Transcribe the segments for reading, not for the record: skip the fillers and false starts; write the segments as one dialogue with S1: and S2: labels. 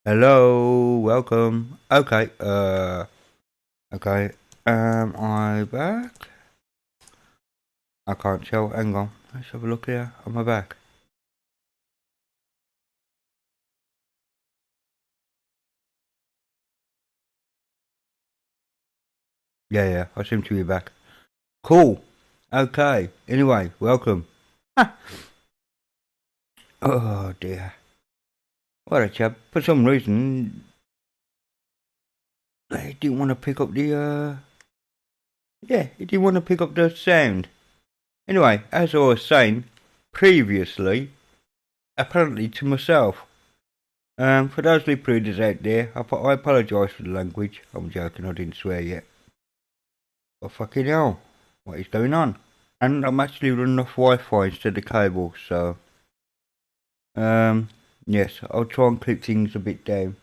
S1: Hello, welcome. Okay. Am I back? I can't tell. Hang on. Let's have a look here. Am I back? Yeah, I seem to be back. Cool. Okay. Anyway, welcome. Ah. Oh dear. What a chap. For some reason, they didn't want to pick up yeah, he didn't want to pick up the sound. Anyway, as I was saying previously, apparently to myself. For those lip readers out there, I apologise for the language. I'm joking, I didn't swear yet. But fucking hell, what is going on? And I'm actually running off Wi-Fi instead of cable, so um, yes, I'll try and keep things a bit down.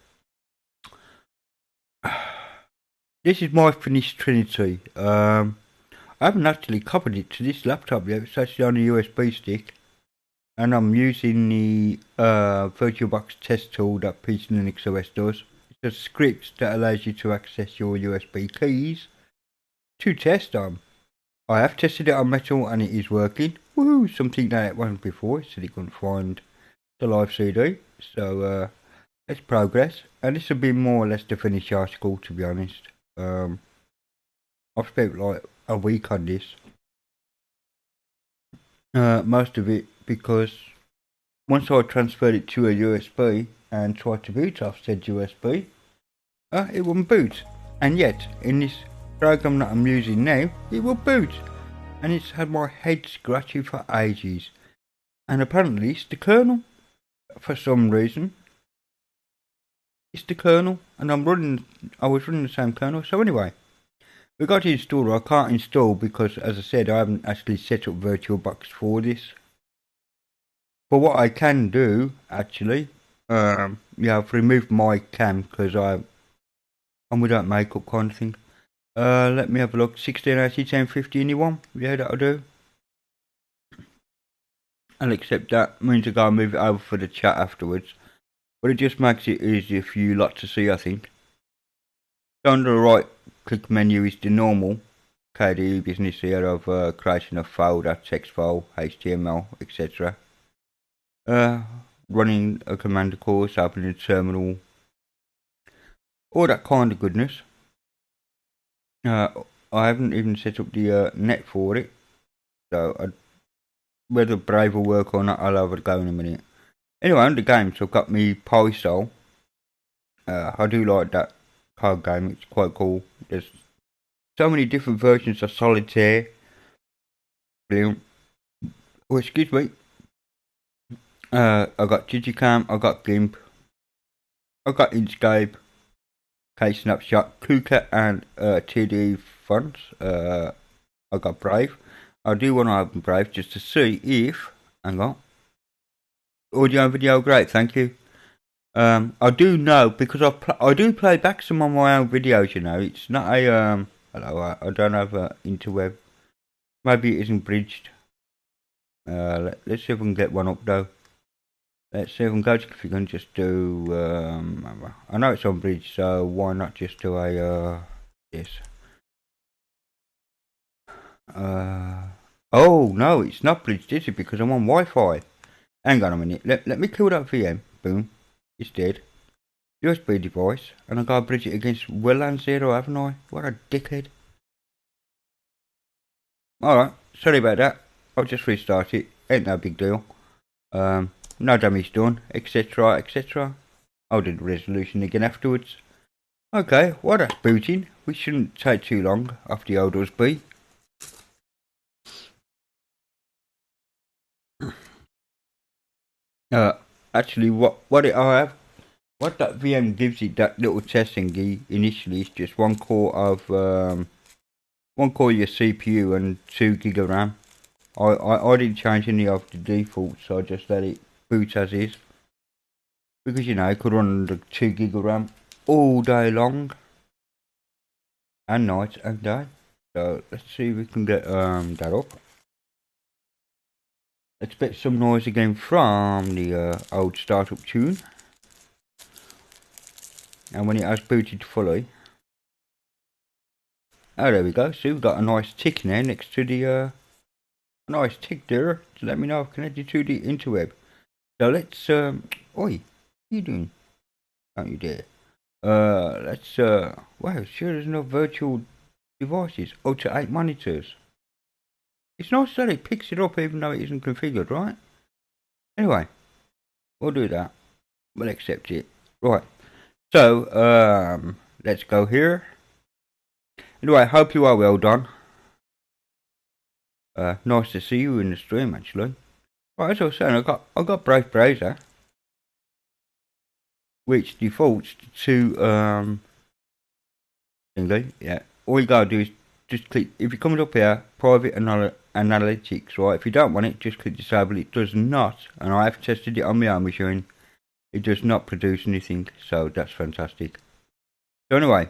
S1: This is my finished Trinity. I haven't actually copied it to this laptop yet. It's actually on a USB stick, and I'm using the VirtualBox test tool that PCLinuxOS does. It's a script that allows you to access your USB keys to test on. I have tested it on metal and it is working. Woohoo! Something that it wasn't before. It said it couldn't find the live CD. So let's progress. And this will be more or less the finished article, to be honest. I've spent like a week on this. Most of it because once I transferred it to a USB and tried to boot off said USB, it wouldn't boot. And yet, in this program that I'm using now, it will boot. And it's had my head scratching for ages. And apparently it's the kernel. For some reason. It's the kernel. And I was running the same kernel. So anyway, we got to install. I can't install because, as I said, I haven't actually set up VirtualBox for this. But what I can do, actually, I've removed my cam because I'm without makeup kind of thing. Let me have a look. 1680, 1050, anyone? Yeah, that'll do. I'll accept that. Means I gotta move it over for the chat afterwards. But it just makes it easier for you lot to see, I think. So under the right click menu is the normal KDE business here of creation of folder, text file, HTML, etc. Running a command course, opening a terminal, all that kind of goodness. I haven't even set up the net for it, so whether Brave will work or not, I'll have a go in a minute. Anyway, on the games, I've got me Pysol. I do like that card game, it's quite cool. There's so many different versions of Solitaire. Brilliant. Oh, excuse me. I got Digicam, I got GIMP, I got Inkscape, K-Snapshot, KUKA and TD fonts. I got Brave. I do want to open Brave just to see if, hang on, audio and video, great, thank you. I do know because I do play back some of my own videos. You know, it's not a hello. I don't have a interweb. Maybe it isn't bridged. Let's see if we can get one up though. Let's see if we can go to if you can just do. I know it's on bridge, so why not just do a this? Oh no, it's not bridged, is it? Because I'm on Wi-Fi. Hang on a minute. Let me kill that VM. Boom, it's dead. USB device, and I gotta bridge it against WLAN 0, haven't I? What a dickhead. Alright, sorry about that. I'll just restart it. Ain't no big deal. No damage done, etc, etc. I'll do the resolution again afterwards. Okay, while that's booting, which shouldn't take too long off the old USB. Actually, what that VM gives it, that little testing initially is just one core of one core of your CPU and 2 gig of RAM. I didn't change any of the defaults, so I just let it boot as is. Because you know, it could run the 2 gig of RAM all day long. And night and day. So let's see if we can get that up. Expect some noise again from the old startup tune. and when it has booted fully. Oh, there we go. So we've got a nice tick there next to the nice tick there to let me know I've connected to the interweb. So let's oi, what are you doing? Don't you dare. Let's wow, sure there's no virtual devices up to 8 monitors. It's nice that it picks it up even though it isn't configured, right? Anyway, we'll do that. We'll accept it. Right. So, let's go here. Anyway, hope you are well done. Nice to see you in the stream actually. Right, as I was saying, I got Brave Browser, which defaults to thingy. Yeah. All you gotta do is just click. If it comes up here, private analytics, right? If you don't want it, just click disable. It does not, and I have tested it on my own machine. It does not produce anything, so that's fantastic. So anyway,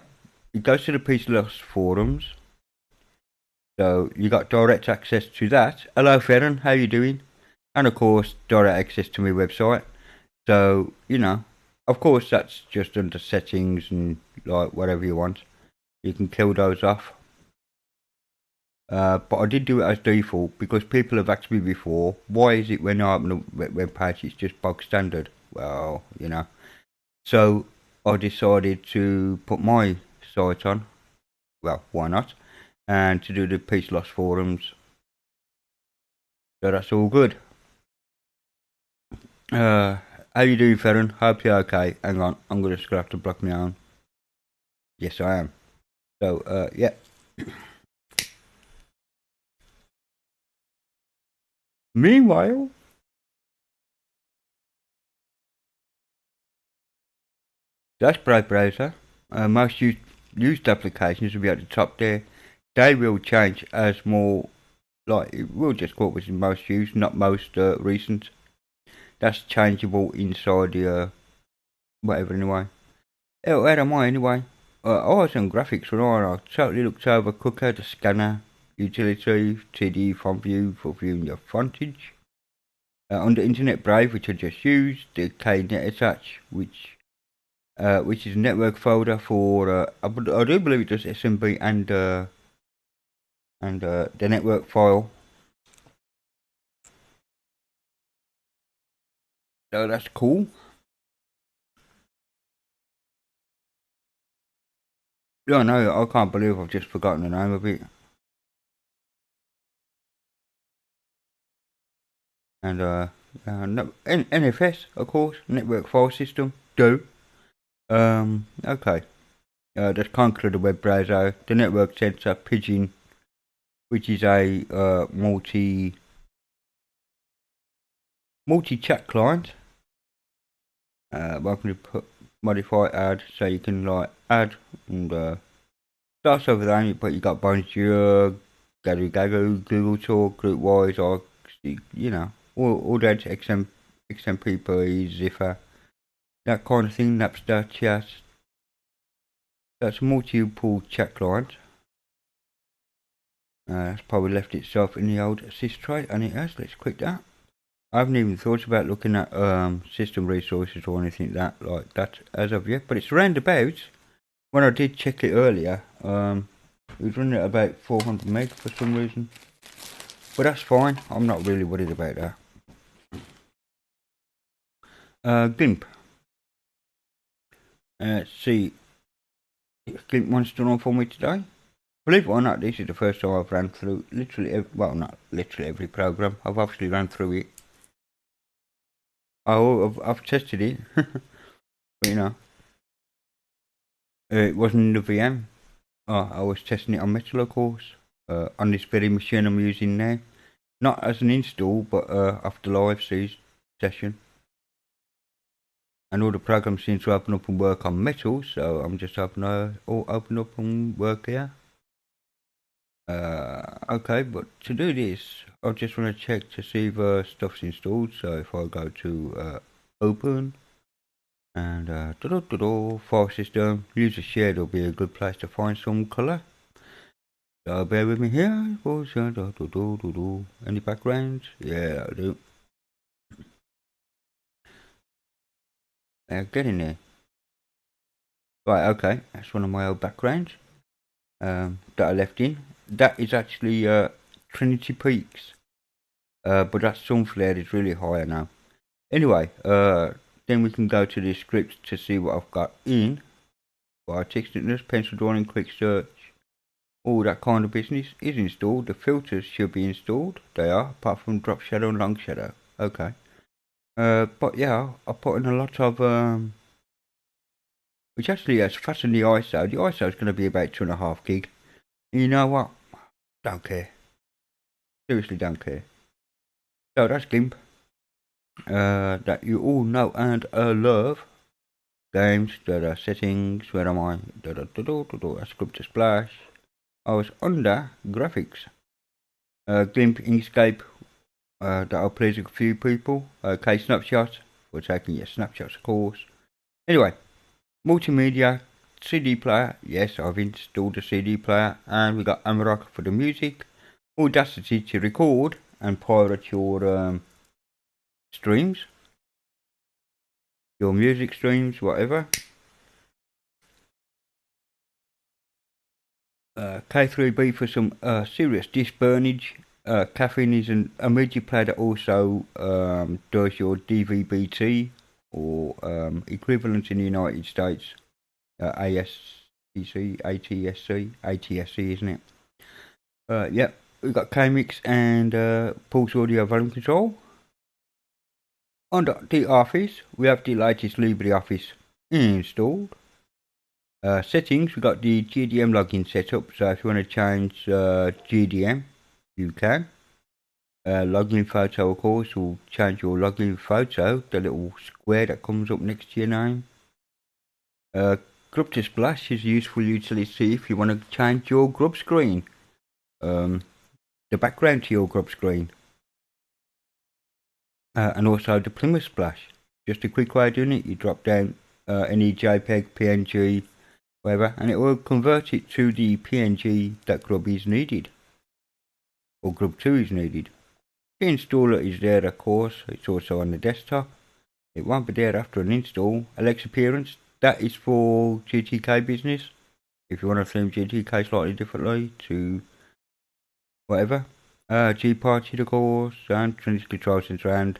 S1: it goes to the PCLinuxOS forums. So you got direct access to that. Hello Ferren, how you doing? And of course, direct access to my website. So, you know, of course that's just under settings and like whatever you want. You can kill those off. But I did do it as default because people have asked me before, why is it when I open a web page it's just bog standard? Well, you know. So I decided to put my site on. Well, why not? And to do the PCLinuxOS forums. So that's all good. How you doing, Ferren? Hope you're okay. Hang on, I'm gonna just have to block my own. Yes, I am. So, yeah. Meanwhile, that's Brave Browser. Most used applications will be at the top there. They will change as more, like, it will just go up with most used, not most recent. That's changeable inside the, whatever anyway. Oh, where am I anyway? I was on graphics when I totally looked over Cooker, the scanner, utility, TD font view for viewing your frontage. Under Internet Brave, which I just used, the KNet attach, which is a network folder for I do believe it does SMB and the network file. So that's cool. Yeah, no, I can't believe I've just forgotten the name of it. And no, NFS, of course, network file system. Do. Okay. Just conclude the web browser, the network sensor, Pigeon, which is a multi-chat client. Welcome to put modify add, so you can like add and starts over there. But you got Bonjour, Gadu Gagu, Google Talk, GroupWise, or you know, all that XMPP, Ziffer, that kind of thing. Napster chat. That's a multiple chat client. That's probably left itself in the old assist tray, and it has. Let's click that. I haven't even thought about looking at system resources or anything like that as of yet, but it's roundabout. When I did check it earlier, it was running at about 400 meg for some reason, but that's fine. I'm not really worried about that. GIMP. Let's see. GIMP one's done on for me today. Believe it or not, this is the first time I've ran through literally, well, not literally every program. I've obviously ran through it. I've tested it, but you know, it wasn't in the VM. I was testing it on Metal, of course, on this very machine I'm using now. Not as an install, but after live session. And all the programs seem to open up and work on Metal, so I'm just open up and work here. Okay, but to do this, I just want to check to see if stuff's installed. So if I go to open and file system, user shared will be a good place to find some color. So bear with me here. Any backgrounds? Yeah, I do. Get in there. Right, okay, that's one of my old backgrounds that I left in. That is actually Trinity Peaks, but that sun flare is really high now. Anyway, then we can go to the script to see what I've got in. By texting this, pencil drawing, quick search, all that kind of business is installed. The filters should be installed. They are, apart from drop shadow and long shadow. Okay. But yeah, I put in a lot of which actually has fastened the ISO. The ISO is going to be about 2.5 gig. And you know what? Don't care. Seriously, don't care. So that's GIMP. That you all know and love. Games, settings, where am I? Script splash. I was under graphics. GIMP Inkscape, that'll please a few people. Okay, snapshots, we're taking your snapshots of course. Anyway, multimedia, CD player, yes I've installed a CD player, and we got Amarok for the music, Audacity to record and pirate your streams, your music streams, whatever. K3B for some serious disk burnage. Caffeine is a media player that also does your DVB-T or equivalent in the United States. ASCC, ATSC, isn't it? Yep, we've got K-Mix and Pulse Audio Volume Control. On the Office, we have the latest LibreOffice installed. Settings, we've got the GDM login set up, so if you want to change GDM, you can. Login photo, of course, will change your login photo, the little square that comes up next to your name. Grub to Splash is a useful utility if you want to change your grub screen, the background to your grub screen. And also the Plymouth Splash, just a quick way of doing it. You drop down any JPEG, PNG, whatever, and it will convert it to the PNG that grub is needed, or grub 2 is needed. The installer is there, of course. It's also on the desktop. It won't be there after an install. Alexa Appearance, that is for GTK business. If you want to theme GTK slightly differently to whatever. G-Party, of course, and Trinity Control Center, and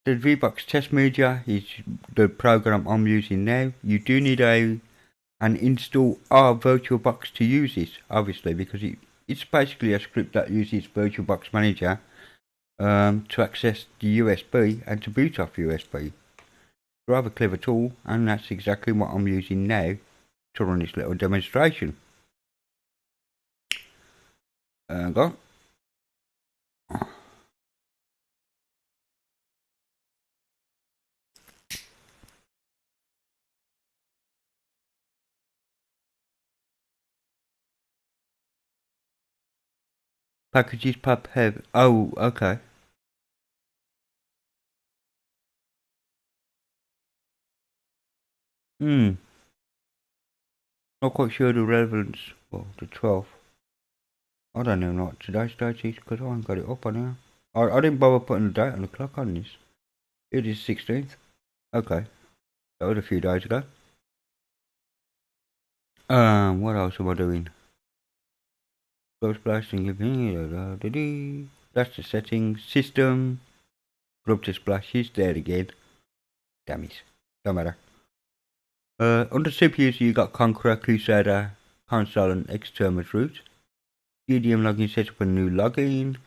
S1: the VBox Test Media is the program I'm using now. You do need an install VirtualBox to use this, obviously, because it's basically a script that uses VirtualBox Manager to access the USB and to boot off USB. Rather clever tool, and that's exactly what I'm using now to run this little demonstration. Go. Packages pub have. Oh, okay. Not quite sure the relevance. Well, the 12th. I don't know what today's date is because I haven't got it up on here. I didn't bother putting the date on the clock on this. It is 16th. Okay. That was a few days ago. What else am I doing? Ghost blasting. That's the settings. System. Grub to Splash is there again. Damn it. Don't matter. Under CPUs you got Conqueror, Crusader, Console and Exterminate root. GDM login, set up a new login.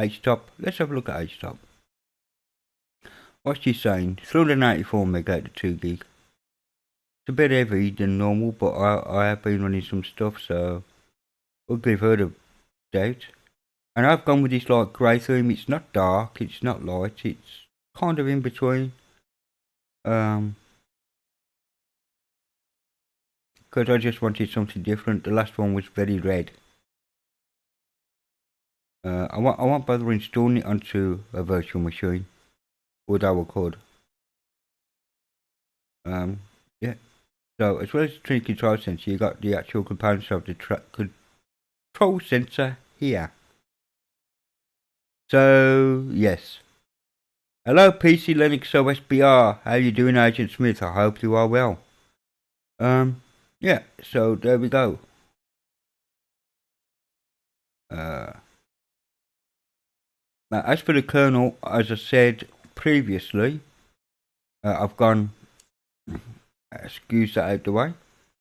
S1: HTOP. Let's have a look at HTOP. What's she saying? 384 meg out to 2 gig. It's a bit heavy than normal, but I have been running some stuff, so we'll give her the doubt. And I've gone with this like grey theme. It's not dark, it's not light, it's kind of in between. Because I just wanted something different. The last one was very red. I won't bother installing it onto a virtual machine, although I could. Yeah. So as well as the Trinity Control Sensor, you got the actual components of the control sensor here. So yes, Hello PCLinuxOS BR, how you doing Agent Smith? I hope you are well. Yeah, so there we go. Now as for the kernel, as I said previously, I've gone, excuse that out the way.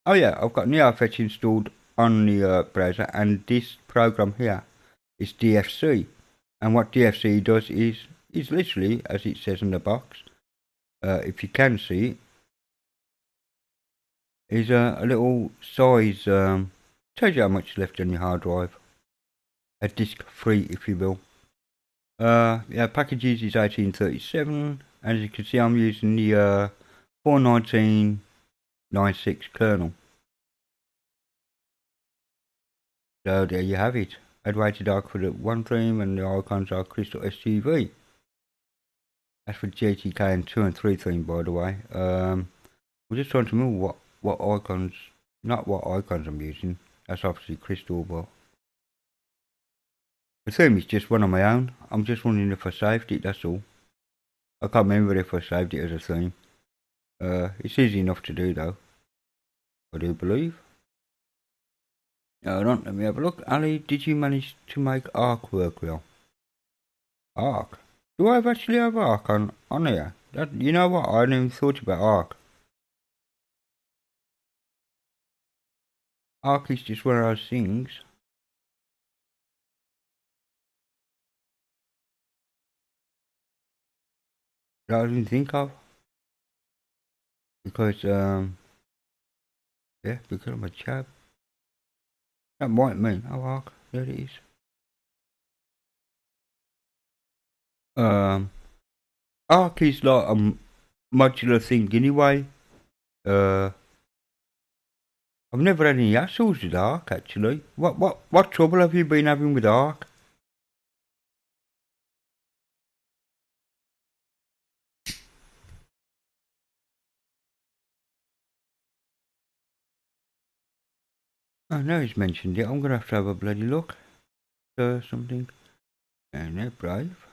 S1: Oh yeah, I've got NeoFetch installed on the browser, and this program here is DFC. And what DFC does is literally, as it says in the box, if you can see it, is a little size, tells you how much is left on your hard drive. A disk free, if you will. Yeah, packages is 1837, and as you can see I'm using the 4.19.96 kernel. So there you have it. I'd waited dark for the one theme, and the icons are Crystal STV. That's for GTK and 2 and 3 theme, by the way. We're just trying to remember what icons, not what icons I'm using. That's obviously Crystal, but the theme is just one on my own. I'm just wondering if I saved it, that's all. I can't remember if I saved it as a theme. It's easy enough to do though, I do believe. Hold on, let me have a look. Ali, did you manage to make Arc work well? Arc? Do I actually have Arc on here? You know what, I hadn't even thought about Arc. Arc is just one of those things that I didn't think of. Because, yeah, because I'm a chap. That might mean, oh Arc, there it is. Arc is like a modular thing anyway. I've never had any hassles with Arc actually. What trouble have you been having with Arc? I know he's mentioned it. I'm gonna have to have a bloody look. Something. And they're brave.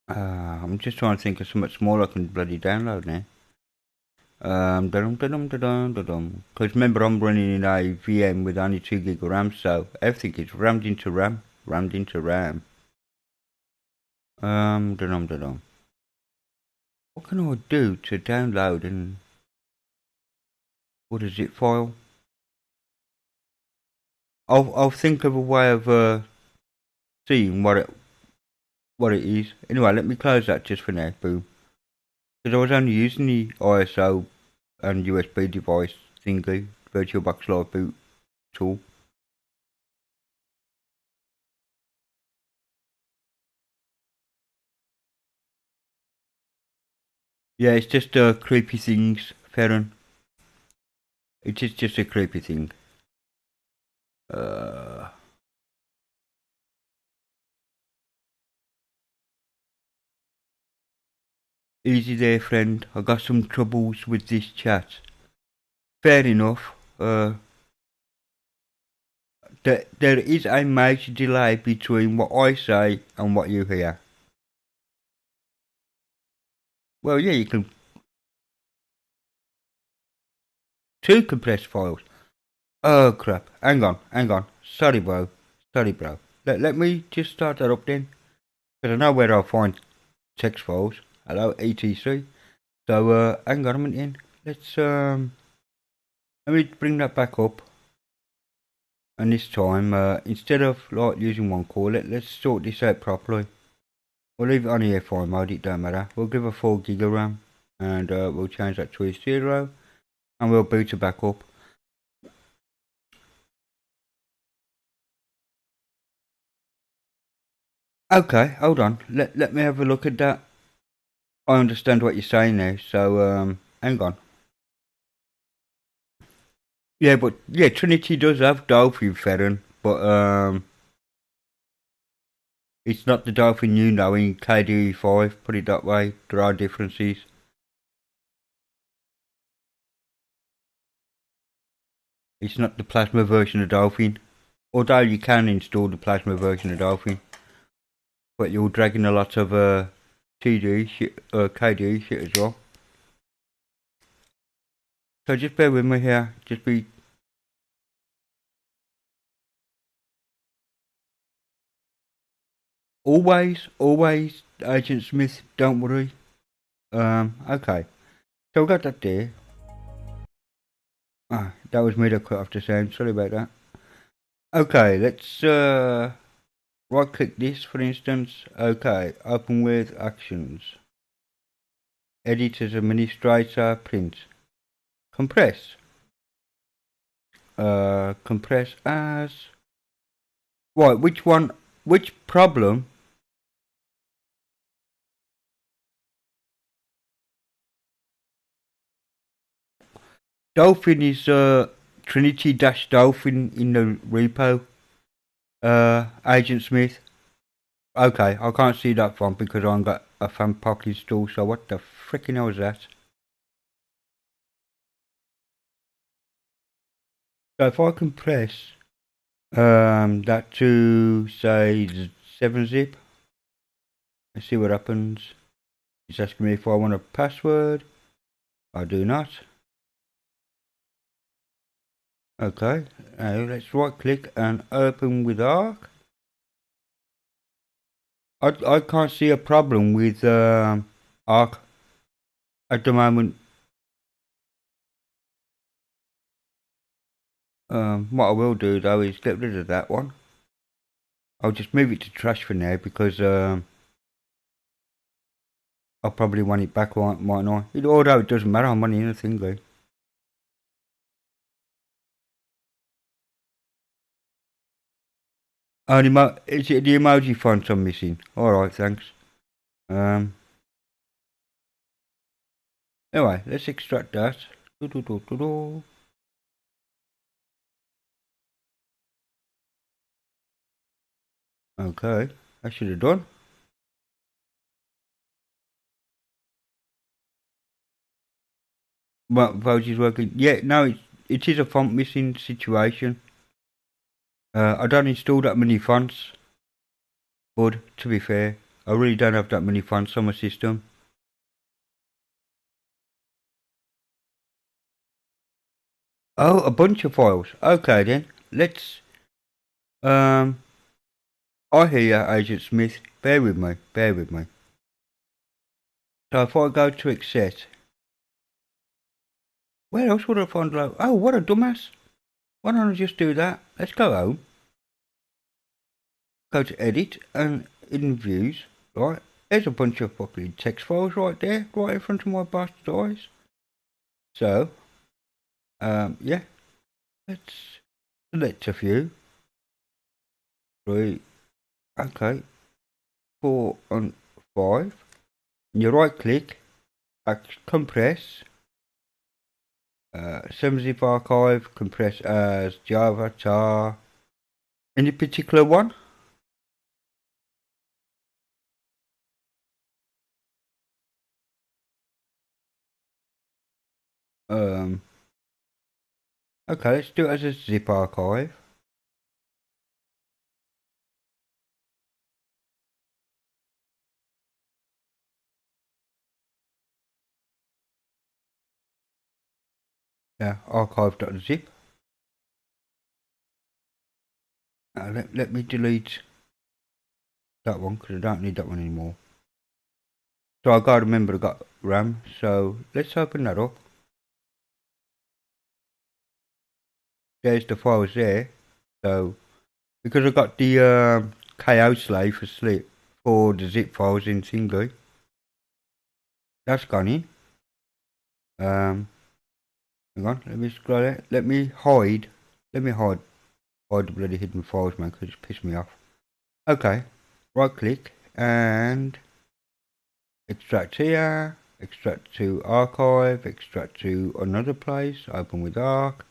S1: I'm just trying to think of something small I can bloody download now. Because remember I'm running in a VM with only 2 gig of RAM, so everything is rammed into RAM. What can I do to download and what is it file? I'll think of a way of seeing what it is. Anyway, let me close that just for now. Boom. Because I was only using the ISO and USB device thingy, VirtualBox Live Boot tool. Yeah, it's just creepy things, Farron. It is just a creepy thing. Easy there, friend. I got some troubles with this chat. Fair enough. There is a major delay between what I say and what you hear. Well, yeah, you can. 2 compressed files. Oh crap. Hang on. Sorry, bro. Let me just start that up then. Because I know where I'll find text files. Hello, etc. So, hang on a minute then. Let me bring that back up. And this time, instead of like using one core, let's sort this out properly. We'll leave it on EFI mode, it don't matter. We'll give a 4 gig of RAM. And we'll change that to a 0. And we'll boot it back up. Okay, hold on. Let me have a look at that. I understand what you're saying now, so hang on. Yeah, but yeah, Trinity does have Dolphin Ferron, but it's not the Dolphin you know in KDE5, put it that way. There are differences. It's not the Plasma version of Dolphin. Although you can install the Plasma version of Dolphin. but you're dragging a lot of TD shit, KD shit as well. So just bear with me here. Just be always Agent Smith. Don't worry. Okay. So we got that there. Ah, that was me that cut off the sound. Sorry about that. Okay, let's right click this for instance. Okay, open with actions. Edit as administrator, print. Compress. Compress as. Right, which one? Which problem? Dolphin is Trinity-Dolphin in the repo. Agent Smith. Okay, I can't see that font because I've got a fan pack installed, so what the frickin' hell is that? So if I compress that to say 7-zip, let's see what happens. It's asking me if I want a password. I do not. Okay, now let's right click and open with Arc. I can't see a problem with Arc at the moment. What I will do though is get rid of that one. I'll just move it to trash for now because I'll probably want it back, might I? Although it doesn't matter, I'm on anything though. Is it the emoji font I'm missing? Alright, thanks. Anyway, let's extract that. Okay, I should have done. But Voji's working. Yeah, no, it is a font missing situation. I don't install that many fonts. But to be fair, I really don't have that many fonts on my system. Oh, a bunch of files. Okay then, let's. I hear you, Agent Smith. Bear with me. Bear with me. So if I go to Access, where else would I find low? Oh, what a dumbass! Why don't I just do that? Let's go home. Go to Edit and in Views. Right, there's a bunch of fucking text files right there, right in front of my bastard eyes. So, yeah, let's select a few. 3, okay, 4 and 5. And you right click, compress, 7-zip archive, compress as Java, tar. Any particular one? Okay, let's do it as a zip archive. Yeah, archive.zip. Let me delete that one because I don't need that one anymore. So I gotta remember I got RAM, so let's open that up. There's the files there. So because I got the KO slave for the zip files in Singly. That's gone in. Hang on, let me scroll it. Let me hide the bloody hidden files, man, because it's pissed me off. Okay, right click and extract here, extract to archive, extract to another place, open with Arc.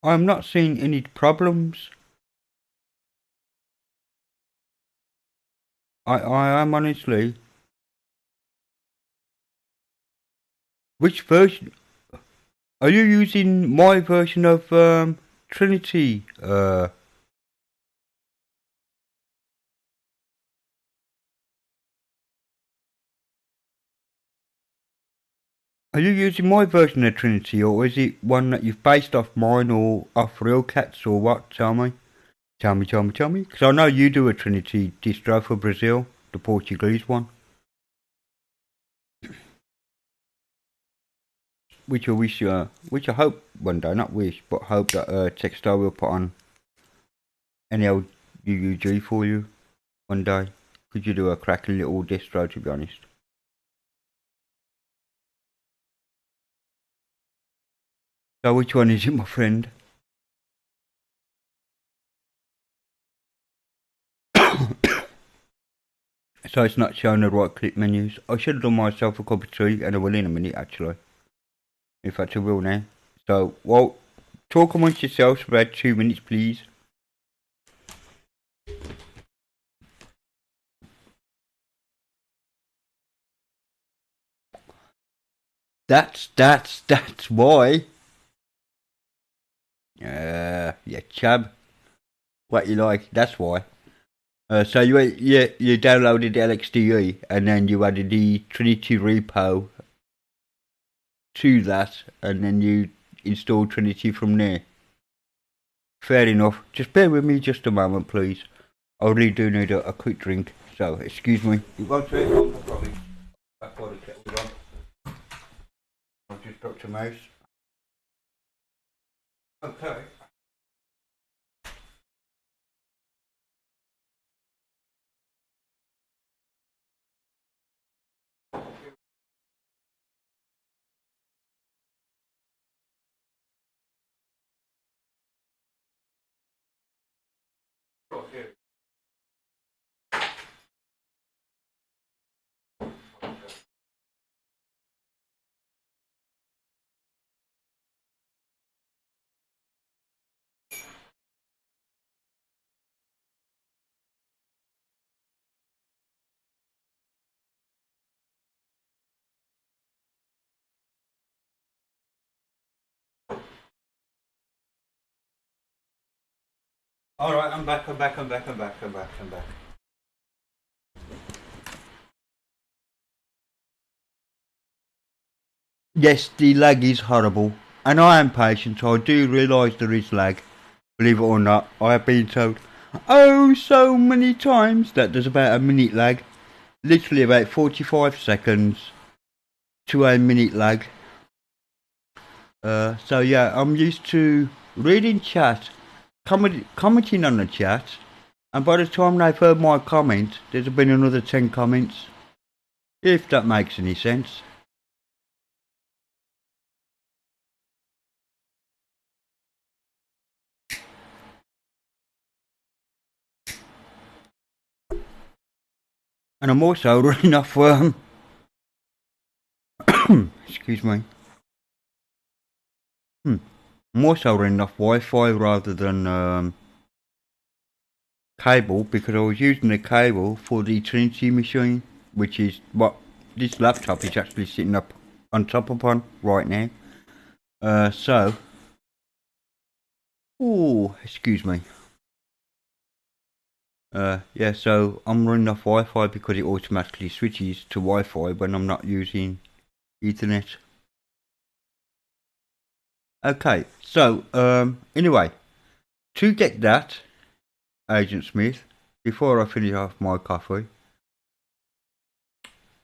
S1: I'm not seeing any problems. I am honestly. Which version? Are you using my version of Trinity? Are you using my version of Trinity, or is it one that you've based off mine or off real cats, or what? Tell me. Tell me, tell me, tell me. Because I know you do a Trinity distro for Brazil, the Portuguese one. Which I wish, which I hope one day, not wish, but hope that Textile will put on any old UUG for you one day. Could you do a cracking little distro, to be honest? So which one is it, my friend? So it's not showing the right click menus. I should have done myself a cup of tea, and I will in a minute actually. In fact I will now. So, well, talk amongst yourselves for about 2 minutes please. That's why. Yeah, chub. What you like, that's why. So you downloaded the LXDE and then you added the Trinity repo to that and then you installed Trinity from there. Fair enough. Just bear with me just a moment please. I really do need a quick drink. So, excuse me. You won't take long, I promise. That's why the kettle's on. I've just dropped a mouse. Okay. Alright, I'm back. Yes, the lag is horrible. And I am patient, so I do realise there is lag. Believe it or not, I have been told oh so many times that there's about a minute lag. Literally about 45 seconds to a minute lag. So yeah, I'm used to reading chat, commenting on the chat, and by the time they've heard my comment, there's been another 10 comments. If that makes any sense. And I'm also running off, excuse me. I'm also running off Wi-Fi rather than cable, because I was using the cable for the Trinity machine, which is what this laptop is actually sitting up on top upon right now. Excuse me. Yeah, so I'm running off Wi-Fi because it automatically switches to Wi-Fi when I'm not using Ethernet. Okay, so anyway, to get that, Agent Smith, before I finish off my coffee,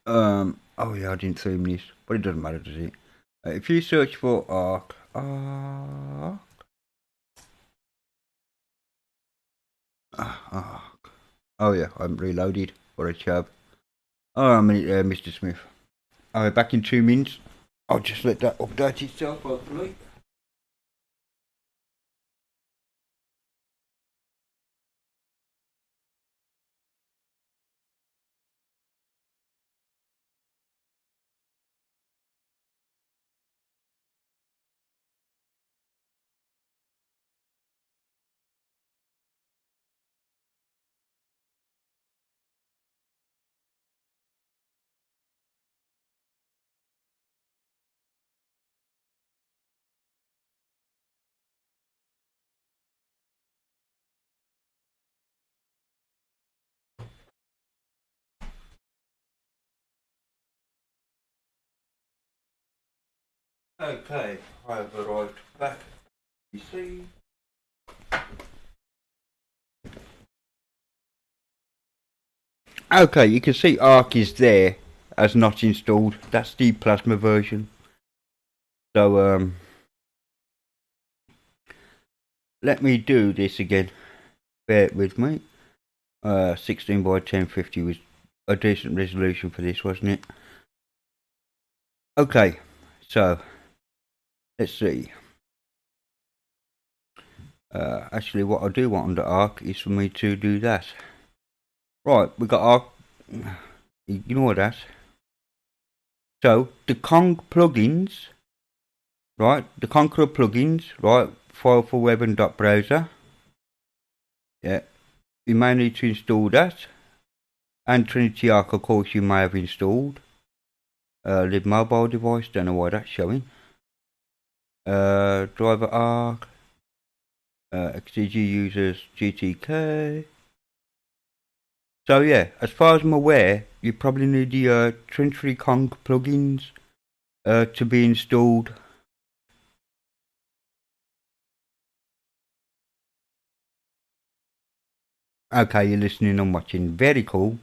S1: oh yeah, I didn't theme this, but it doesn't matter, does it? If you search for Arc, oh yeah, I'm reloaded, what a chub. Oh, I'm Mr. Smith. I'll be back in 2 minutes. I'll just let that update itself, hopefully. Okay, I've arrived back. You see. Okay, you can see Arc is there as not installed. That's the plasma version. So let me do this again. Bear with me. 16 by 1050 was a decent resolution for this, wasn't it? Okay, so let's see. Actually, what I do want under Arc is for me to do that. Right, we got Arc. Ignore that. So the Kong plugins, right? The Conqueror plugins, right? File for web and .browser. Yeah, you may need to install that. And Trinity Arc, of course, you may have installed. Live mobile device, don't know why that's showing. Driver Arc. XCG users GTK. So yeah, as far as I'm aware, you probably need the Trinity Kong plugins to be installed. Okay, you're listening and watching. Very cool.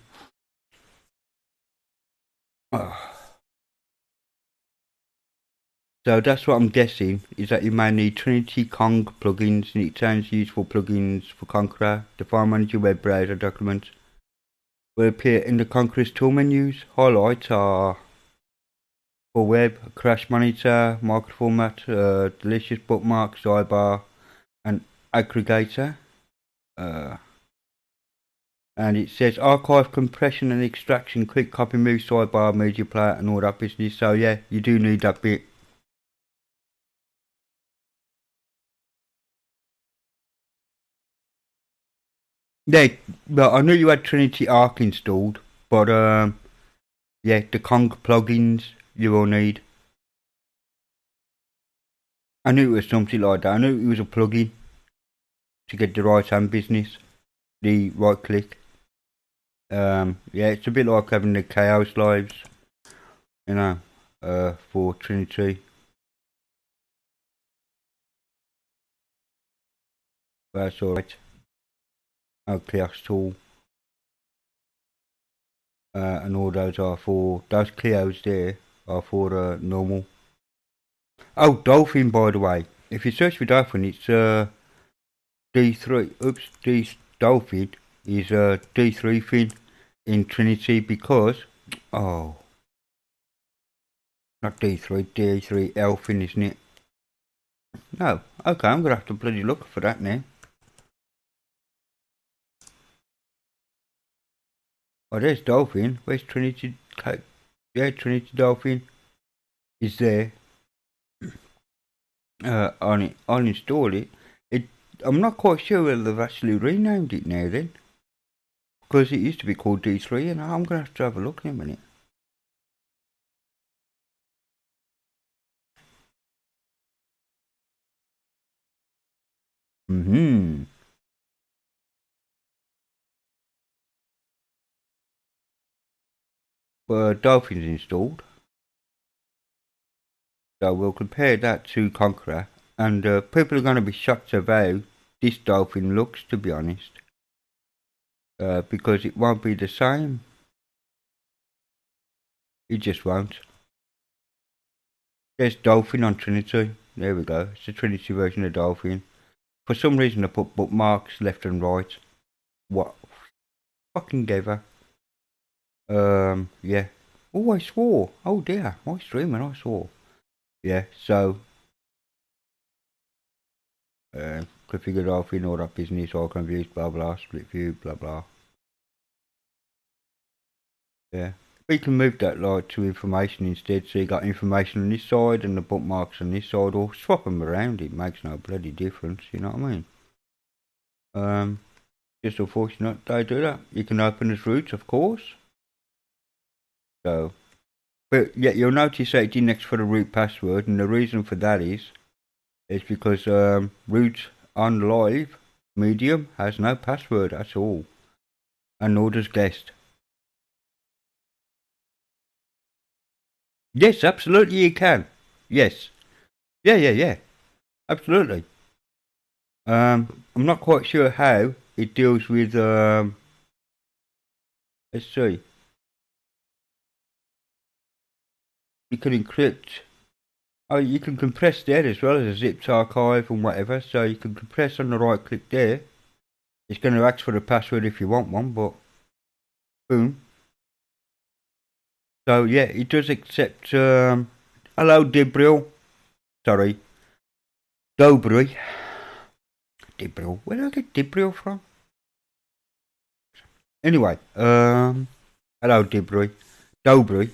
S1: So that's what I'm guessing, is that you may need Trinity Kong plugins, and it sounds useful plugins for Conqueror. The file manager web browser documents will appear in the Conqueror's tool menus. Highlights are for web, crash monitor, market format, delicious bookmark, sidebar, and aggregator. And it says archive compression and extraction, quick copy move, sidebar, media player, and all that business. So yeah, you do need that bit. Yeah, well, I knew you had Trinity Arc installed, but yeah, the Kong plugins you will need. I knew it was something like that. I knew it was a plugin to get the right hand business, the right click. Yeah, it's a bit like having the Chaos lives, you know, for Trinity. That's alright. Chaos tool. And all those are for, those Clios there are for normal. Oh, Dolphin, by the way. If you search for Dolphin, it's D3. Oops, Dolphin is D3 fin in Trinity because, oh, not D3, D3L fin, isn't it? No, okay, I'm gonna have to bloody look for that now. Oh, there's Dolphin. Where's Trinity? Yeah, Trinity Dolphin is there. I'll install it. I'm not quite sure whether they've actually renamed it now then. Because it used to be called D3 and I'm going to have a look in a minute. Dolphin's installed. So we'll compare that to Conqueror. And people are going to be shocked of how this Dolphin looks, to be honest. Because it won't be the same. It just won't. There's Dolphin on Trinity. There we go. It's the Trinity version of Dolphin. For some reason I put bookmarks left and right. What? Fucking giver. Yeah. Oh, I swore. Oh dear. My streaming, I swore. Yeah, so configured Dolphin, all that business, all views, blah blah, split view, blah blah. Yeah. We can move that like to information instead, so you got information on this side and the bookmarks on this side, or swap them around, it makes no bloody difference, you know what I mean? Just unfortunate they do that. You can open as roots, of course. So, but yeah, you'll notice that it didn't ask for the root password, and the reason for that is because root on live medium has no password at all, and nor does guest. Yes, absolutely you can. Yes. Yeah. Absolutely. I'm not quite sure how it deals with, let's see. You can encrypt. Oh, you can compress there as well as a zipped archive and whatever. So you can compress on the right click there. It's going to ask for a password if you want one, but boom. So yeah, it does accept. Hello, Debril. Sorry, Dobry. Debril. Where did I get Debril from? Anyway, hello, Debril. Dobry.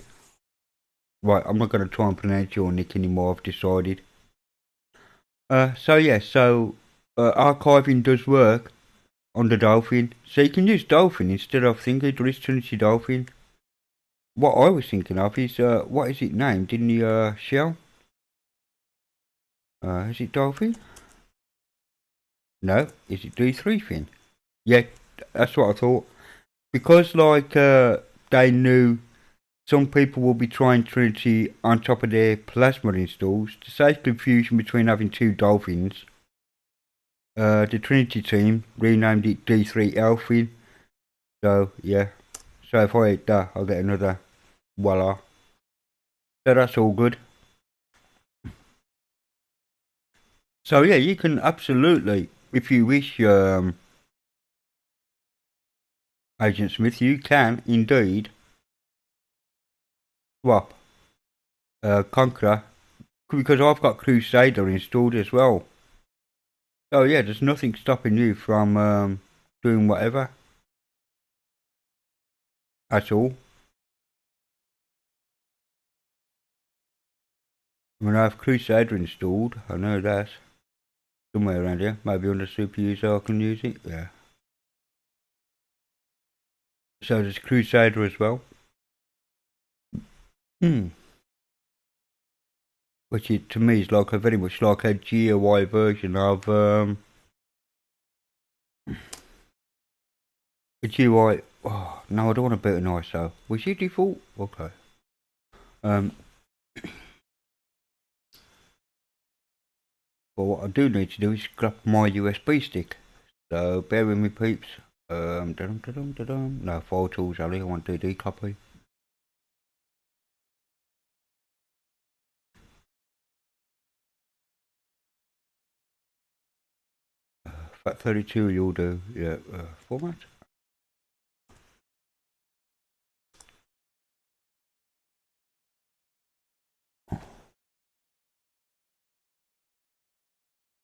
S1: Right, I'm not going to try and pronounce your nick anymore. I've decided. So yeah, archiving does work on the Dolphin. So you can use Dolphin instead of thinking there is Trinity Dolphin. What I was thinking of is, what is it named in the shell? Is it Dolphin? No, is it D3 fin? Yeah, that's what I thought. Because they knew some people will be trying Trinity on top of their Plasma installs to save confusion between having two Dolphins. The Trinity team renamed it D3 Elfin. So yeah, so if I hit that, I'll get another voila. So that's all good. So yeah, you can absolutely, if you wish, Agent Smith, you can indeed swap Conqueror, because I've got Crusader installed as well. So yeah, there's nothing stopping you from doing whatever at all. I mean, I have Crusader installed. I know that somewhere around here. Maybe on the super user I can use it. Yeah. So there's Crusader as well. Hmm. Which to me is like very much like a GUI version of a GUI. Oh, no, I don't want to build an ISO. Was it default? Okay. Um. But what I do need to do is scrap my USB stick. So bear with me, peeps. No, file tools only. I want DD copy. FAT32 you'll do. Yeah. Format.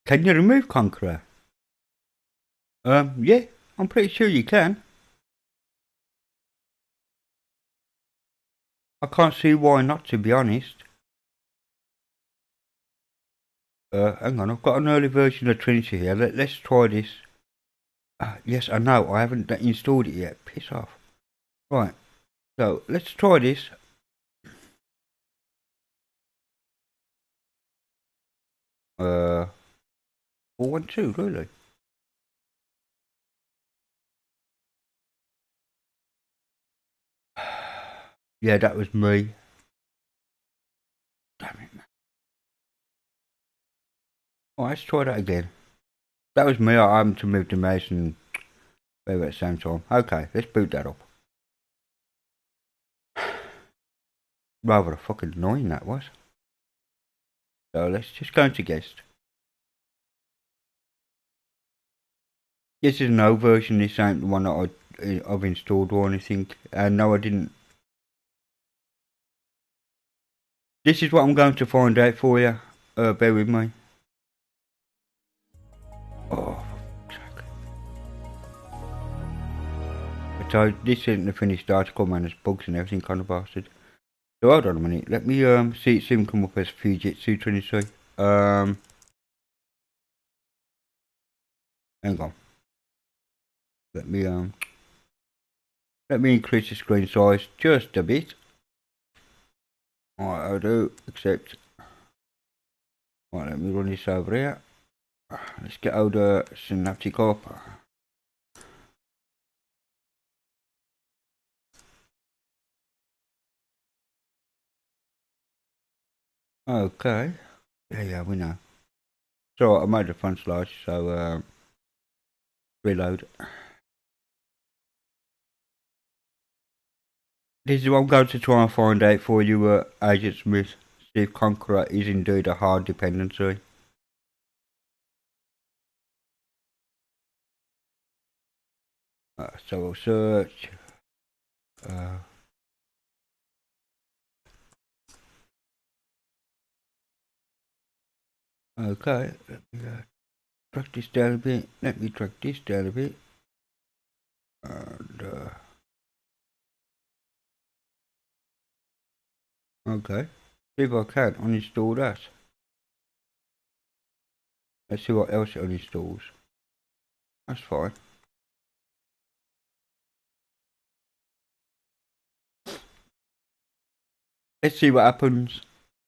S1: Can you remove Conqueror? Yeah, I'm pretty sure you can. I can't see why not, to be honest. Hang on, I've got an early version of Trinity here. Let's try this. Yes, I know, I haven't installed it yet. Piss off. Right, so let's try this. 412, really? Yeah, that was me. Damn it, man. Oh, let's try that again. That was me. I happened to move the mouse and both at the same time. Okay, let's boot that up. Rather fucking annoying that was. So let's just go into guest. This is an old version. This ain't the one that I've installed or anything. And no, I didn't. This is what I'm going to find out for you. Bear with me. Oh, fuck. So this isn't the finished article, man. There's bugs and everything, kind of bastard. So hold on a minute. Let me see him come up as Fujitsu Trinity. Hang on. Let me increase the screen size just a bit. Alright, I'll do, accept. Right, let me run this over here. Let's get out the Synaptic up. Okay, Yeah, we know. So I made a font slice, so reload. This is what I'm going to try and find out for you, Agent Smith. See if Conqueror is indeed a hard dependency. So I'll search. Okay, let me drag this down a bit. Let me drag this down a bit. And, okay. See if I can uninstall that. Let's see what else it uninstalls. That's fine. Let's see what happens.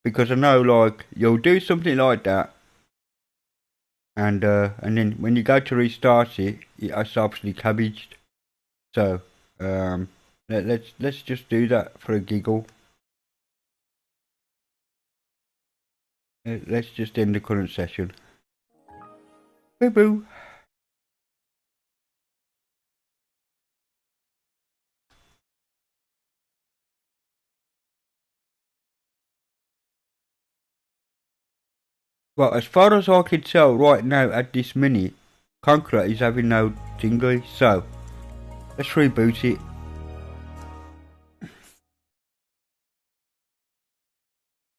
S1: Because I know, like, you'll do something like that. And then when you go to restart it, it's obviously cabbaged. So, let's just do that for a giggle. Let's just end the current session. Boo boo. Well, as far as I can tell right now at this minute, Conqueror is having no thingy, so let's reboot it.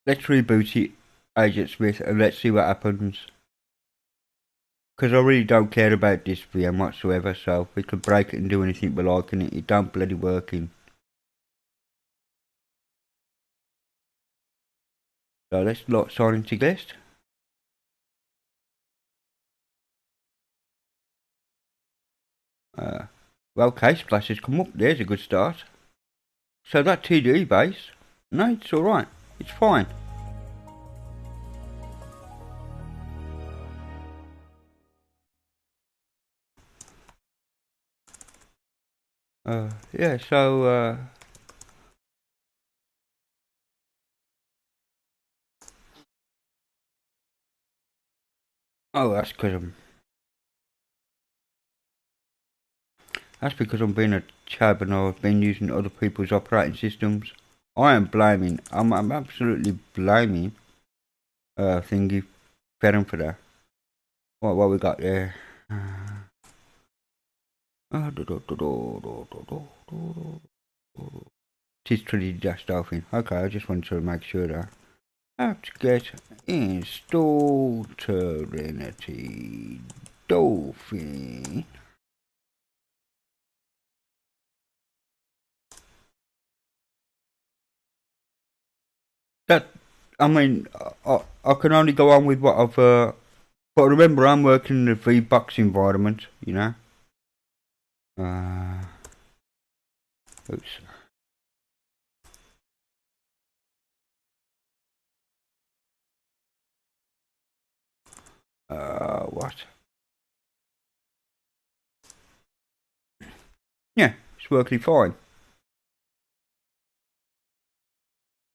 S1: Let's reboot it, Agent Smith, and let's see what happens. Because I really don't care about this VM whatsoever, so we could break it and do anything we like in it. It don't bloody working. So let's sign into guest. Well, case flash has come up. There's a good start. So that TDE base, no, it's alright. It's fine. Yeah, so, oh, that's because I'm being a chab and I've been using other people's operating systems. I'm absolutely blaming, Thingy Ferrum for that. What we got there? Tis Trinity dash Dolphin. Okay, I just wanted to make sure that. Have to get install Trinity Dolphin. That, I mean, I can only go on with what I've, but remember I'm working in a VBox environment, you know. Oops. What? Yeah, it's working fine.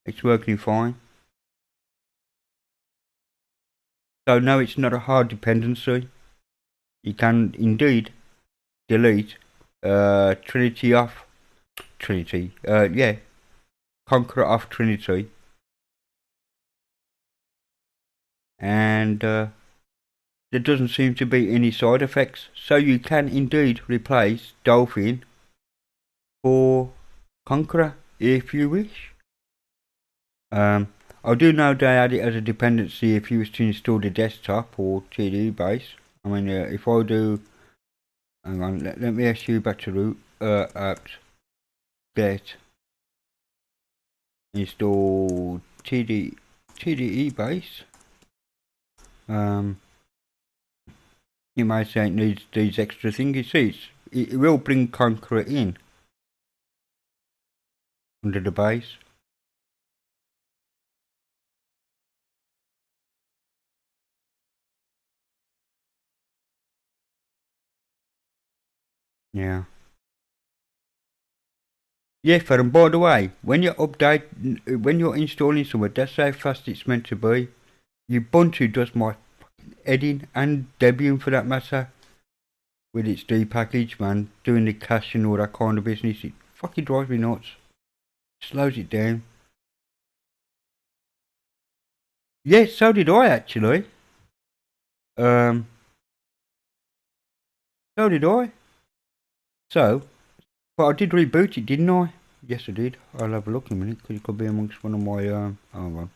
S1: It's working fine. So no, it's not a hard dependency. You can indeed delete Trinity off Trinity. Yeah, Conqueror off Trinity. And there doesn't seem to be any side effects. So you can indeed replace Dolphin for Conqueror if you wish. I do know they add it as a dependency if you was to install the desktop or TD base. I mean, if I do, hang on, let me ask you back to root, apt get install TDE base. You might say it needs these extra things. It will bring Conqueror in under the base. Yeah. Yeah, and by the way, when you update, when you're installing somewhere, that's how fast it's meant to be. Ubuntu does my head in, and Debian for that matter, with its D package, man, doing the cache and all that kind of business. It fucking drives me nuts. Slows it down. Yeah, so did I actually. So did I. So, but I did reboot it, didn't I? Yes, I did. I'll have a look in a minute, because it could be amongst one of my, oh well.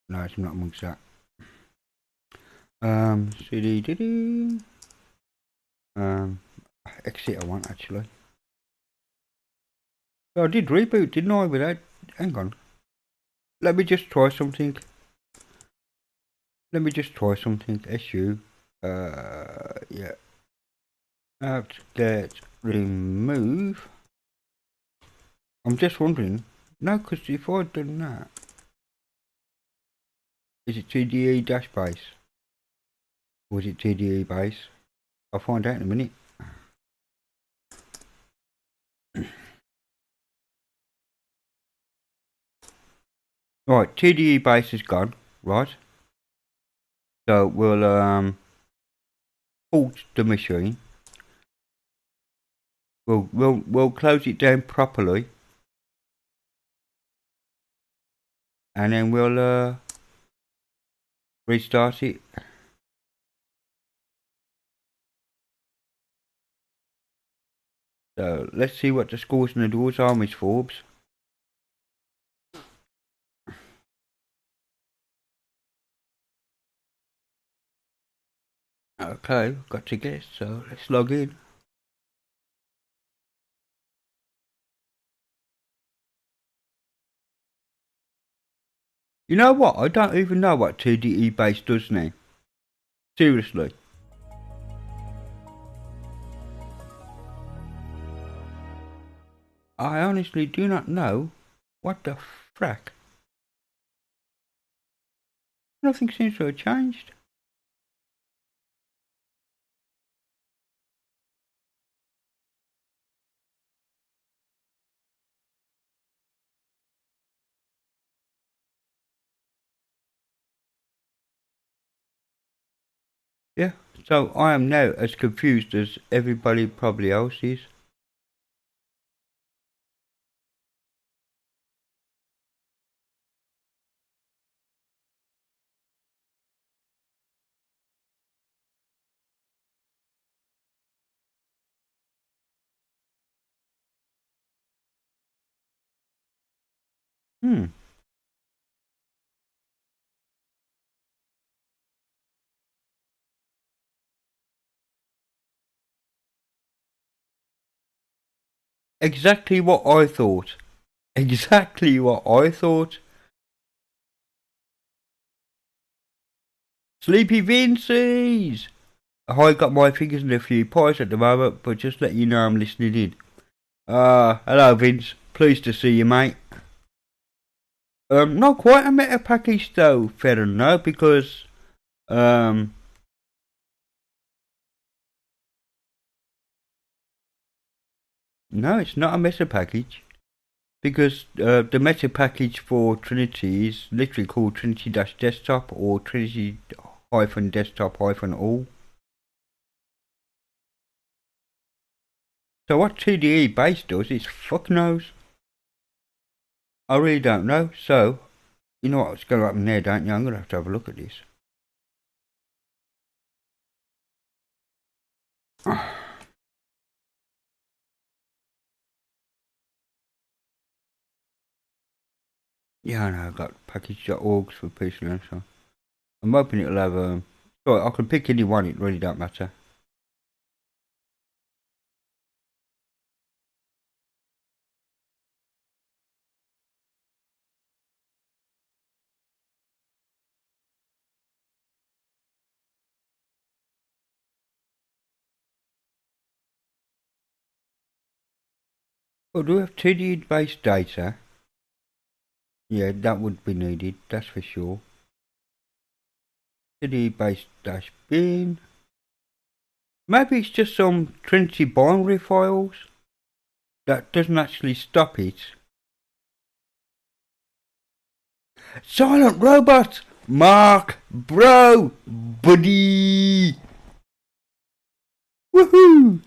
S1: No, it's not amongst that. CD, exit I want, actually. So I did reboot, didn't I, without, hang on. Let me just try something. SU, yeah. Get remove. I'm just wondering. No, because if I'd done that, is it TDE dash base? Or is it TDE base? I'll find out in a minute. Right, TDE base is gone, right? So we'll halt the machine. We'll close it down properly, and then we'll restart it. So let's see what the scores and the doors are, Miss Forbes. Okay, got to guess, so let's log in. You know what? I don't even know what TDE base does now. Seriously. I honestly do not know what the frack. Nothing seems to have changed. Yeah, so I am now as confused as everybody probably else is. Exactly what I thought. Exactly what I thought. Sleepy Vinceys! I got my fingers in a few pies at the moment, but just let you know I'm listening in. Hello Vince. Pleased to see you, mate. Not quite a meta package though, fair enough, because, no, it's not a meta package. Because the meta package for Trinity is literally called Trinity-Desktop or Trinity-Desktop-all. So what TDE base does is fuck knows. I really don't know. So, you know what's going to happen there, don't you? I'm going to have a look at this. Yeah, I know, I've got package.orgs for PCLinuxOS. I'm hoping it'll have, sorry, I can pick any one, it really don't matter. Oh, do we have TDE based data? Yeah, that would be needed, that's for sure. TDE based dash bin. Maybe it's just some Trinity binary files that doesn't actually stop it. Silent Robot! Mark, bro, buddy! Woohoo!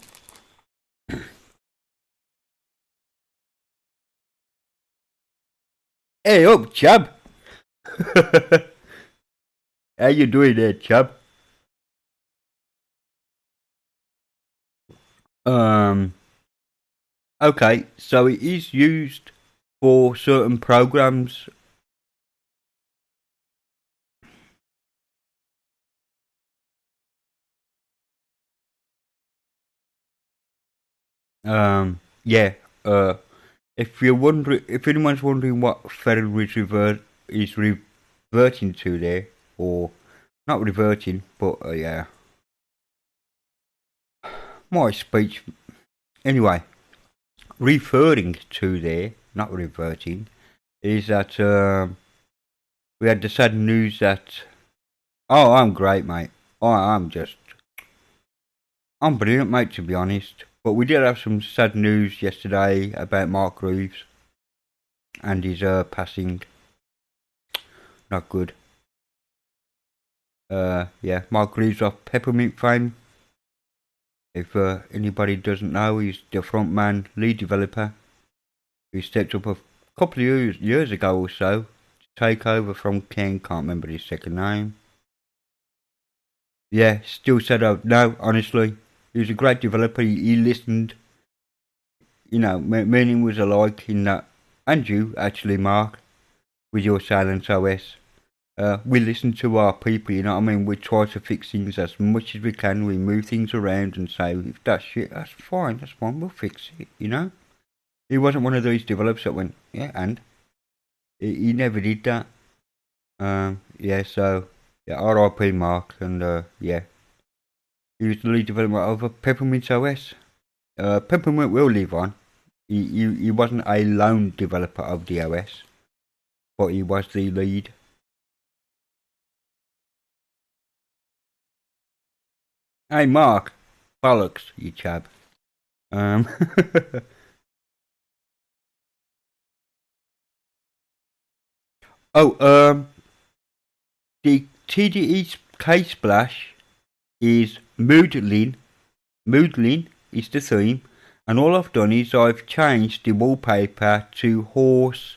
S1: Hey up, chub! How you doing there, chub? Okay, so it is used for certain programs. Yeah, if you're wondering, if anyone's wondering what Feral is reverting to there, or not reverting, but yeah, my speech. Anyway, referring to there, not reverting, is that we had the sad news that. Oh, I'm great, mate. I'm brilliant, mate, to be honest. But we did have some sad news yesterday about Mark Reeves and his passing. Not good. Yeah, Mark Reeves of Peppermint fame. If anybody doesn't know, he's the frontman, lead developer, who stepped up a couple of years ago or so to take over from Ken. Can't remember his second name. Yeah, still said no, honestly. He was a great developer. He listened. You know, meaning was alike in that. And you, actually, Mark, with your Silence OS. We listen to our people, you know what I mean? We try to fix things as much as we can. We move things around and say, if that's shit, that's fine, we'll fix it, you know? He wasn't one of those developers that went, yeah, and? He never did that. Yeah, so, yeah, RIP Mark, and yeah. He was the lead developer of Peppermint OS. Peppermint will live on. He wasn't a lone developer of the OS, but he was the lead. Hey Mark, bollocks, you chap. Oh, the TDE K-Splash is Moodlin. Moodlin is the theme, and all I've done is I've changed the wallpaper to horse.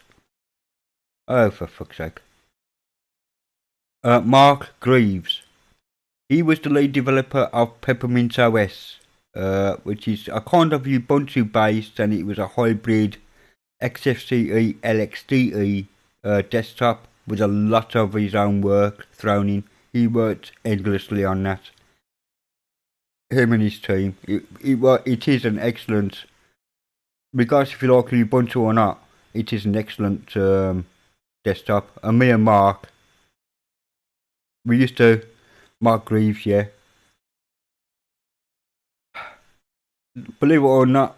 S1: Oh, for fuck's sake. Mark Greaves. He was the lead developer of Peppermint OS, which is a kind of Ubuntu based, and it was a hybrid XFCE LXDE desktop with a lot of his own work thrown in. He worked endlessly on that. Him and his team. It is an excellent, regardless if you like Ubuntu or not, it is an excellent desktop. And me and Mark, we used to, Mark Greaves, yeah. Believe it or not,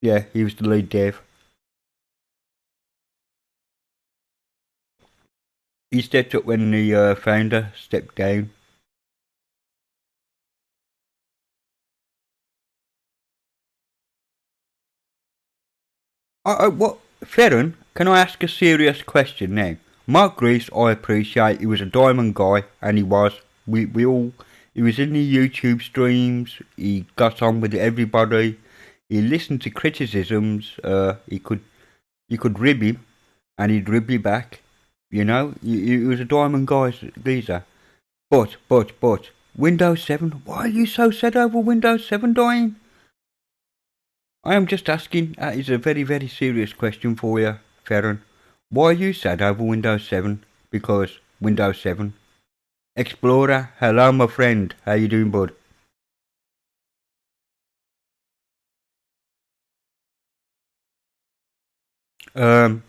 S1: yeah, he was the lead dev. He stepped up when the founder stepped down. What, Ferren, can I ask a serious question now? Mark Greaves, I appreciate, he was a diamond guy, and he was. He was in the YouTube streams, he got on with everybody, he listened to criticisms, he could rib him, and he'd rib you back, you know, he was a diamond guy, geezer. But, Windows 7, why are you so sad over Windows 7 dying? I am just asking, that is a very, very serious question for you, Ferren. Why are you sad over Windows 7? Because Windows 7. Explorer, hello my friend, how you doing, bud? To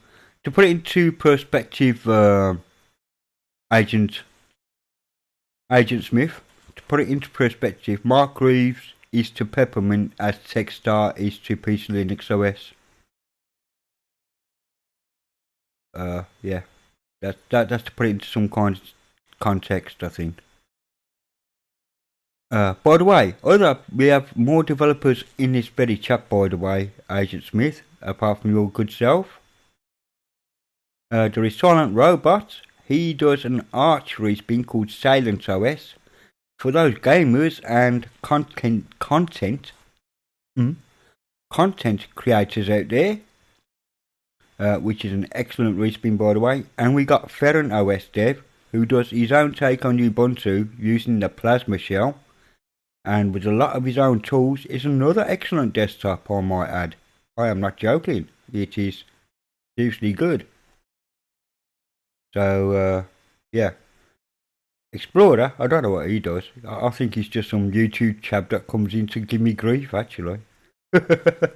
S1: put it into perspective, Agent Smith, to put it into perspective, Mark Reeves is to Peppermint as Techstar is to PCLinuxOS. Yeah, that's to put it into some kind of context, I think. By the way, we have more developers in this very chat, by the way, Agent Smith, apart from your good self. There is Silent Robots. He does an archery spin called SilienceOS for those gamers and content creators out there, which is an excellent respin by the way. And we got FerronOS Dev, who does his own take on Ubuntu using the Plasma shell, and with a lot of his own tools. Is another excellent desktop, I might add. I am not joking. It is seriously good. So, yeah. Explorer, I don't know what he does. I think he's just some YouTube chap that comes in to give me grief, actually. Good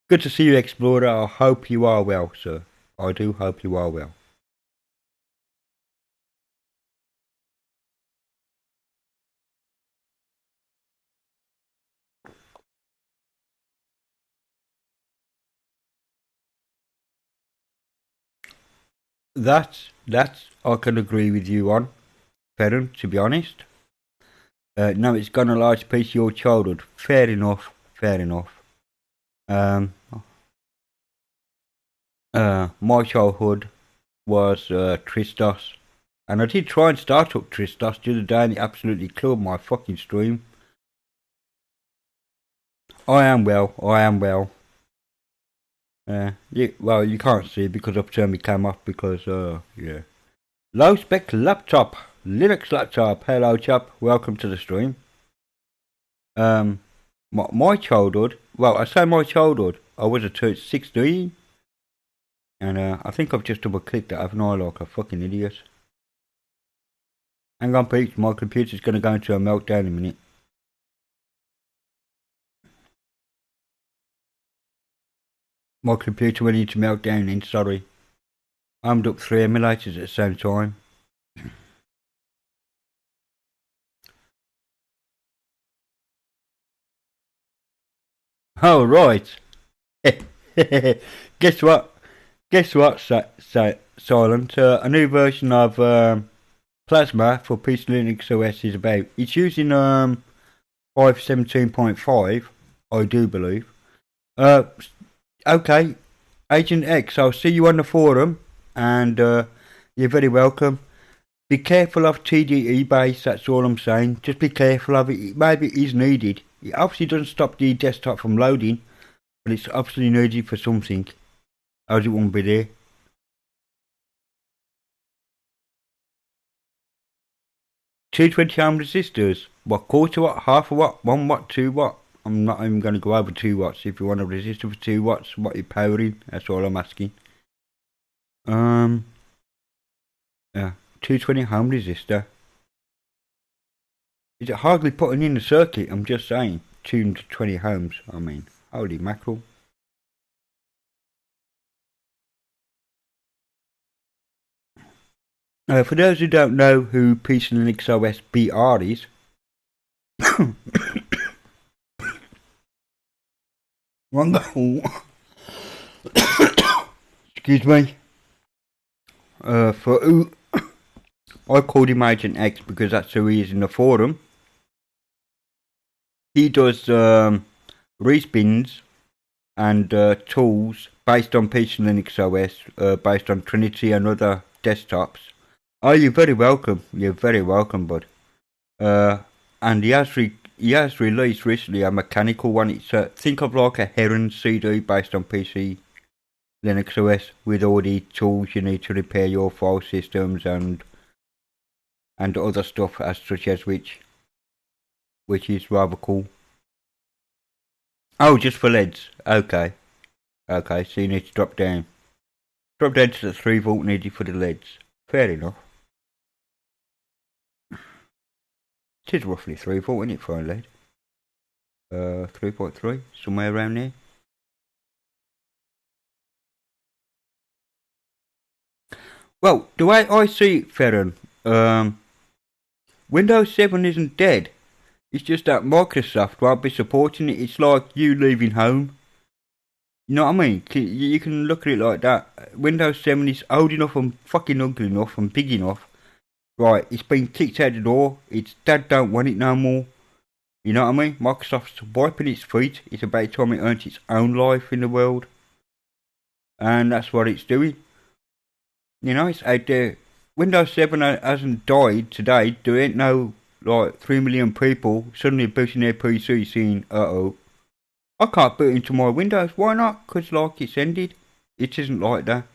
S1: to see you, Explorer. I hope you are well, sir. I do hope you are well. That's I can agree with you on, Ferren, to be honest. No, it's gone a large piece of your childhood. Fair enough, fair enough. My childhood was Tristos, and I did try and start up Tristos the other day, and it absolutely killed my fucking stream. I am well. Well, you can't see because I've turned my cam off because, yeah. Low spec laptop, Linux laptop. Hello, chap. Welcome to the stream. My childhood. Well, I say my childhood. I was a 16, and I think I've just double clicked it, haven't I? Like a fucking idiot. Hang on, Pete. My computer's gonna go into a meltdown in a minute. My computer went into meltdown then, sorry. I armed up 3 emulators at the same time. Oh, right. Guess what? Silent? A new version of Plasma for PCLinuxOS is about. It's using 5.17.5, I do believe. Okay, Agent X, I'll see you on the forum, and you're very welcome. Be careful of TDE base, that's all I'm saying. Just be careful of it. Maybe it is needed. It obviously doesn't stop the desktop from loading, but it's obviously needed for something. Else it won't be there. 220 ohm resistors. What, quarter watt, half a watt, 1 watt, 2 watt? I'm not even going to go over 2 watts. If you want a resistor for 2 watts, what you're powering, that's all I'm asking. Yeah, 220 ohm resistor. Is it hardly putting in the circuit? I'm just saying. 220 ohms, I mean. Holy mackerel. For those who don't know who PCLinuxOS BR is, excuse me. For who I called him Agent X because that's who he is in the forum. He does respins and tools based on PCLinuxOS, based on Trinity and other desktops. Oh, you're very welcome. You're very welcome, bud. And he has released recently a mechanical one. It's think of like a Heron CD based on PC Linux OS with all the tools you need to repair your file systems and other stuff as such as which is rather cool. Oh, just for LEDs. Okay, so you need to drop down to the 3 volt needed for the LEDs. Fair enough. It is roughly 3 volt, isn't it, for a LED? 3.3, somewhere around there. Well, the way I see it, Ferron, Windows 7 isn't dead. It's just that Microsoft won't be supporting it. It's like you leaving home. You know what I mean? You can look at it like that. Windows 7 is old enough and fucking ugly enough and big enough. Right, it's been kicked out the door. Its dad don't want it no more. You know what I mean? Microsoft's wiping its feet. It's about time it earned its own life in the world. And that's what it's doing. You know, it's out there. Windows 7 hasn't died today. There ain't no, like, 3 million people suddenly booting their PC saying, uh-oh, I can't boot into my Windows. Why not? Because, like, it's ended. It isn't like that.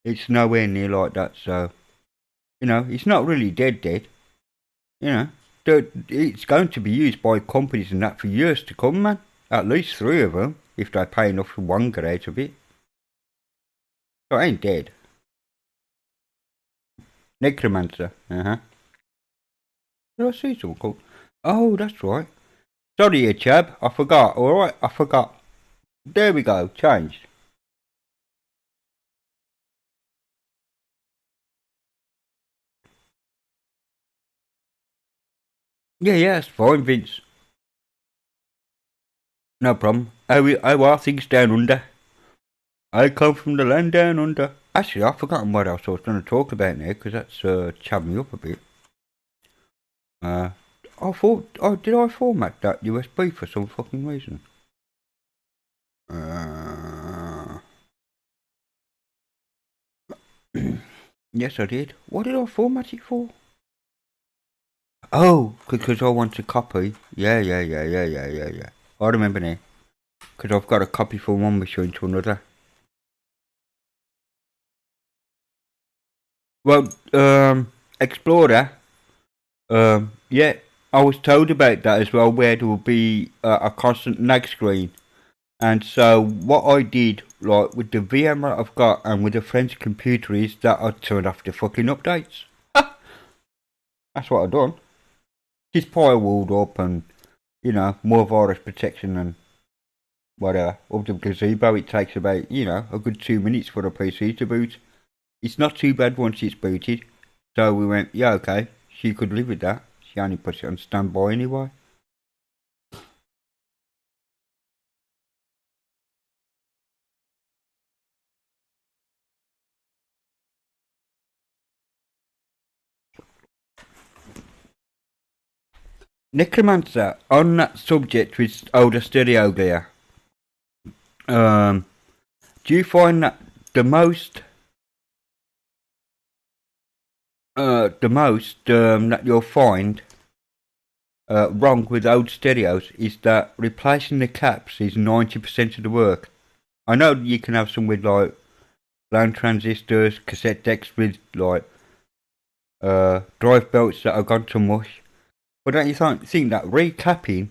S1: It's nowhere near like that, so, you know, it's not really dead. You know, it's going to be used by companies and that for years to come, man. At least 3 of them, if they pay enough for one get out of it. So it ain't dead. Necromancer, Did I see someone called? Oh, that's right. Sorry, chab. I forgot. Alright, I forgot. There we go. Changed. Yeah, that's fine, Vince. No problem. How are things down under? I come from the land down under. Actually, I've forgotten what else I was going to talk about now, because that's chabbed me up a bit. I thought, did I format that USB for some fucking reason? Yes, I did. What did I format it for? Oh, because I want to copy. Yeah. I remember now. Because I've got a copy from one machine to another. Well, Explorer, yeah, I was told about that as well, where there will be a constant lag screen. And so what I did, like, with the VMware I've got and with the French computer is that I turned off the fucking updates. That's what I done. Just firewalled up and, you know, more virus protection and whatever. Up to gazebo, it takes about, you know, a good 2 minutes for a PC to boot. It's not too bad once it's booted. So we went, yeah, okay, she could live with that. She only puts it on standby anyway. Necromancer, on that subject with older stereo gear, do you find that the most that you'll find wrong with old stereos is that replacing the caps is 90% of the work? I know you can have some with like land transistors, cassette decks with like drive belts that are gone to mush, but don't you think that recapping,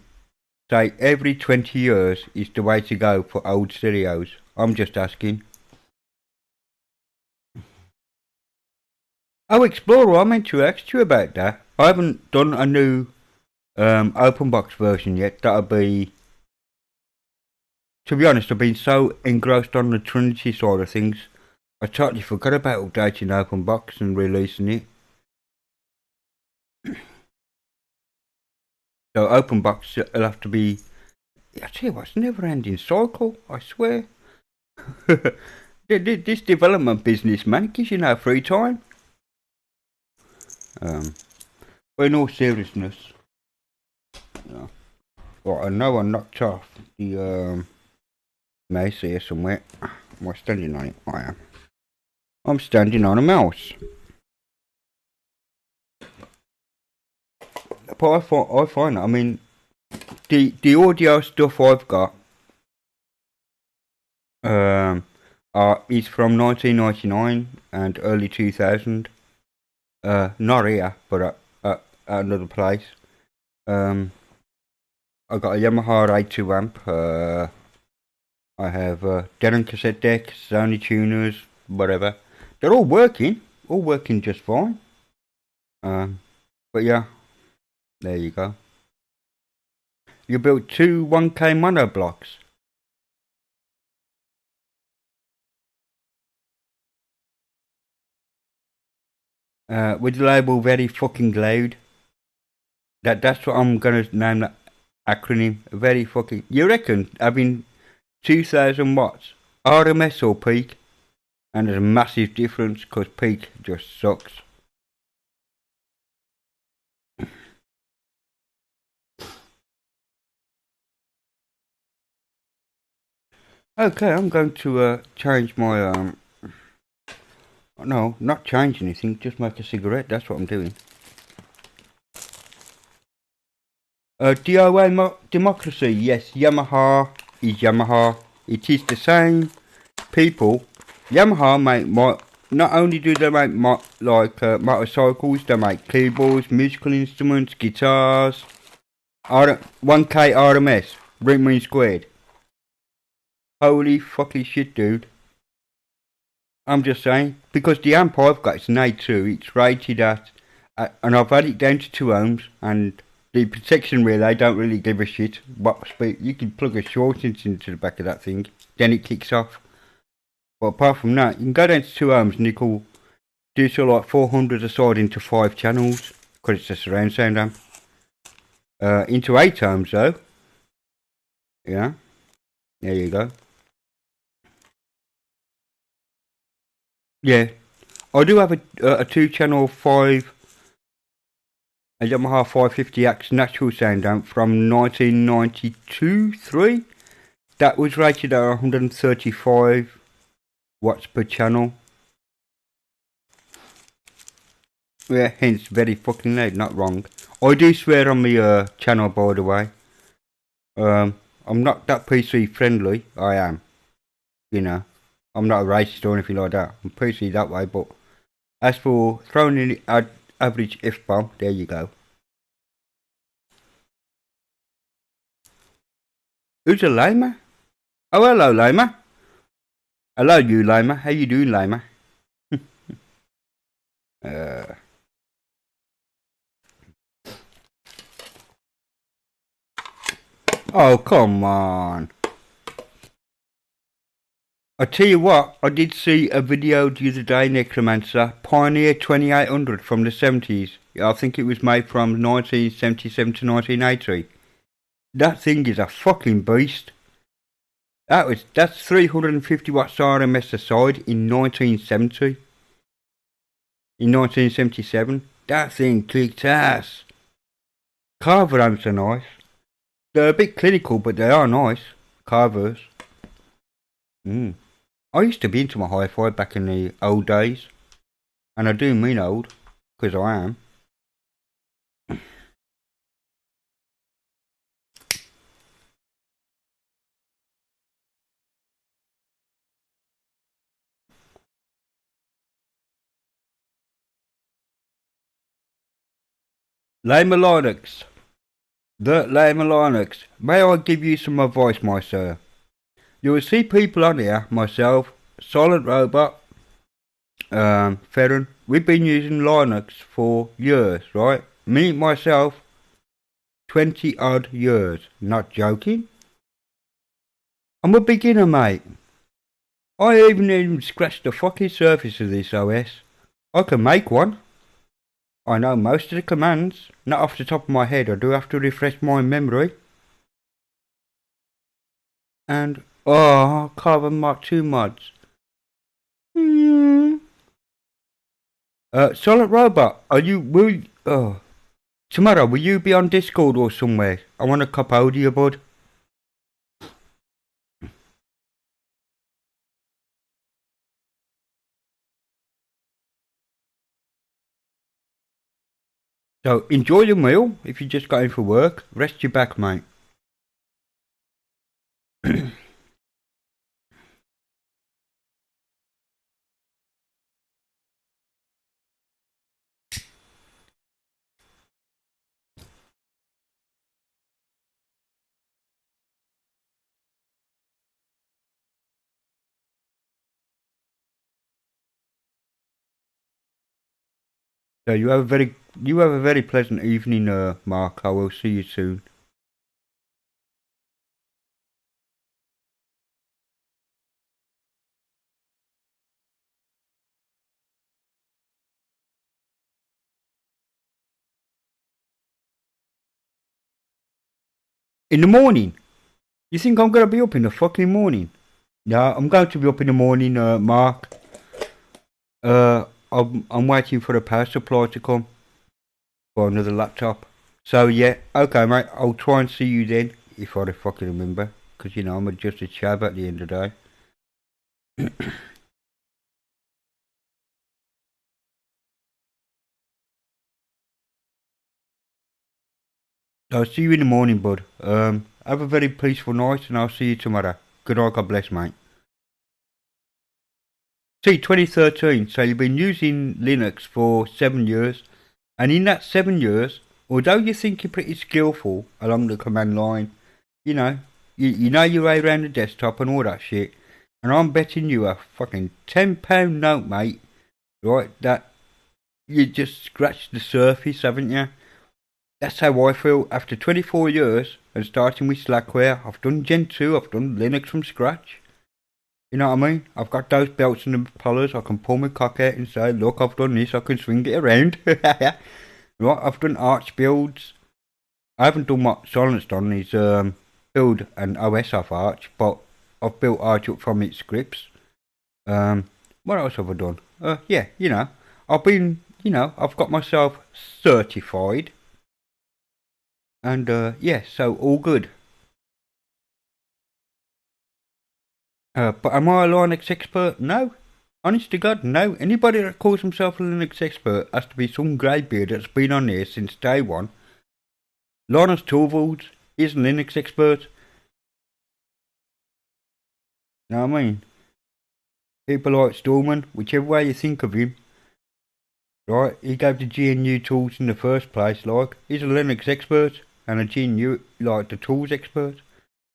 S1: say every 20 years, is the way to go for old stereos? I'm just asking. Oh, Explorer, I meant to ask you about that. I haven't done a new open box version yet. That'll be, to be honest, I've been so engrossed on the Trinity side of things, I totally forgot about updating open box and releasing it. So open box will have to be, I tell you what, it's a never ending cycle, I swear. This development business, man, gives you no free time. But in all seriousness, well, I know I knocked off the mouse here somewhere. Am I standing on it? I am. I'm standing on a mouse. But I find, I mean, the audio stuff I've got is from 1999 and early 2000. Not here, but at another place. I got a Yamaha A2 amp. I have Denon cassette decks, Sony tuners, whatever. They're all working just fine. But yeah, there you go. You built two 1K mono blocks. With the label very fucking loud. That's what I'm gonna name that acronym. Very fucking. You reckon having 2000 watts RMS or peak? And there's a massive difference because peak just sucks. Okay, I'm going to change my No, not change anything, just make a cigarette, that's what I'm doing. DIY democracy, yes, Yamaha is Yamaha. It is the same people. Yamaha make not only do they make motorcycles, they make keyboards, musical instruments, guitars, 1K RMS, ring mean squared. Holy fucking shit, dude. I'm just saying, because the amp I've got is an A2, it's rated at and I've had it down to 2 ohms, and the protection relay don't really give a shit what speed. You can plug a shortness into the back of that thing, then it kicks off. But apart from that, you can go down to 2 ohms and you can do so like 400 aside into 5 channels, because it's a surround sound amp. Into 8 ohms though, yeah, there you go. Yeah, I do have a 2-channel 5, a Yamaha 550X natural sound amp from 1992-3. That was rated at 135 watts per channel. Yeah, hence very fucking loud, not wrong. I do swear on my channel, by the way. I'm not that PC friendly, I am. You know, I'm not a racist or anything like that. I'm PC that way, but as for throwing in the average F-bomb, there you go. Who's a Lima? Oh, hello, Lima. Hello, you Lima. How you doing, Lima? Oh, come on. I tell you what, I did see a video the other day, Necromancer, Pioneer 2800 from the 70s. I think it was made from 1977 to 1980. That thing is a fucking beast. That's 350 watts RMS aside in 1970. In 1977, that thing kicked ass. Carver amps are nice. They're a bit clinical, but they are nice. Carvers. I used to be into my hi-fi back in the old days. And I do mean old, because I am. Lima Linux. The Lima Linux. May I give you some advice, my sir? You will see people on here, myself, Silent Robot, Ferren. We've been using Linux for years, right? Me, myself, 20 odd years. Not joking. I'm a beginner, mate. I even scratched the fucking surface of this OS. I can make one. I know most of the commands. Not off the top of my head, I do have to refresh my memory. And, Carbon Mark 2 mods. Solid Robot, tomorrow, will you be on Discord or somewhere? I want a cup of you, bud. So, enjoy your meal if you just got in for work. Rest your back, mate. So you have a very pleasant evening, Mark. I will see you soon. In the morning? You think I'm gonna be up in the fucking morning? No, I'm going to be up in the morning, Mark. I'm waiting for the power supply to come for another laptop. So yeah, okay, mate. I'll try and see you then if I fucking remember, because you know I'm just a chav at the end of the day. I'll see you in the morning, bud. Have a very peaceful night, and I'll see you tomorrow. Good night, God bless, mate. See, 2013, so you've been using Linux for 7 years, and in that 7 years, although you think you're pretty skillful along the command line, you know, you know your way around the desktop and all that shit, and I'm betting you a fucking £10 note, mate, right, that you just scratched the surface, haven't you? That's how I feel after 24 years and starting with Slackware. I've done Gen 2, I've done Linux from scratch. You know what I mean? I've got those belts and the collars. I can pull my cock out and say, look, I've done this. I can swing it around. Right? I've done Arch builds. I haven't done what Silence done. Is build an OS off Arch, but I've built Arch up from its scripts. What else have I done? Yeah, I've been, I've got myself certified, and yeah, so all good. But am I a Linux expert? No. Honest to God, no. Anybody that calls himself a Linux expert has to be some greybeard that's been on there since day one. Linus Torvalds is a Linux expert. You know what I mean? People like Stallman, whichever way you think of him, right? He gave the GNU tools in the first place, like. He's a Linux expert and a GNU, like, the tools expert.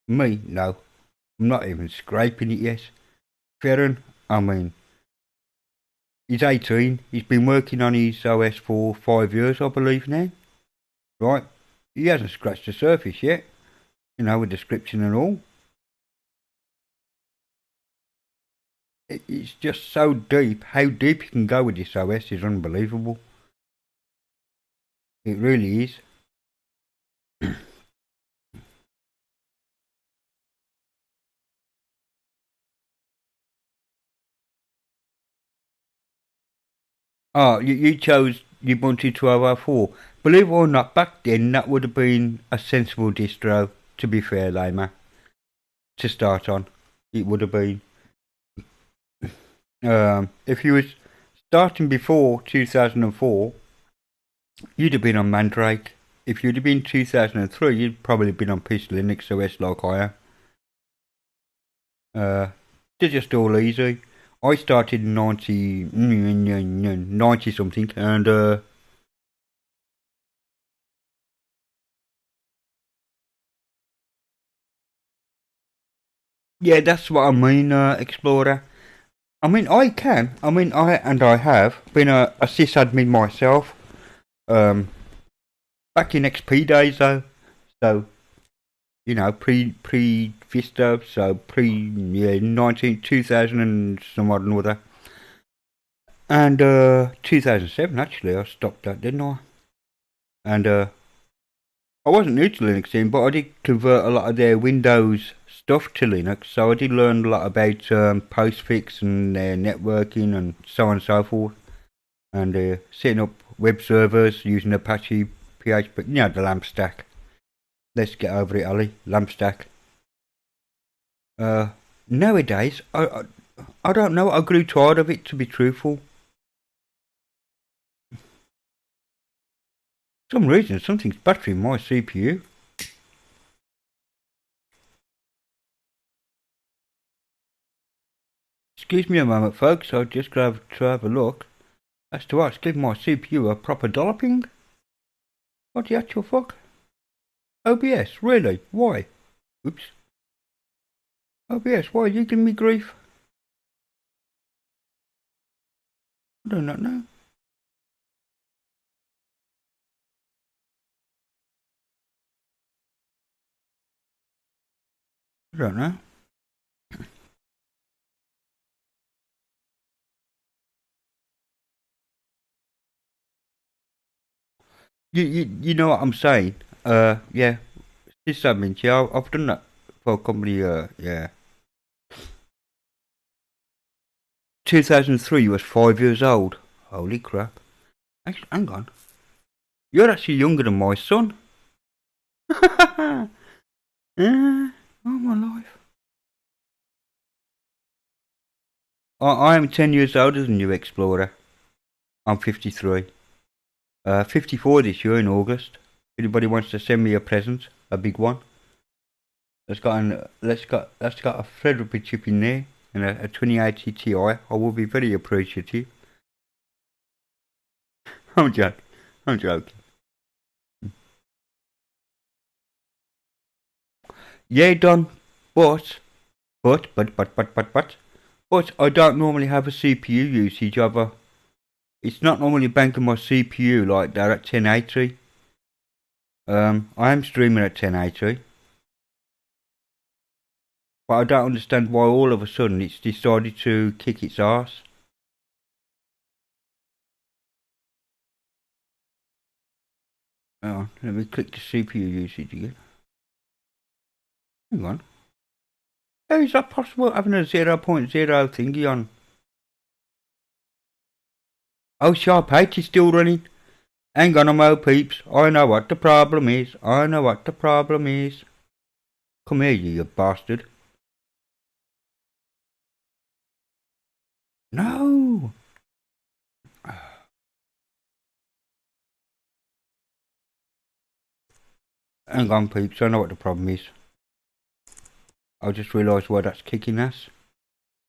S1: Me, no. I'm not even scraping it yet. Ferren, I mean, he's 18. He's been working on his OS for 5 years, I believe now. Right? He hasn't scratched the surface yet. With description and all. It's just so deep. How deep you can go with this OS is unbelievable. It really is. Oh, you chose Ubuntu 12.04. Believe it or not, back then that would have been a sensible distro, to be fair, Lama, to start on. It would have been. If you was starting before 2004, you'd have been on Mandrake. If you'd have been 2003, you'd probably been on PCLinuxOS like I am. They're just all easy. I started in 90 something, and yeah, that's what I mean, Explorer. I mean, I have been a sysadmin myself. Back in XP days though, so pre Vista, so pre 2000 and some odd and other, and 2007 actually I stopped that, didn't I? And I wasn't new to Linux then, but I did convert a lot of their Windows stuff to Linux, so I did learn a lot about postfix and their networking and so on and so forth, and setting up web servers using Apache PHP, the LAMP stack. Let's get over it, Ali. LAMP stack. Nowadays, I don't know. I grew tired of it, to be truthful. For some reason, something's battering my CPU. Excuse me a moment, folks. I'll just go to have a look as to what's giving my CPU a proper dolloping. What the actual fuck? OBS, really? Why? Oops. OBS, why are you giving me grief? I do not know. I don't know. You know what I'm saying? Yeah. Sysadmin, yeah, I've done that for a company, yeah. 2003, you was 5 years old. Holy crap. Actually, hang on. You're actually younger than my son. Yeah, all my life. I am 10 years older than you, Explorer. I'm 53. 54 this year in August. anybody wants to send me a present, a big one, that's got a Threadripper chip in there and a 2080 Ti, I will be very appreciative. I'm joking. Yeah, Don, but I don't normally have a CPU usage of it's not normally banking my CPU like that at 1080. I am streaming at 1080. But I don't understand why all of a sudden it's decided to kick its arse. Hang on, let me click the CPU usage again. Hang on. How is that possible having a 0.0 thingy on? Oh, Sharp 8 is still running. Hang on a mo, peeps. I know what the problem is. Come here, you bastard. No! Hang on, peeps. I know what the problem is. I just realised why that's kicking us.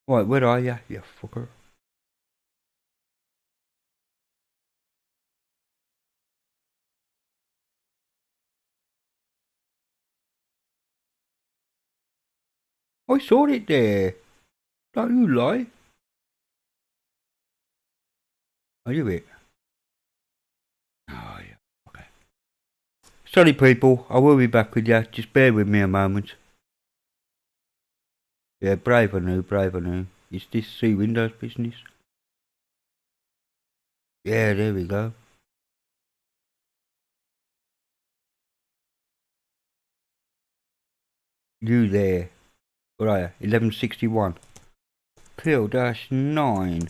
S1: Right, where are you, you fucker? I saw it there. Don't you lie. Are you it? Oh, yeah. Okay. Sorry, people. I will be back with you. Just bear with me a moment. Yeah, brave new. Is this C Windows business? Yeah, there we go. You there. Where are you? 1161. Kill-9.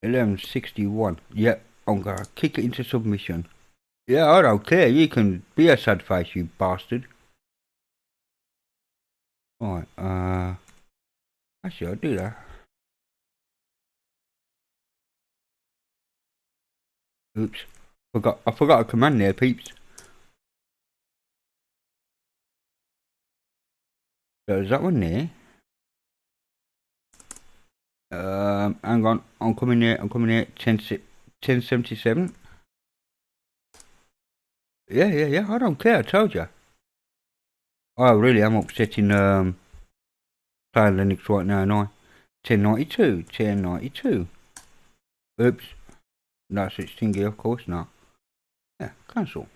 S1: 1161. Yep, I'm gonna kick it into submission. Yeah, I don't care. You can be a sad face, you bastard. Right, actually, I'll do that. Oops. I forgot a command there, peeps. So is that one there? Hang on. I'm coming here. 1077. Yeah. I don't care. I told you. Oh, really? I'm upsetting playing Linux right now, no? 1092. Oops. No such thing here, of course not. Yeah, cancel.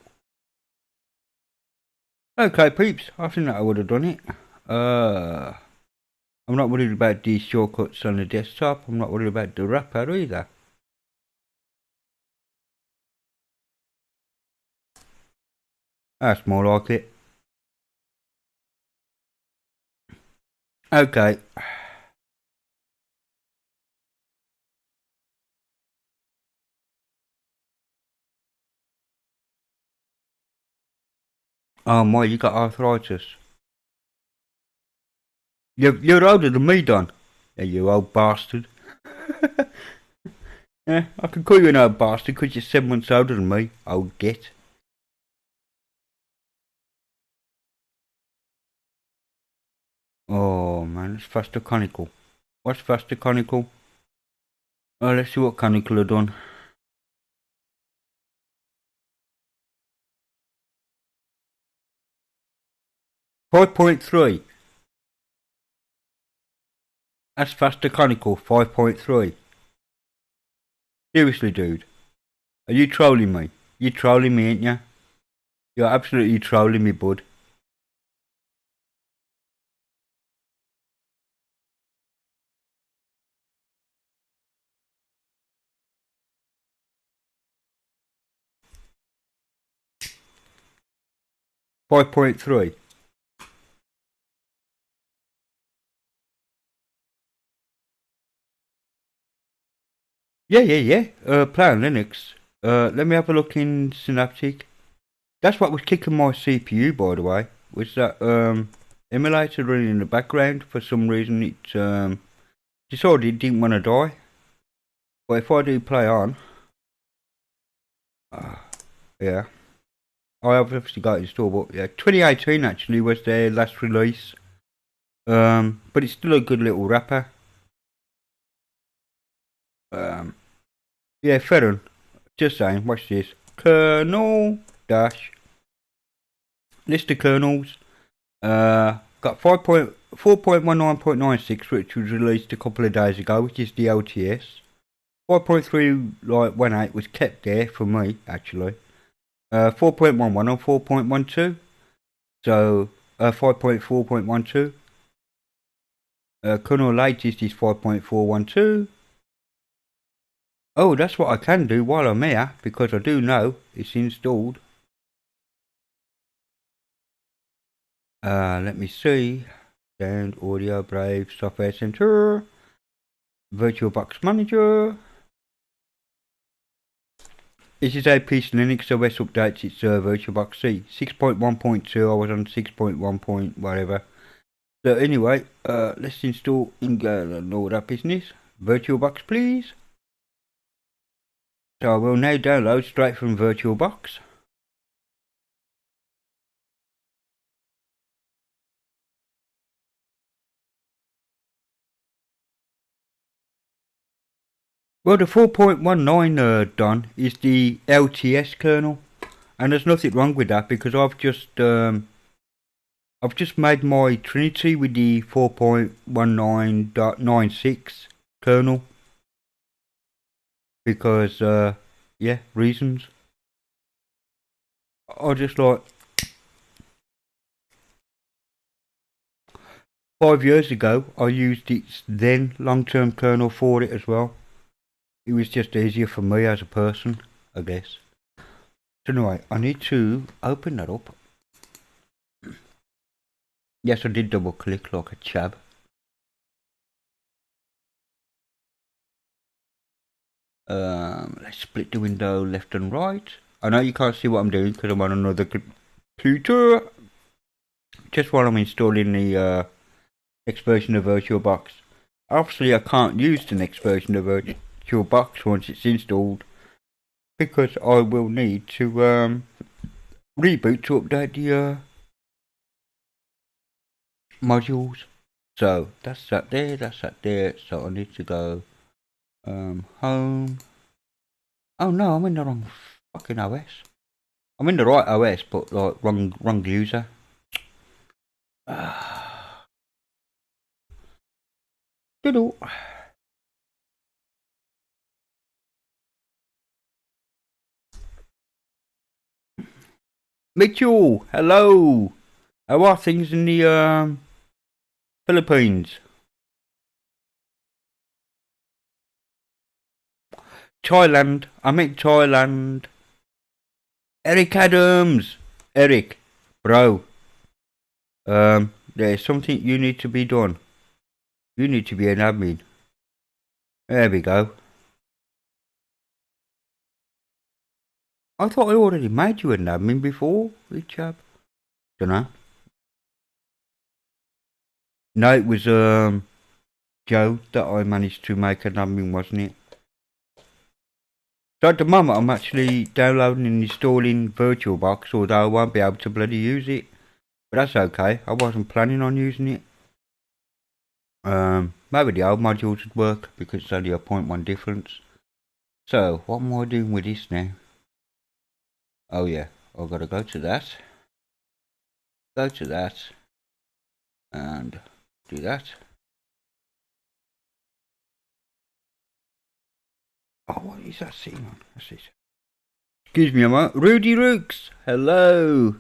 S1: Okay, peeps. I think that I would have done it. I'm not worried about these shortcuts on the desktop. I'm not worried about the wrapper either. That's more like it. Okay. Oh my, you got arthritis. You're older than me, Don. Yeah, you old bastard. Yeah, I can call you an old bastard because you're 7 months older than me, old git. Oh man, it's faster conical. What's faster conical? Oh, let's see what conical have done. 5.3. That's faster conical, 5.3. Seriously, dude. Are you trolling me? You're trolling me, ain't you? You're absolutely trolling me, bud. .3. Yeah. Play on Linux. Let me have a look in Synaptic. That's what was kicking my CPU, by the way. Was that emulator running in the background? For some reason, it decided it didn't want to die. But if I do play on, yeah. I've obviously got it installed, but yeah, 2018 actually was their last release. But it's still a good little wrapper. Yeah, fair enough. Just saying, watch this. Kernel dash list of kernels. Got 4.19.96, which was released a couple of days ago, which is the LTS. 5.3 was kept there for me actually. 4.11 and 4.12. So 5.4.12. Kernel latest is 5.412. Oh, that's what I can do while I'm here, because I do know it's installed. Let me see. Sound, audio, Brave, Software Center, VirtualBox Manager. This is a PCLinuxOS updates. It's VirtualBox C 6.1.2. I was on 6.1. Whatever. So anyway, let's install and all that business. VirtualBox, please. So I will now download straight from VirtualBox. Well, the 4.19 done is the LTS kernel, and there's nothing wrong with that because I've just made my Trinity with the 4.19.96 kernel because yeah, reasons. I just like 5 years ago I used its then long-term kernel for it as well. It was just easier for me as a person, I guess. So anyway, I need to open that up. Yes, I did double click like a chab. Let's split the window left and right. I know you can't see what I'm doing because I'm on another computer. Just while I'm installing the next version of VirtualBox. Obviously I can't use the next version of VirtualBox once it's installed, because I will need to reboot to update the modules. So that's that there. So I need to go home. Oh no, I'm in the wrong fucking OS. I'm in the right OS, but like wrong user. Diddle. Mitchell, hello. How are things in the Philippines? Thailand. I meant Thailand. Eric Adams. Eric, bro. There's something you need to be done. You need to be an admin. There we go. I thought I already made you an admin before, Richard. Dunno. No, it was Joe that I managed to make an admin, wasn't it? So at the moment I'm actually downloading and installing VirtualBox, although I won't be able to bloody use it. But that's okay, I wasn't planning on using it. Maybe the old modules would work because it's only a 0.1 difference. So what am I doing with this now? Oh yeah, I've got to go to that. Go to that. And do that. Oh, what is that sitting on? What's this? Excuse me a moment. Rudy Rooks, hello.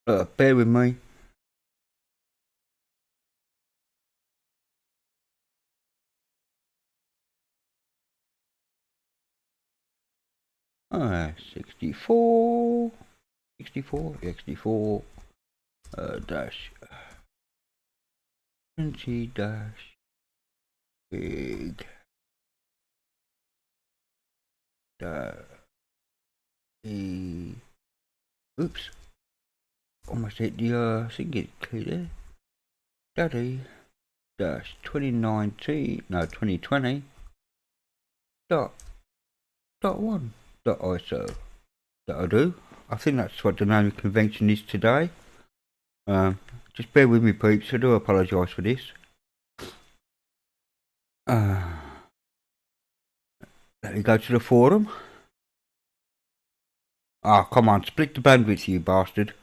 S1: Bear with me. Alright, 64, dash 20 dash big dash E. Oops, almost hit the single key there. Daddy dash 2020 dot 1 dot ISO. that'll do. I think that's what the naming convention is today. Just bear with me, peeps. I do apologise for this. Let me go to the forum. Ah, come on, split the bandwidth, you bastard.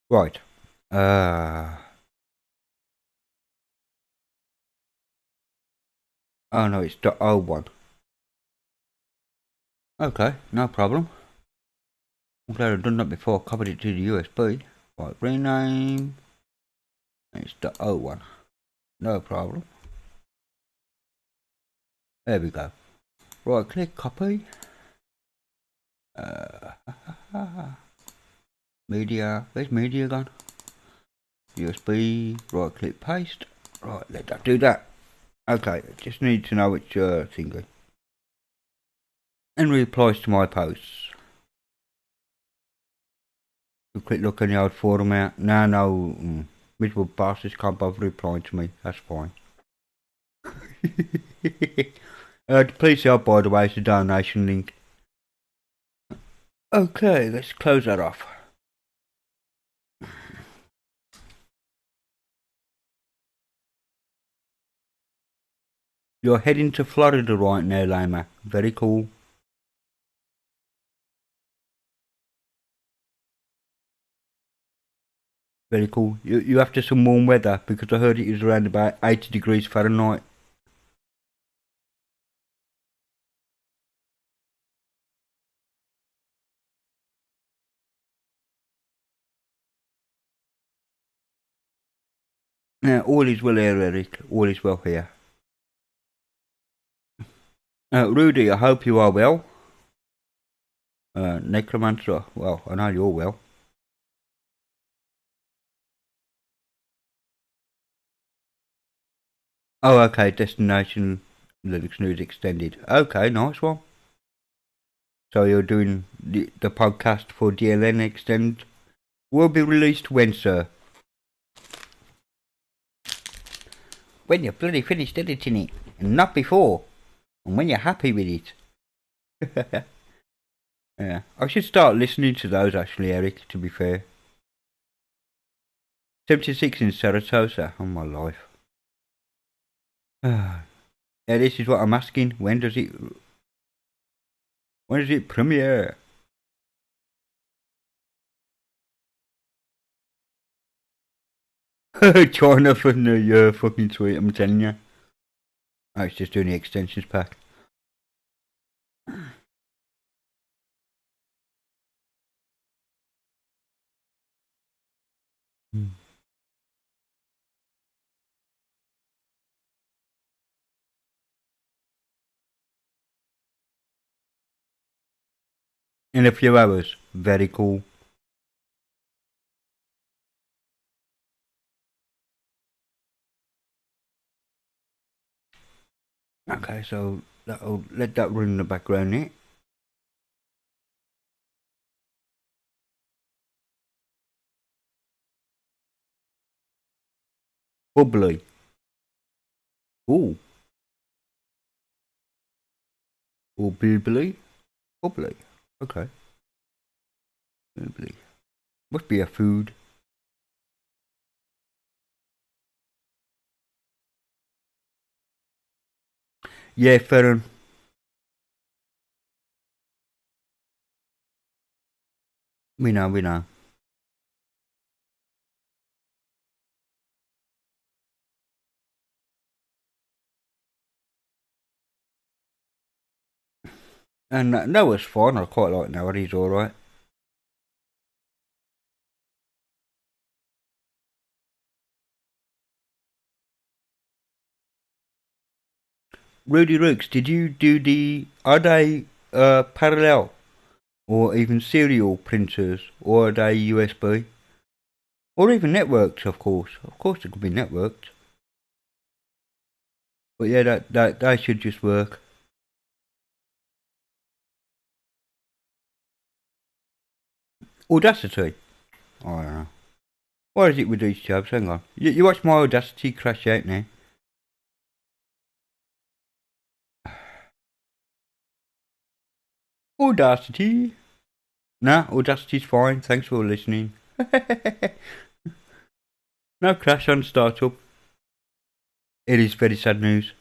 S1: Right. Oh no, it's .01. Okay, no problem. I'm glad I've done that before I copied it to the USB. Right, rename. It's .01. No problem. There we go. Right click, copy. Media, where's media gone? USB, right click, paste. Right, let that do that. Okay, just need to know which thingy. And replies to my posts. A quick look on the old forum out. No, miserable bastards can't bother replying to me. That's fine. Please help, by the way, is the donation link. Okay, let's close that off. You're heading to Florida right now, Lama. Very cool. Very cool. You after some warm weather, because I heard it was around about 80 degrees Fahrenheit. Now, all is well here, Eric. All is well here. Rudy, I hope you are well. Necromancer, well, I know you're well. Oh, okay, Destination Linux News Extended. Okay, nice one. So you're doing the podcast for DLN Extend. Will be released when, sir? When you're bloody finished editing it, and not before. And when you're happy with it. Yeah, I should start listening to those actually, Eric, to be fair. 76 in Saratoga, oh my life. Yeah, this is what I'm asking. When does it premiere? China for the fucking tweet, I'm telling you. Oh, it's just doing the extensions pack. In a few hours. Very cool. Okay, so that'll let that run in the background there. Bubbly. Ooh. Or bubbly. Bubbly. Okay. Bubbly. Must be a food. Yeah, Ferren. We know. And Noah's fine. I quite like Noah. He's alright. Rudy Rooks, did you do are they parallel or even serial printers, or are they USB? Or even networked, of course. Of course it could be networked. But yeah, that they should just work. Audacity? I don't know. What is it with these jobs? Hang on. You watch my Audacity crash out now. Audacity. Nah, Audacity's fine. Thanks for listening. No crash on startup. It is very sad news.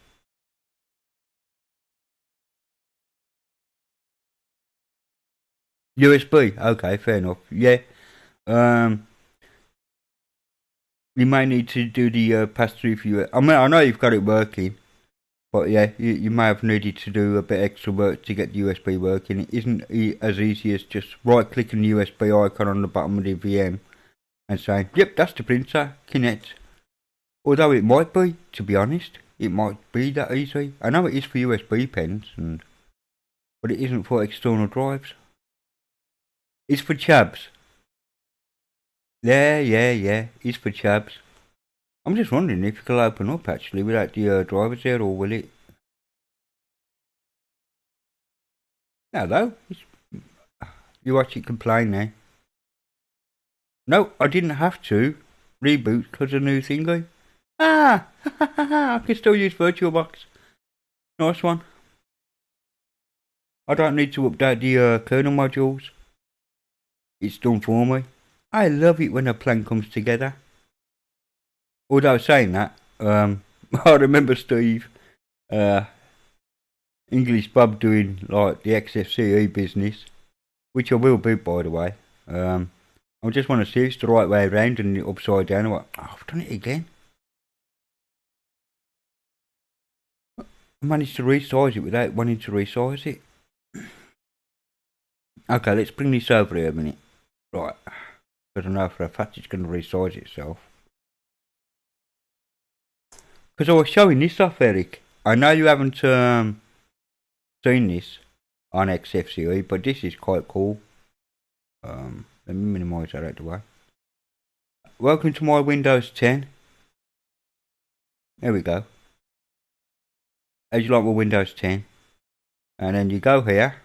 S1: USB. Okay, fair enough. Yeah. You may need to do the pass-through for you. I mean, I know you've got it working, but yeah, you may have needed to do a bit extra work to get the USB working. It isn't as easy as just right-clicking the USB icon on the bottom of the VM and saying, "Yep, that's the printer. Connect." Although it might be, to be honest, it might be that easy. I know it is for USB pens, but it isn't for external drives. It's for chabs. Yeah. It's for chabs. I'm just wondering if it will open up actually without the drivers there, or will it? No, though. You watch it complain now. No, I didn't have to reboot because of the new thingy. Ah, I can still use VirtualBox. Nice one. I don't need to update the kernel modules. It's done for me. I love it when a plan comes together. Although saying that, I remember Steve, English Bob doing like the XFCE business, which I will do by the way. I just want to see if it's the right way around and upside down. Oh, I've done it again. I managed to resize it without wanting to resize it. Okay, let's bring this over here a minute. Right, because I know for a fact it's going to resize itself. Because I was showing this off, Eric. I know you haven't seen this on XFCE, but this is quite cool. Let me minimise that out of the way. Welcome to my Windows 10. There we go. As you like my Windows 10. And then you go here.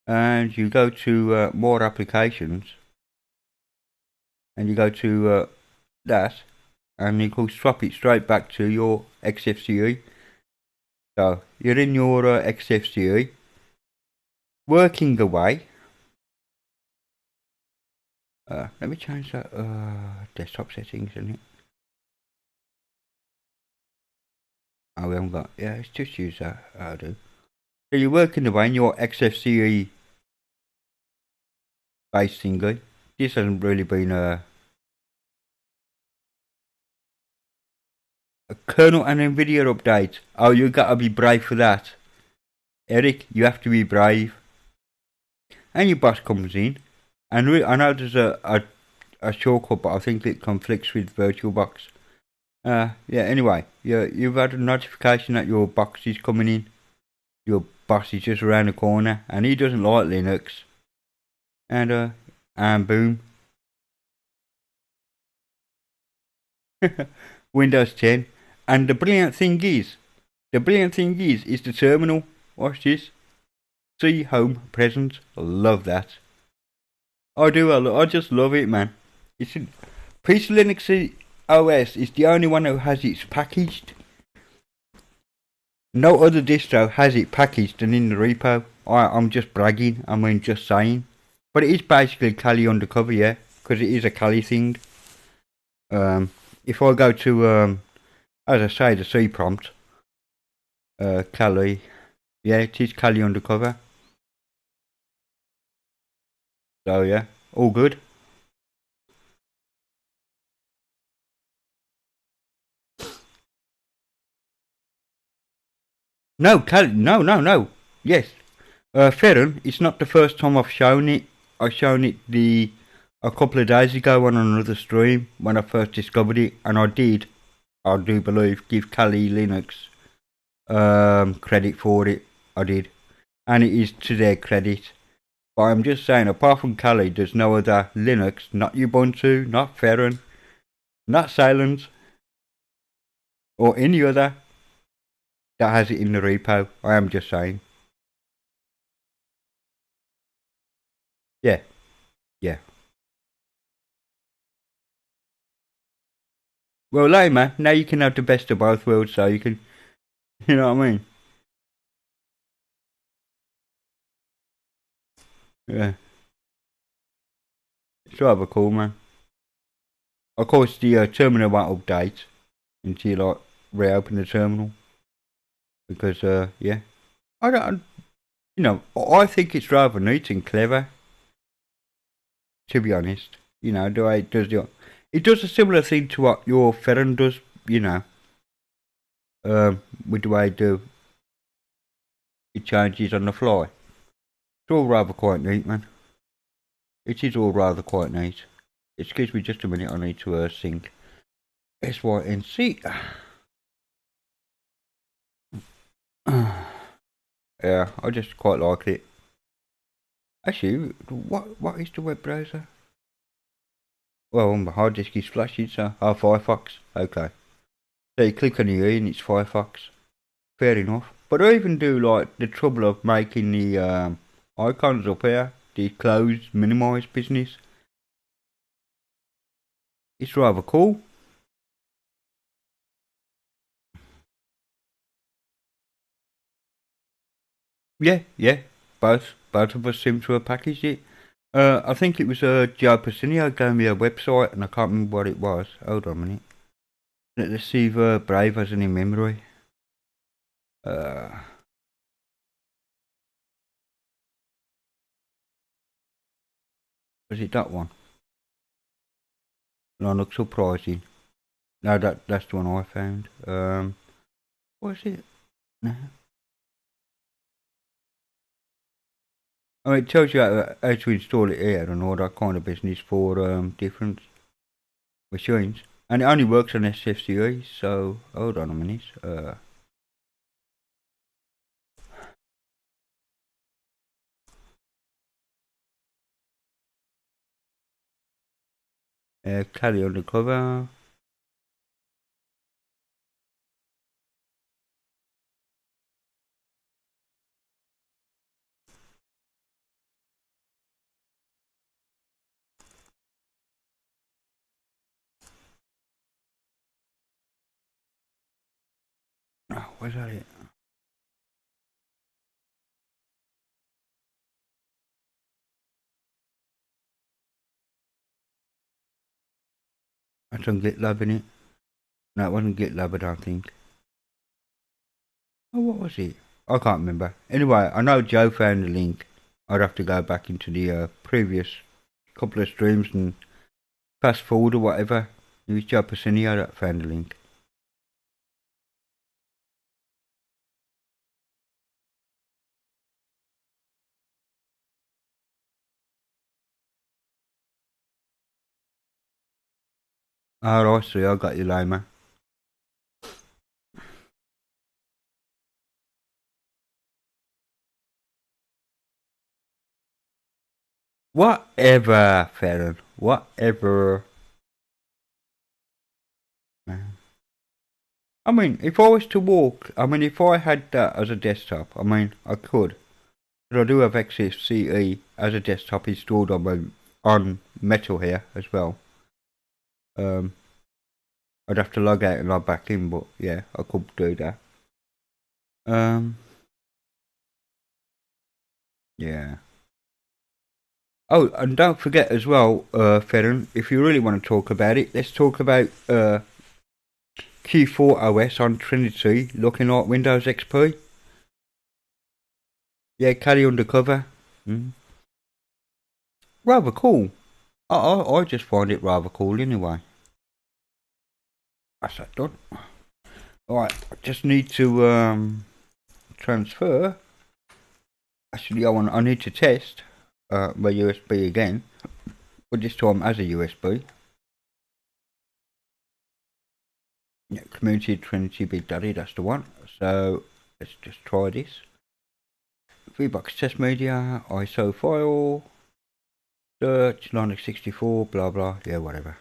S1: And you go to more applications. And you go to that. And you can swap it straight back to your XFCE. So you're in your XFCE. Working away. Let me change that desktop settings, isn't it? Oh, we haven't got. Yeah, let's just use that. I'll do. So you're working away in your XFCE base thingy. This hasn't really been a kernel and NVIDIA update. Oh, you gotta be brave for that, Eric. You have to be brave. And your boss comes in, and I know there's a shortcut, but I think it conflicts with VirtualBox. Yeah. Anyway, you've had a notification that your box is coming in. Your boss is just around the corner, and he doesn't like Linux. And boom. Windows 10. And the brilliant thing is the terminal. Watch this. See home present. Love that. I do. I just love it, man. It's PCLinuxOS is the only one who has it packaged. No other distro has it packaged and in the repo. I'm just bragging. I mean, just saying. But it is basically Kali undercover, yeah, because it is a Kali thing. If I go to as I say, the C prompt, Kali, yeah, it is Kali undercover. So yeah, all good. No, Kali, no. Yes, Ferren, it's not the first time I've shown it. I've shown it a couple of days ago on another stream when I first discovered it, and I do believe, give Kali Linux credit for it. I did, and it is to their credit. But I'm just saying, apart from Kali, there's no other Linux, not Ubuntu, not Ferren, not Silence, or any other that has it in the repo. I am just saying. Yeah. Well, hey man, now you can have the best of both worlds, so you can, you know what I mean? Yeah, it's rather cool, man. Of course, the terminal won't update until you like reopen the terminal because yeah, I don't, you know, I think it's rather neat and clever, to be honest. You know, the way it does a similar thing to what your Ferron does. You know, with the way it changes on the fly. It's all rather quite neat, man. It is all rather quite neat. Excuse me just a minute, I need to sing SYNC. Yeah, I just quite like it. Actually, what is the web browser? Well, on my hard disk is flashing, so Firefox. Okay. So you click on the E and it's Firefox. Fair enough. But I even do like the trouble of making the icons up here, the close, minimize business. It's rather cool. Yeah. Both of us seem to have packaged it. I think it was Joe Pacinio gave me a website and I can't remember what it was. Hold on a minute. Let's see if Brave has any memory. Uh, was it that one? No, looks surprising. No, that's the one I found. What is it? No. I mean, it tells you how to install it here and all that kind of business for different machines. And it only works on SFCE, so hold on a minute. Carry on the cover. Oh, where's that it? That's on GitLab, innit? No, it wasn't GitLab, I don't think. Oh, what was it? I can't remember. Anyway, I know Joe found the link. I'd have to go back into the previous couple of streams and fast forward or whatever. It was Joe Pacinio that found the link. Oh, I see. I got you, Lima. Whatever, Farron. Whatever. Man. I mean, if I was to walk, I mean, if I had that as a desktop, I mean, I could. But I do have XFCE as a desktop installed on Metal here as well. I'd have to log out and log back in, but yeah, I could do that. Yeah. Oh, and don't forget as well, Ferren, if you really want to talk about it, let's talk about Q4 OS on Trinity looking like Windows XP. Yeah, Caddy undercover. Rather cool. I just find it rather cool anyway. That's that done. Alright, I just need to transfer. Actually, I need to test my USB again, but this time as a USB. Yeah, Community Trinity Big Daddy, that's the one. So let's just try this. VBox test media, ISO file, search, Linux 64, blah blah, yeah, whatever.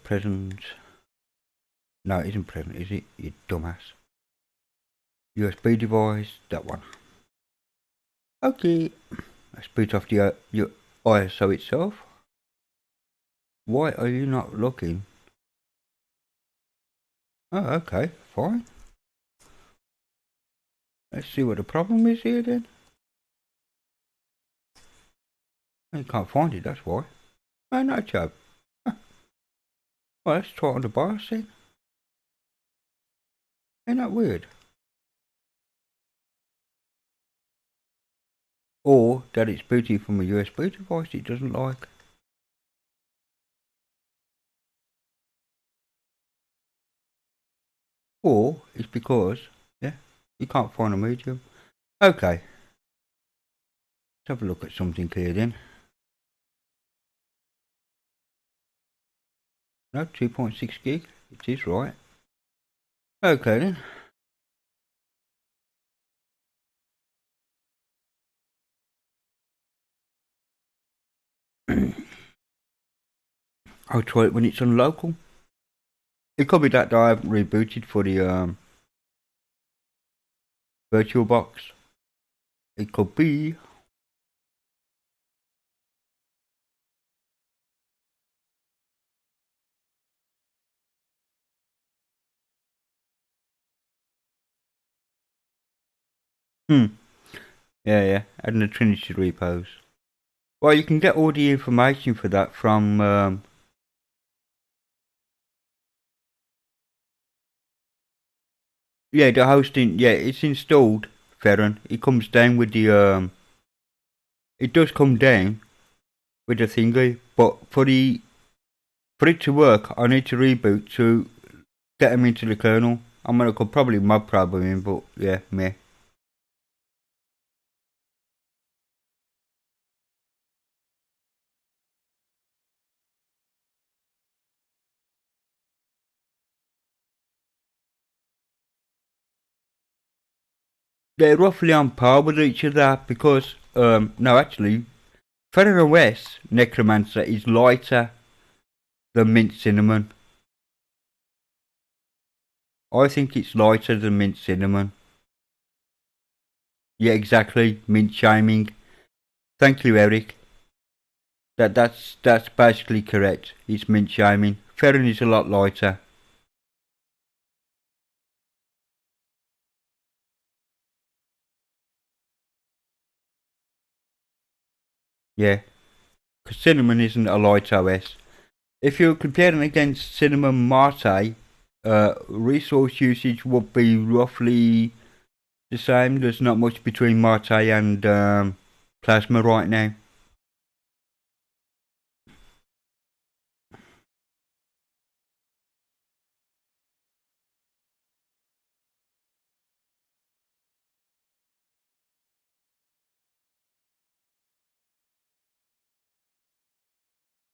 S1: Present. No, it isn't present, is it? You dumbass. USB device, that one. Okay, let's boot off the your ISO itself. Why are you not looking? Oh, okay, fine. Let's see what the problem is here then. You can't find it, that's why. Oh, no joke. Well, let's try it on the BIOS then. Ain't that weird? Or that it's booting from a USB device it doesn't like. Or it's because, yeah, you can't find a medium. Okay. Let's have a look at something here then. No, 2.6 gig. It is right. Okay then. I'll try it when it's on local. It could be that I haven't rebooted for the VirtualBox. It could be. Yeah, yeah. Adding the Trinity repos. Well, you can get all the information for that from yeah, the hosting. Yeah, it's installed, Ferron. It comes down with the it does come down with the thingy, but for it to work, I need to reboot to get them into the kernel. I mean, I could probably mob program in, but yeah, meh. They're roughly on par with each other because no, actually, FedOS Necromancer is lighter than Mint Cinnamon. I think it's lighter than Mint Cinnamon. Yeah, exactly. Mint shaming. Thank you, Eric. That's basically correct. It's mint shaming. Ferron is a lot lighter. Yeah, because Cinnamon isn't a light OS. If you're comparing against Cinnamon Mate, resource usage would be roughly the same. There's not much between Mate and Plasma right now.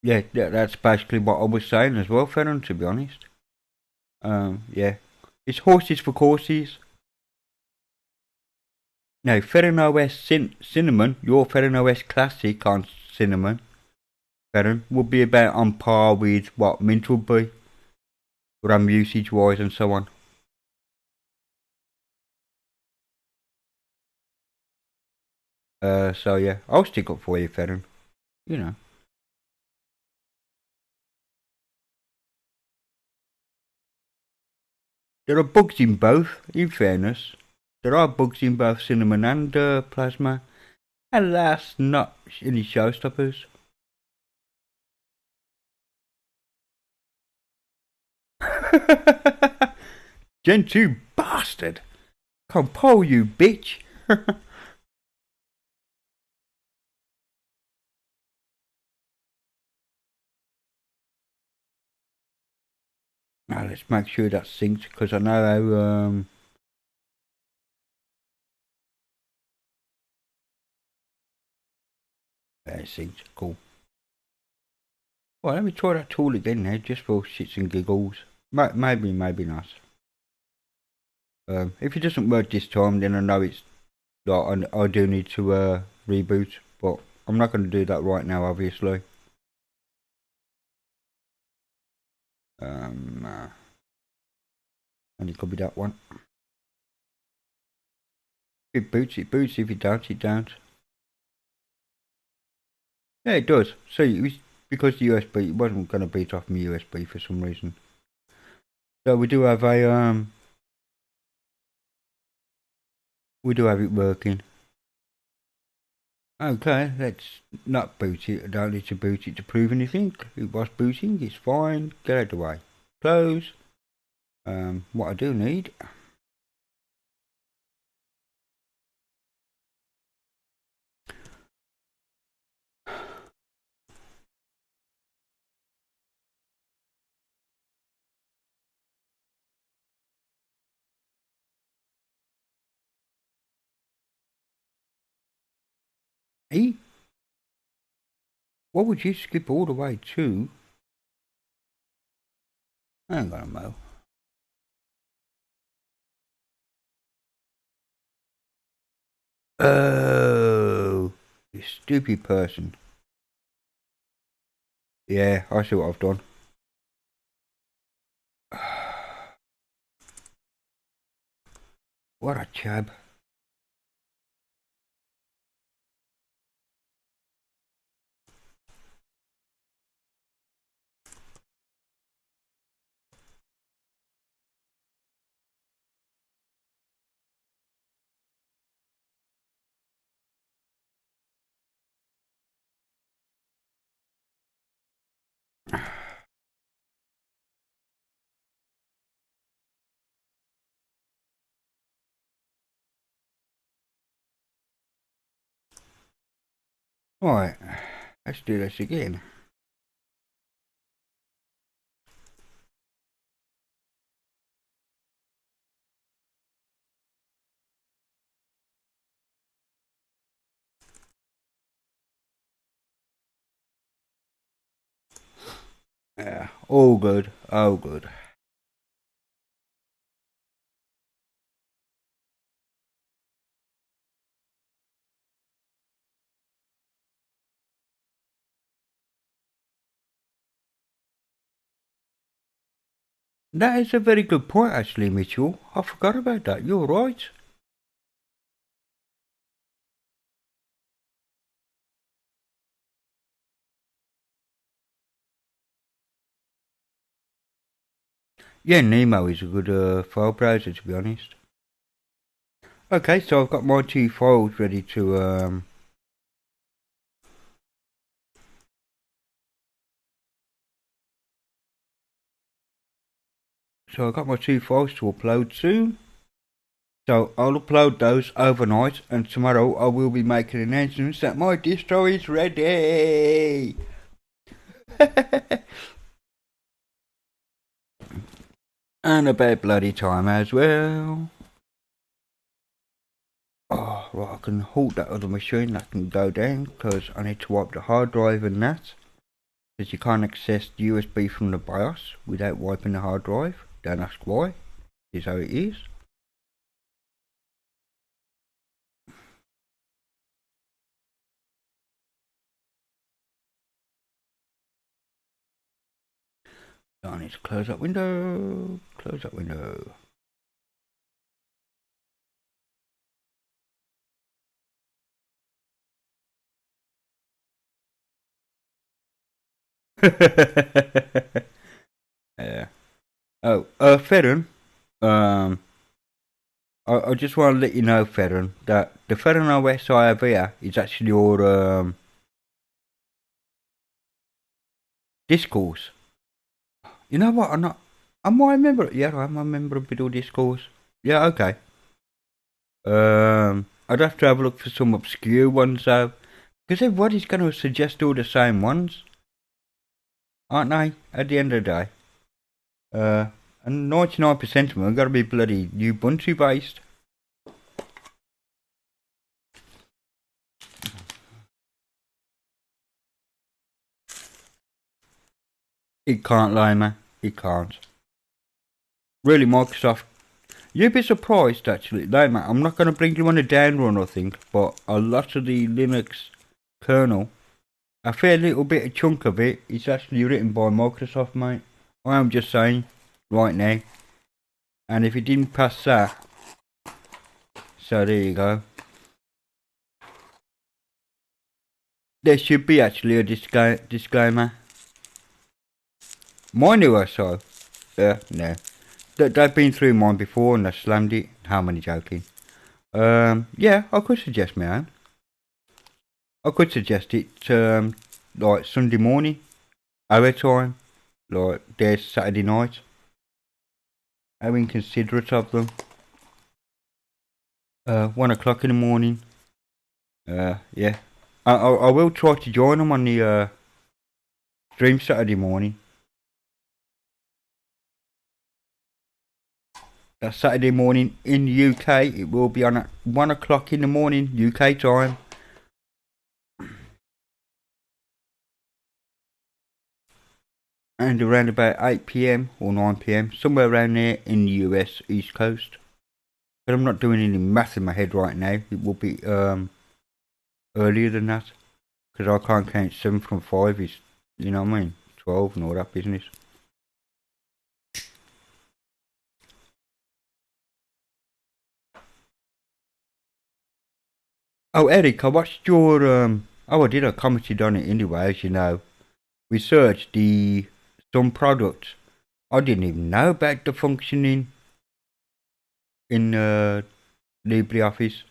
S1: Yeah, that's basically what I was saying as well, Ferron, to be honest. Yeah. It's horses for courses. Now, Ferron OS Cinnamon, your Ferron OS Classic on Cinnamon, Ferron, would be about on par with what Mint would be, RAM usage wise and so on. So yeah, I'll stick up for you, Ferron. You know. There are bugs in both, in fairness. There are bugs in both Cinnamon and Plasma. Alas, not any showstoppers. Gen 2 bastard! Compole, you bitch! Now let's make sure that's synced, because I know how, it's synced, cool. Well, let me try that tool again now, just for shits and giggles. Maybe not. If it doesn't work this time, then I know it's like I do need to reboot, but I'm not going to do that right now, obviously. And it could be that one. If it boots, it boots. If it don't, it don't. Yeah, it does. See, it was because the USB, it wasn't going to beat off my USB for some reason. So we do have we do have it working. Okay, let's not boot it. I don't need to boot it to prove anything. It was booting, it's fine. Get out of the way. Close. What I do need. E? What would you skip all the way to? Hang on a mo. Oh, you stupid person. Yeah, I see what I've done. What a chab. Right, let's do this again. Yeah, all good, all good. That is a very good point actually, Mitchell. I forgot about that, you're right. Yeah, Nemo is a good file browser to be honest. Okay, so I've got my two files ready to So I've got my two files to upload soon. So I'll upload those overnight and tomorrow I will be making announcements that my distro is ready. And about bloody time as well. Oh, right, I can halt that other machine, that can go down because I need to wipe the hard drive and that. Because you can't access the USB from the BIOS without wiping the hard drive. Don't ask why. This is how it is. So I need to close that window. Close that window. Yeah. Oh, Ferren. I just want to let you know, Ferren, that the Ferren OS I have here is actually your discourse. You know what? I'm not. Am I a member? Yeah, I'm a member of Biddle Discourse. Yeah, okay. I'd have to have a look for some obscure ones though, because everybody's going to suggest all the same ones, aren't they? At the end of the day, and 99% of them are going to be bloody Ubuntu based. It can't lie, man. It can't. Really, Microsoft. You'd be surprised actually. No, man, I'm not going to bring you on a down run or thing, but a lot of the Linux kernel, a fair little bit, a chunk of it, is actually written by Microsoft, mate. I am just saying, right now. And if it didn't pass that, so there you go. There should be actually a disclaimer. Mine knew so. Yeah, no. They've been through mine before and I slammed it. How many joking? Yeah, I could suggest my own. I could suggest it like Sunday morning, our time, like there's Saturday night. How inconsiderate of them. 1 o'clock in the morning. Yeah. I will try to join them on the stream Saturday morning. Saturday morning in the UK. It will be on at 1 o'clock in the morning UK time. And around about 8 PM or 9 PM, somewhere around there in the US East Coast. But I'm not doing any math in my head right now. It will be earlier than that, because I can't count 7 from 5 is, you know what I mean, 12 and all that business. Oh, Eric, I watched your I did. I commented on it anyway, as you know. Researched some products. I didn't even know about the functioning in LibreOffice,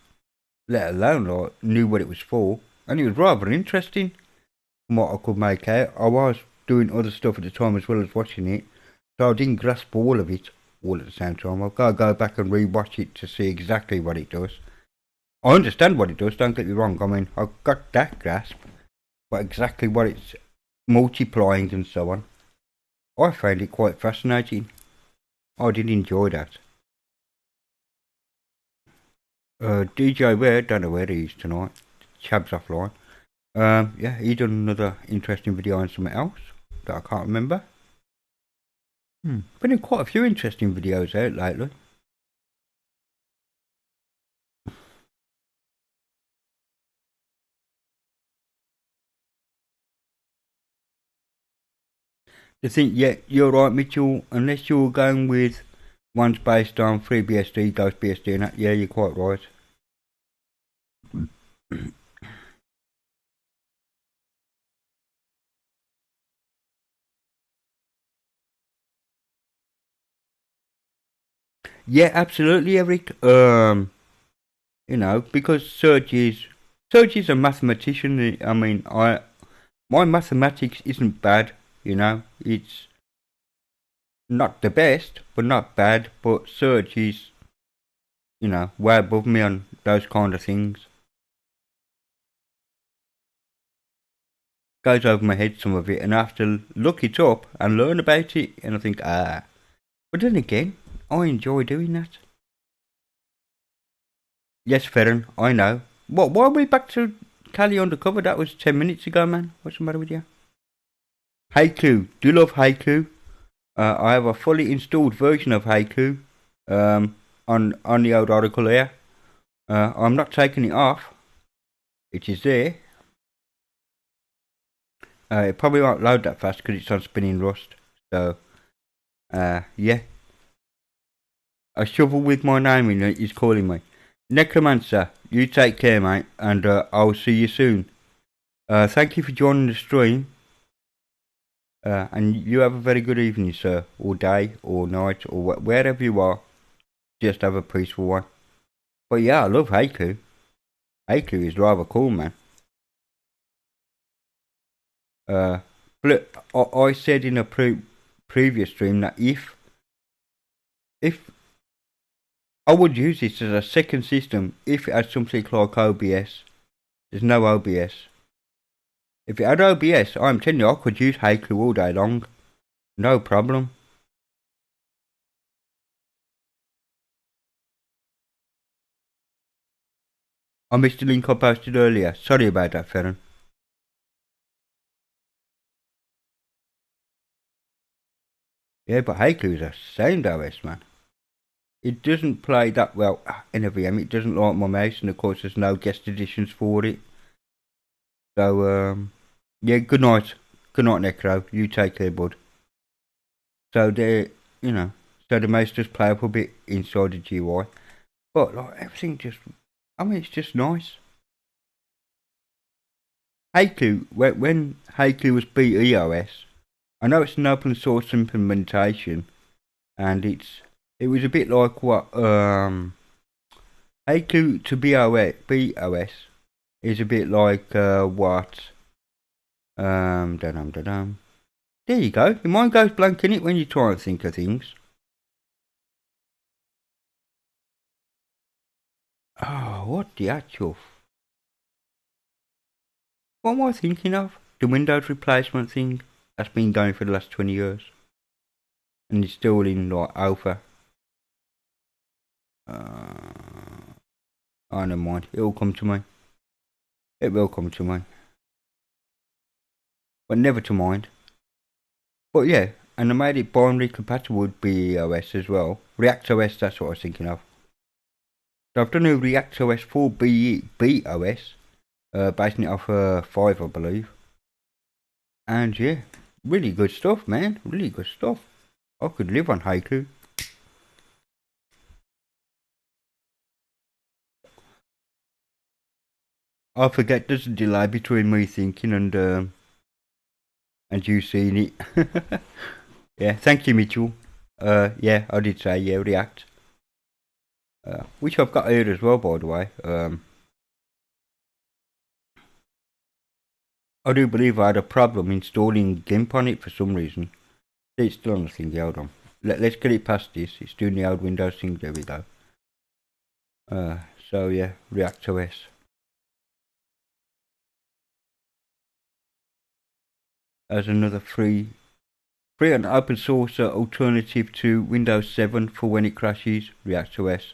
S1: let alone like knew what it was for, and it was rather interesting from what I could make out. I was doing other stuff at the time as well as watching it, so I didn't grasp all of it all at the same time. I've got to go back and re-watch it to see exactly what it does. I understand what it does, don't get me wrong. I mean, I've got that grasp, but exactly what it's multiplying and so on, I found it quite fascinating. I did enjoy that. DJ Ware, don't know where he is tonight. Chab's offline. Yeah, he done another interesting video on something else that I can't remember. Been in quite a few interesting videos out lately. To think, yeah, you're right, Mitchell. Unless you're going with ones based on FreeBSD, GhostBSD, and that, yeah, you're quite right. Yeah, absolutely, Eric. You know, because Serge is a mathematician. I mean, my mathematics isn't bad. You know, it's not the best, but not bad. But Serge is, you know, way above me on those kind of things. Goes over my head, some of it, and I have to look it up and learn about it. And I think, But then again, I enjoy doing that. Yes, Ferren, I know. What? Why are we back to Cali Undercover? That was 10 minutes ago, man. What's the matter with you? Haiku. Do you love Haiku? I have a fully installed version of Haiku on the old Oracle here. I'm not taking it off. It is there. It probably won't load that fast because it's on spinning rust. So, yeah. A shovel with my name in it is calling me. Necromancer, you take care, mate, and I'll see you soon. Thank you for joining the stream. And you have a very good evening, sir, or day, or night, or wherever you are. Just have a peaceful one. But yeah, I love Haiku. Haiku is rather cool, man. I said in a previous stream that if I would use this as a second system if it had something like OBS. There's no OBS. If it had OBS, I'm telling you, I could use Haiku all day long. No problem. I missed the link I posted earlier. Sorry about that, Ferren. Yeah, but Haiku is a sound OS, man. It doesn't play that well in a VM. It doesn't like my mouse, and of course there's no guest editions for it. So, yeah, good night. Good night, Necro. You take care, bud. So the mouse does play up a bit inside the GUI. But, like, everything it's just nice. Haiku, when Haiku was BeOS, I know it's an open source implementation, and it was a bit like what Haiku to BeOS is a bit like what? Da-dum. There you go. Your mind goes blank in it when you try and think of things. Oh, what the actual? What am I thinking of? The Windows replacement thing that's been going for the last 20 years. And it's still in like alpha. Oh, never mind. It'll come to me. It will come to me. But never to mind. But yeah, and they made it binary compatible with BEOS as well. ReactOS, that's what I was thinking of. So I've done a ReactOS for BEOS, basing it off 5, I believe. And yeah, really good stuff, man. Really good stuff. I could live on Haiku. I forget there's a delay between me thinking and you seeing it. Yeah, thank you, Mitchell. Yeah, I did say yeah, React. Which I've got here as well, by the way. I do believe I had a problem installing GIMP on it for some reason. It's still on the thing, hold on. Let's get it past this. It's doing the old Windows thing, there we go. So yeah, ReactOS. As another free and open source alternative to Windows 7 for when it crashes, ReactOS.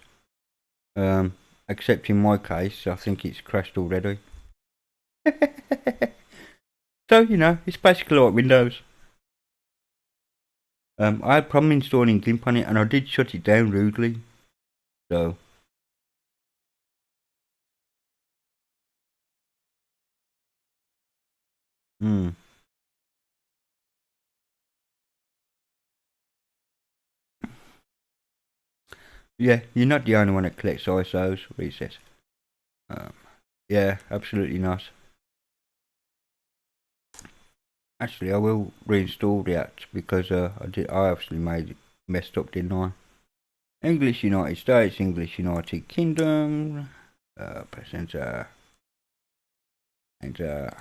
S1: Except in my case, I think it's crashed already. So, you know, it's basically like Windows. I had a problem installing GIMP on it and I did shut it down rudely. So. Yeah, you're not the only one that collects ISOs, Recess. Yeah, absolutely not. Actually, I will reinstall React because I obviously made it messed up, didn't I? English United States, English United Kingdom, press enter, enter.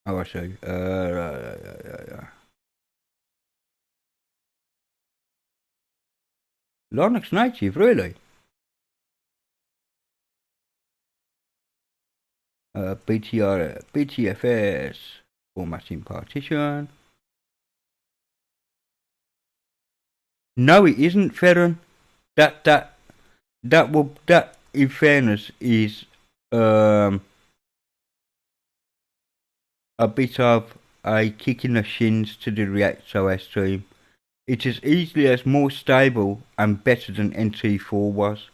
S1: Oh, I see. Linux native, really? BTFS, formatting partition. No, it isn't, Ferran. That in fairness is a bit of a kick in the shins to the ReactOS team. It is easily as more stable and better than NT4 was.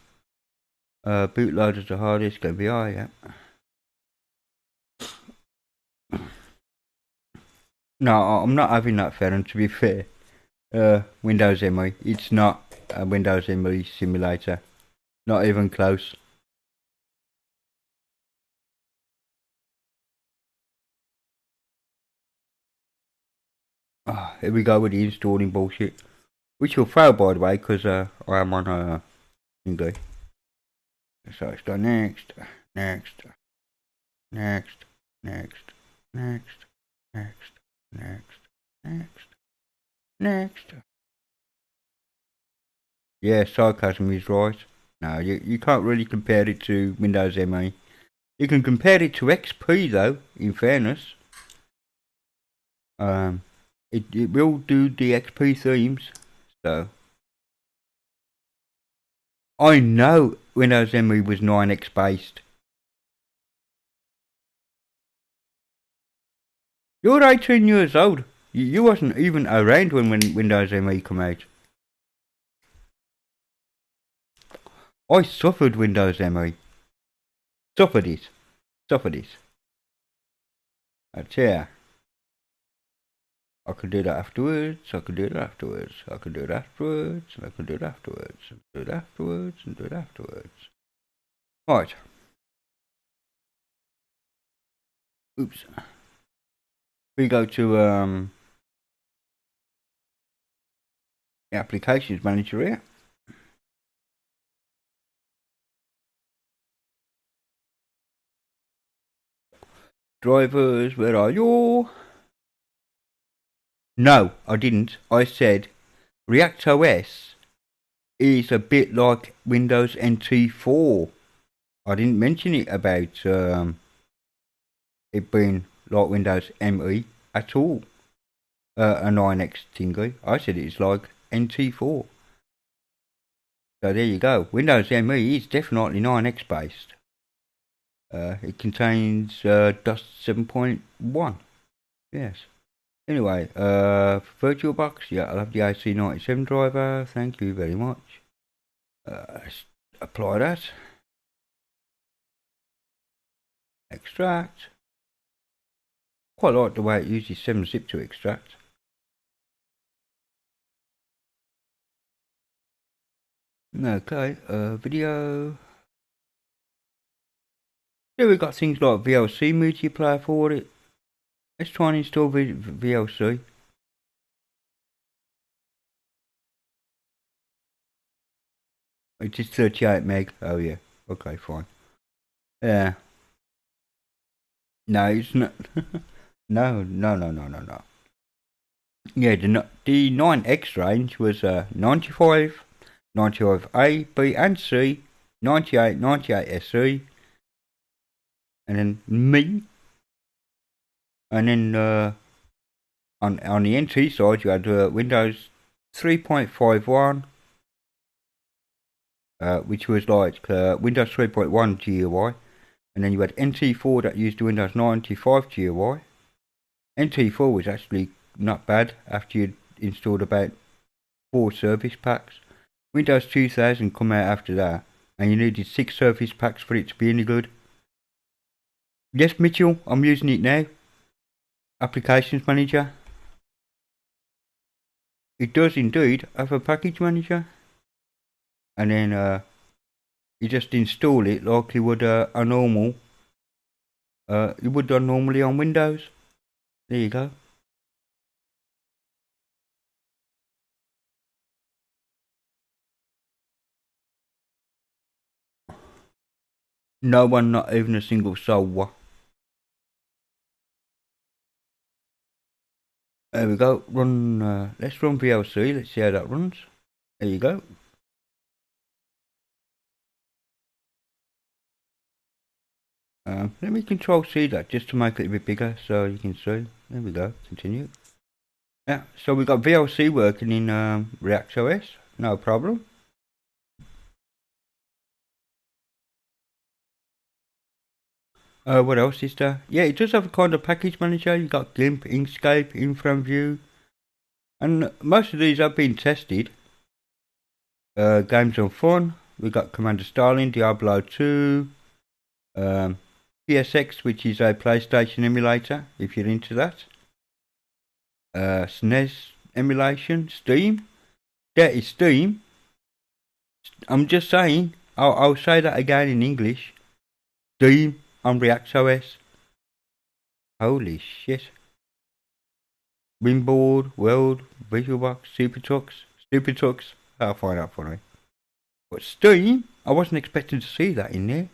S1: Bootloaders are hard disk AVI, yeah. No, I'm not having that, Ferran, to be fair. Windows ME. It's not a Windows ME simulator. Not even close. Here we go with the installing bullshit. Which will fail, by the way, because I am on English. So it's go next, next, next, next, next, next, next, next, next. Yeah, sarcasm is right. No, you can't really compare it to Windows ME. You can compare it to XP though, in fairness. It will do the XP themes, so. I know Windows ME was 9X based. You're 18 years old. You wasn't even around when Windows ME came out. I suffered Windows ME. Suffered it. That's here. I could do that afterwards, I could do it afterwards, I could do it afterwards, and I could do it afterwards, and do it afterwards, and do it afterwards. Right. Oops. We go to the Applications Manager here. Drivers, where are you? No, I didn't. I said ReactOS is a bit like Windows NT4. I didn't mention it about it being like Windows ME at all. A 9X thingy. I said it's like NT4. So there you go. Windows ME is definitely 9X based. It contains DOS 7.1. Yes. Anyway, VirtualBox, yeah, I'll have the AC97 driver. Thank you very much. Let's apply that. Extract. Quite like the way it uses 7-zip to extract. Okay, video. Here we've got things like VLC multiplayer for it. Let's try and install VLC. It is 38 meg. Oh yeah. Okay, fine. Yeah. No, it's not. No. Yeah, the 9X range was 95, 95A, B and C, 98, 98 SE, and then me. And then on the NT side you had Windows 3.51, which was like Windows 3.1 GUI. And then you had NT4 that used the Windows 95 GUI. NT4 was actually not bad after you'd installed about 4 service packs. Windows 2000 come out after that, and you needed 6 service packs for it to be any good. Yes, Mitchell, I'm using it now. Applications Manager. It does indeed have a package manager. And then you just install it like you would a normal. You would done normally on Windows. There you go. No one, not even a single soul. There we go. Run. Let's run VLC. Let's see how that runs. There you go. Let me Control C that just to make it a bit bigger so you can see. There we go. Continue. Yeah. So we got VLC working in ReactOS. No problem. What else is there? Yeah, it does have a kind of package manager. You got GIMP, Inkscape, InfraView, and most of these have been tested. Games on Fun. We got Commander Starling, Diablo 2, PSX, which is a PlayStation emulator, if you're into that. SNES emulation, Steam. Yeah, it's Steam. I'm just saying. I'll say that again in English. Steam on ReactOS. Holy shit. Winboard, World, VisualBox, Super Tux. I'll find out for me. But Steam, I wasn't expecting to see that in there.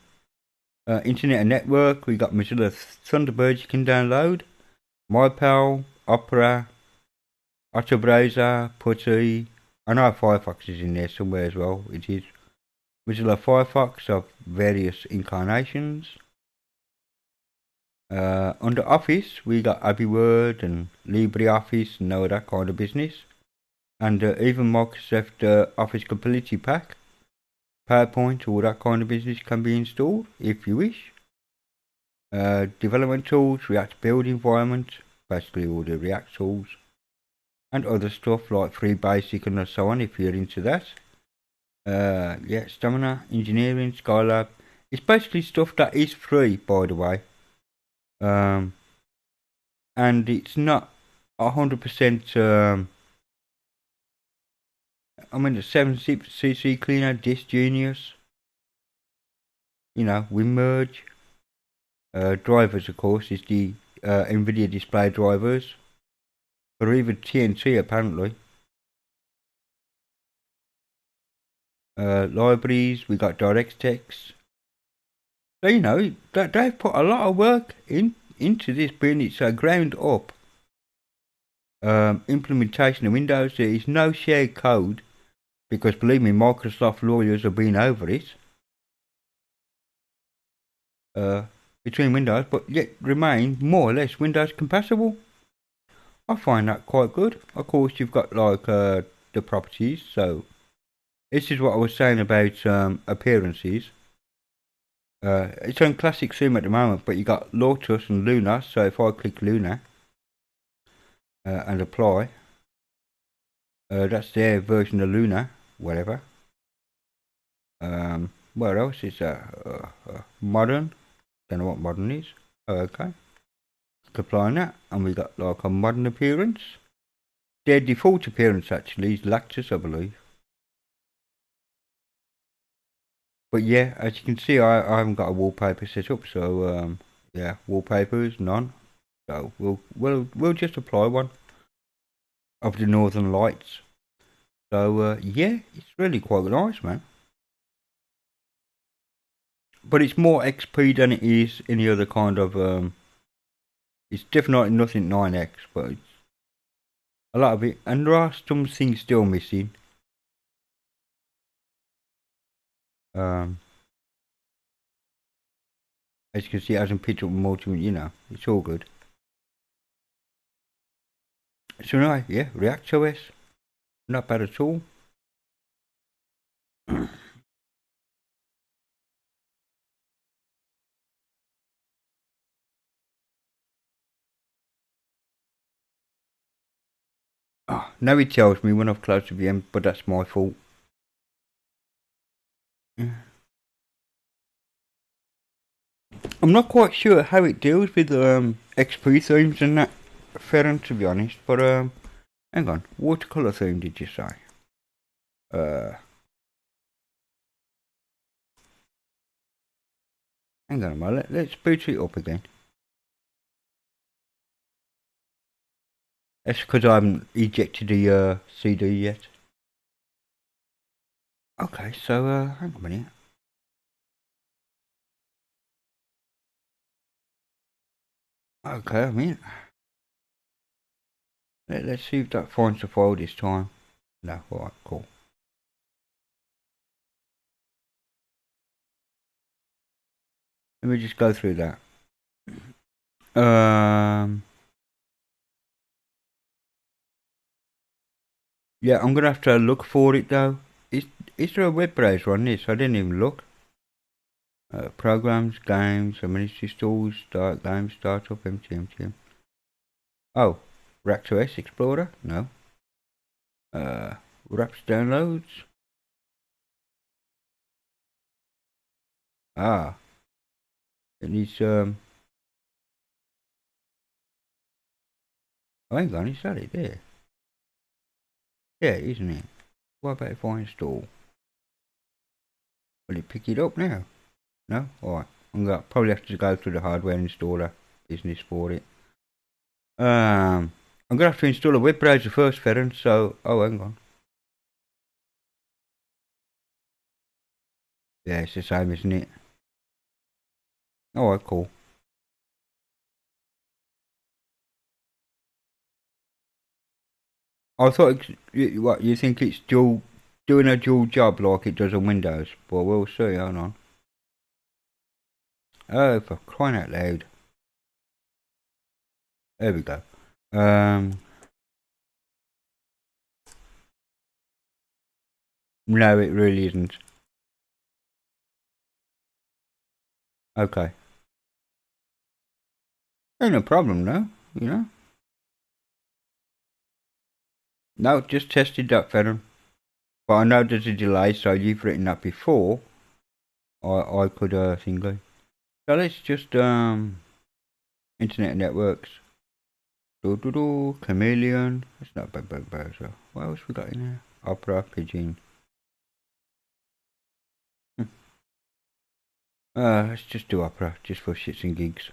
S1: Internet and Network, we got Mozilla Thunderbird you can download. MyPal, Opera, Browser, Putty. I know Firefox is in there somewhere as well. It is Mozilla Firefox of various incarnations. Under Office, we got Abbey Word and LibreOffice and all that kind of business. And even Microsoft Office Compatibility Pack, PowerPoint, all that kind of business can be installed if you wish. Development tools, React Build Environment, basically all the React tools. And other stuff like Free Basic and so on if you're into that. Yeah, Stamina, Engineering, Skylab. It's basically stuff that is free, by the way. And it's not 100%. I mean, the 7cc cleaner, Disk Genius. You know, WinMerge. Drivers, of course, is the NVIDIA display drivers. Or even TNT, apparently. Libraries, we got DirectX. So, you know, they've put a lot of work into this being it's a ground up implementation of Windows. There is no shared code because believe me, Microsoft lawyers have been over it between Windows, but yet remain more or less Windows compatible. I find that quite good. Of course, you've got like the properties. So this is what I was saying about appearances. It's on classic sim at the moment, but you got Lotus and Luna. So if I click Luna and apply, that's their version of Luna, whatever. What else is modern? Don't know what modern is. Okay, applying that, and we got like a modern appearance. Their default appearance actually is Lactus, I believe. But yeah, as you can see, I haven't got a wallpaper set up, so yeah, wallpapers none. So we'll just apply one of the Northern Lights. So yeah, it's really quite nice, man. But it's more XP than it is any other kind of it's definitely nothing 9X, but it's a lot of it, and there are some things still missing. As you can see, it hasn't picked up multi, you know, it's all good. So anyway, yeah, ReactOS, not bad at all. Oh, now it tells me when I've closed the VM, but that's my fault. I'm not quite sure how it deals with XP themes and that, Ferren, to be honest, but hang on, watercolor theme did you say? Hang on a moment, let's boot it up again. That's because I haven't ejected the CD yet. Okay, so hang on a minute. Okay, I'm in. Let's see if that finds the file this time. No, alright, cool. Let me just go through that. Yeah, I'm gonna have to look for it though. Is there a web browser on this? I didn't even look. Programs, games, administrative tools, start games, startup, MTM. Oh, ReactOS Explorer? No. Wraps downloads. Ah. It needs oh, hang on, is that it there? Yeah, isn't it? What about if I install? Will it pick it up now? No? Alright. I'm gonna probably have to go through the hardware installer business for it. I'm gonna have to install a web browser first, Ferren, so oh hang on. Yeah, it's the same, isn't it? Alright, cool. I thought what you think it's doing a dual job like it does on Windows, but we'll see, hold on. Oh, for crying out loud. There we go. No, it really isn't. Okay. Ain't no problem, no, you know. No, just tested that, Ferren. But I know there's a delay, so you've written that before. I could think of. So let's just internet networks. Chameleon. That's not a bad browser. What else we got in there? Opera, Pigeon. Let's just do Opera, just for shits and gigs.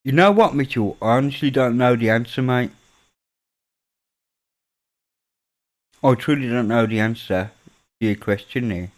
S1: You know what, Mitchell? I honestly don't know the answer, mate. I truly don't know the answer. your question there.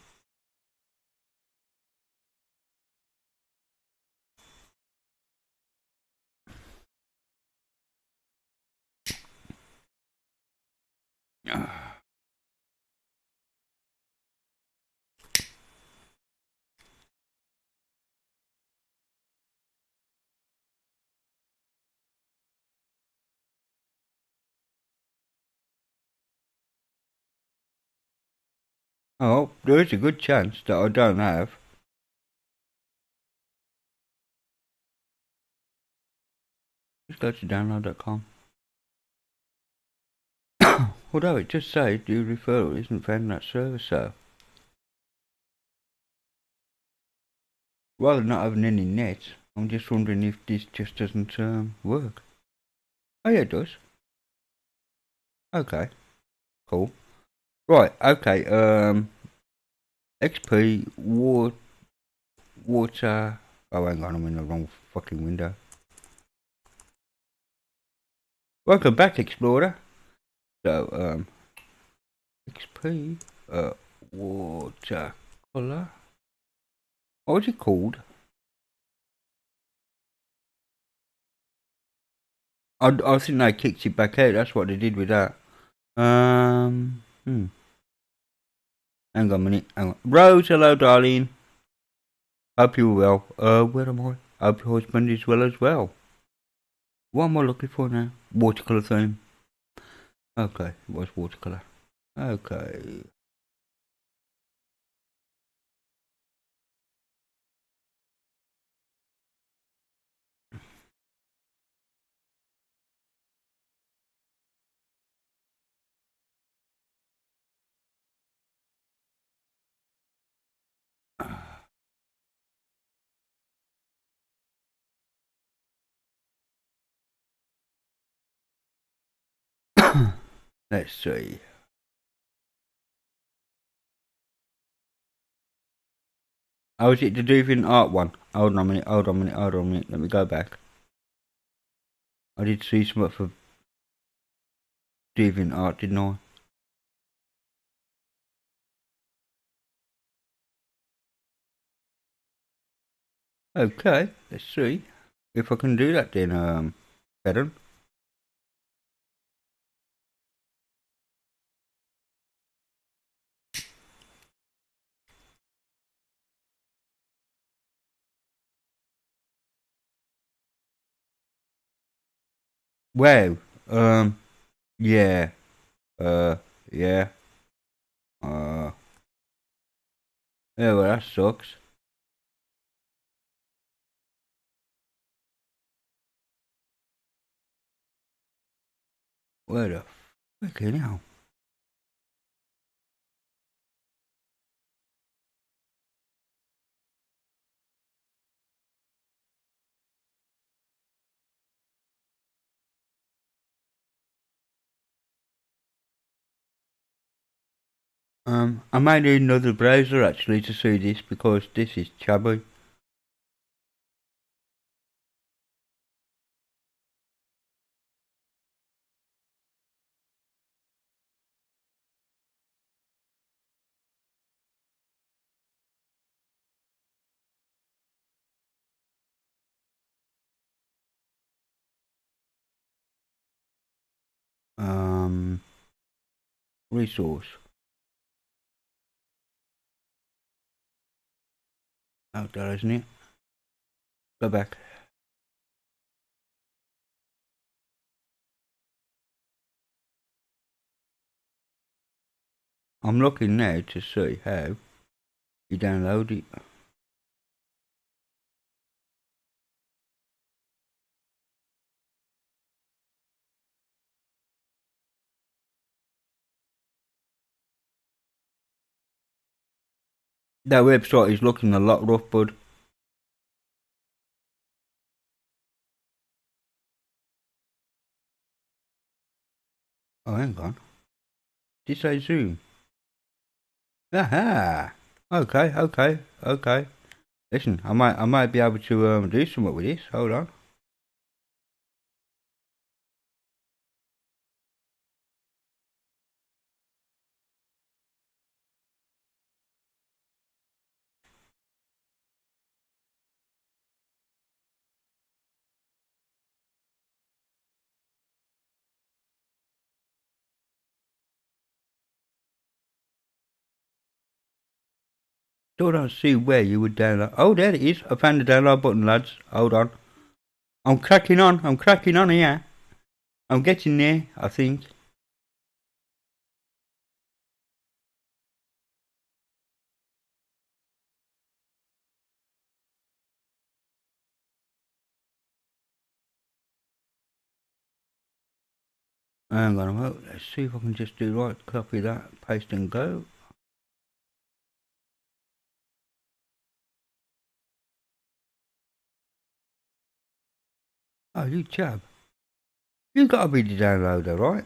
S1: Oh, there is a good chance that I don't have. Just go to download.com. Although it just says your referral isn't found in that server, so rather than not having any net, I'm just wondering if this just doesn't work. Oh yeah, it does. Okay, cool. Right, okay, XP, water, oh hang on, I'm in the wrong fucking window. Welcome back, Explorer. So, XP, watercolor. What was it called? I think they kicked it back out, that's what they did with that. Hang on a minute, hang on. Rose, hello darling. Hope you're well. Where am I? Hope your husband is well as well. What am I looking for now? Watercolour theme. Okay, it was watercolour. Okay. Let's see. Oh, is it the DeviantArt one? Hold on a minute, hold on a minute, hold on a minute. Let me go back. I did see something for DeviantArt, didn't I? Okay, let's see if I can do that then, Adam. Wow. Yeah. Yeah. Uh, yeah, well, that sucks. Where the fucking hell? I might need another browser actually to see this because this is chubby. Resource. Out there, isn't it? Go back. I'm looking now to see how you download it. That website is looking a lot rough, bud. Oh, hang on. Did it say Zoom? Aha! Okay, okay, okay. Listen, I might be able to do something with this. Hold on. Still don't see where you would download. Oh, there it is. I found the download button, lads. Hold on. I'm cracking on here. I'm getting there, I think. Hang on a moment. Let's see if I can just do right. Copy that, paste and go. Oh, you chap. You gotta be the downloader, right?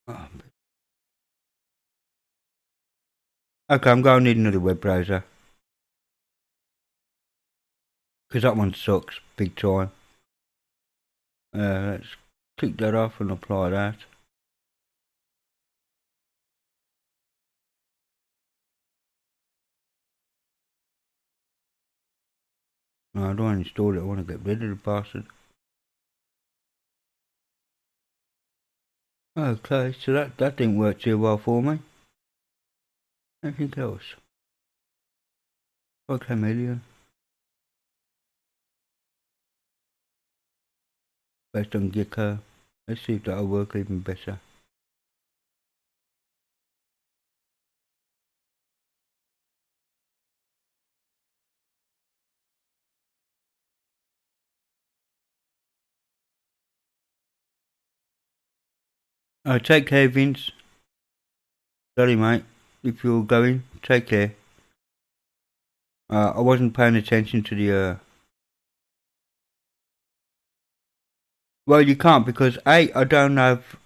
S1: Oh. Okay, I'm going to need another web browser. Because that one sucks, big time. Let's click that off and apply that. No, I don't want to install it, I want to get rid of the bastard. Okay, so that didn't work too well for me. Anything else? Okay, million. Based on Gecko. Let's see if that'll work even better. Take care, Vince. Sorry, mate. If you're going, take care. I wasn't paying attention to the. Well, you can't because A, I don't have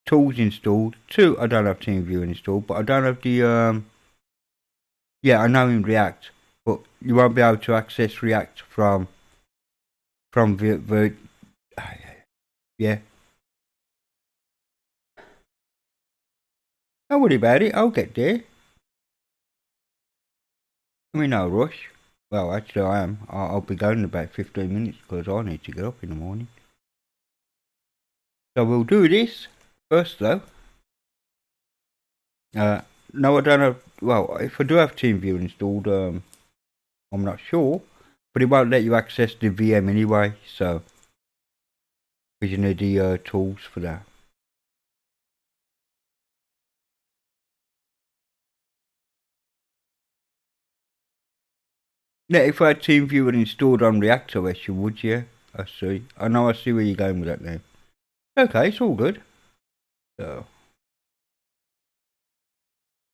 S1: tools installed. 2, I don't have TeamViewer installed, but I don't have the yeah, I know in React, but you won't be able to access React from the yeah. Don't worry about it. I'll get there. I'm in no rush. Well, actually, I am. I'll be going in about 15 minutes because I need to get up in the morning. So we'll do this first, though. No, I don't have. Well, if I do have TeamViewer installed, I'm not sure, but it won't let you access the VM anyway. So, because you need the tools for that. Yeah, if I had TeamViewer installed on ReactOS, you would, yeah. I see. I know. I see where you're going with that now. Okay, it's all good. So,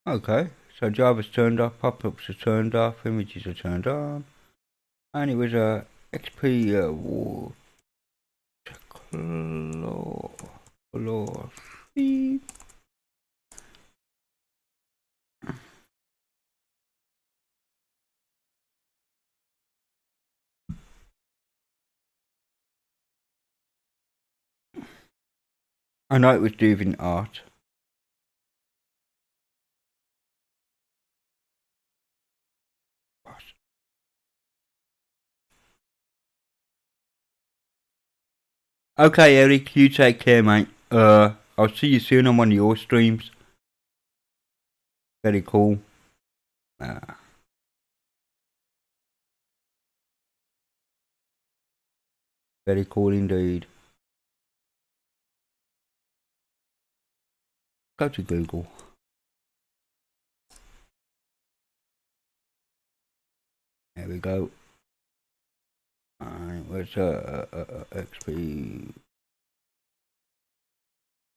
S1: okay. So Java's turned off, pop-ups are turned off, images are turned on, and it was a XP watercolor free. I know it was doing art. Okay, Eric, you take care, mate. I'll see you soon on one of your streams. Very cool. Very cool indeed. Go to Google. There we go. Alright, where's XP?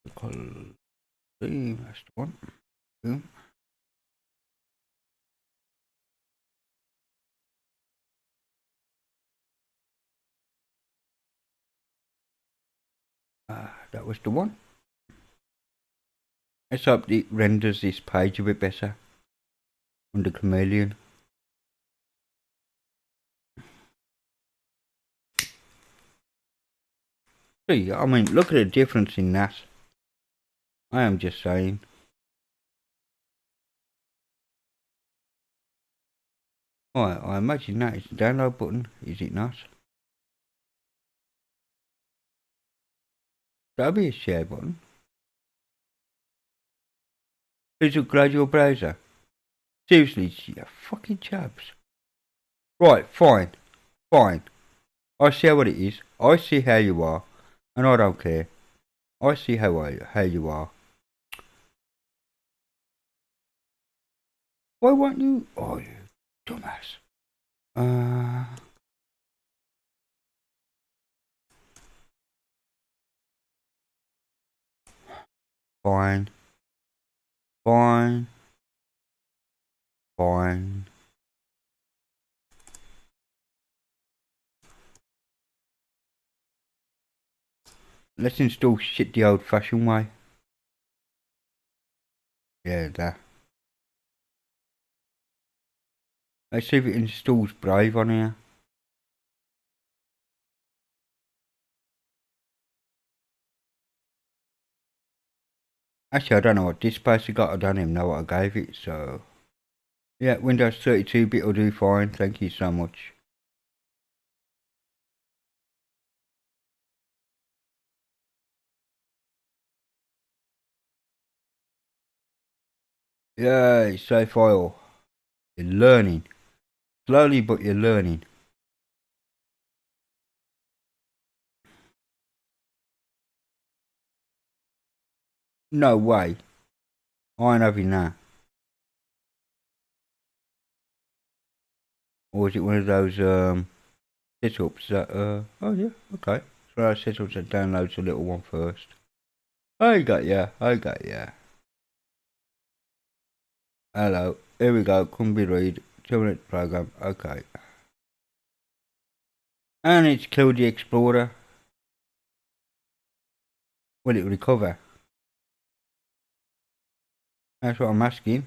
S1: That's the one. Boom. That was the one. Let's hope it renders this page a bit better under Chameleon. See, I mean, look at the difference in that. I am just saying. Right, I imagine that is the download button, is it not? That'll be a share button. Please upgrade your browser. Seriously, you fucking chaps. Right, fine. Fine. I see what it is. I see how you are. And I don't care. I see how you are. Why won't you? Oh, you dumbass. Fine. Fine. Fine. Let's install shit the old fashioned way. Yeah, that. Let's see if it installs Brave on here. Actually, I don't know what displays I got. I don't even know what I gave it, so. Yeah, Windows 32-bit will do fine. Thank you so much. Yay, save file. You're learning. Slowly, but you're learning. No way. I ain't having that. Or is it one of those setups that oh yeah, okay. So those setups that downloads a little one first. I got ya. Hello. Here we go. Can be read. 2-minute program. Okay. And it's killed the Explorer. Will it recover? That's what I'm asking.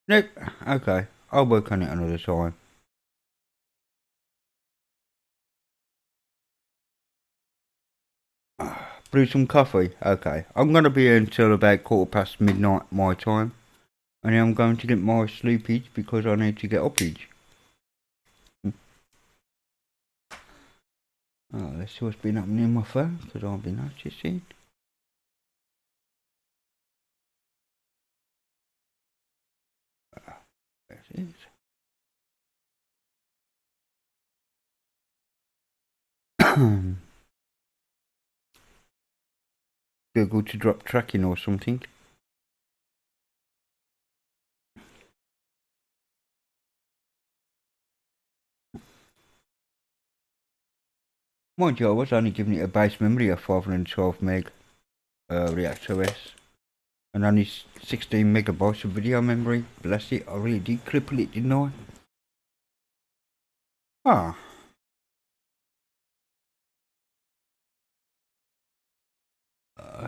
S1: Nope. Okay. I'll work on it another time. Brew some coffee. Okay. I'm gonna be here until about midnight my time. And then I'm going to get my sleepage because I need to get uppage. Oh, let's see what's been happening in my phone because I've been noticing. There it is. Google to drop tracking or something. Mind you, I was only giving it a base memory of 512 meg ReactOS and only 16 megabytes of video memory. Bless it, I really did cripple it, didn't I? Ah.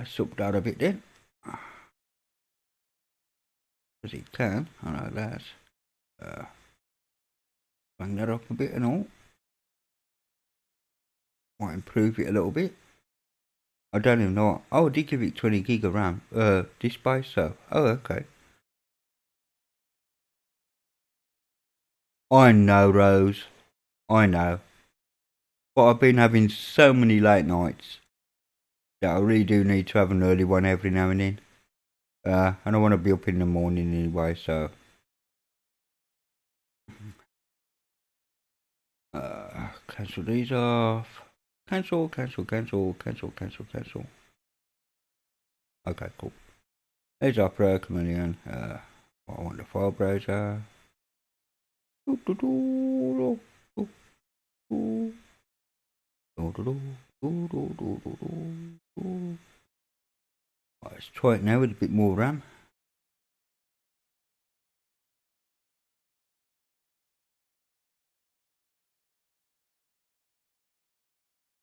S1: Sucked that a bit then. Because it can, I know that. Bang that up a bit and all. Might improve it a little bit. I don't even know. Oh, I did give it 20 gig of RAM. Disk space, so. Oh, okay. I know, Rose. I know. But I've been having so many late nights that I really do need to have an early one every now and then. And I want to be up in the morning anyway, so. Cancel these off. Cancel. Okay, cool. There's Opera, Chameleon. I want the file browser. Let's try it now with a bit more RAM.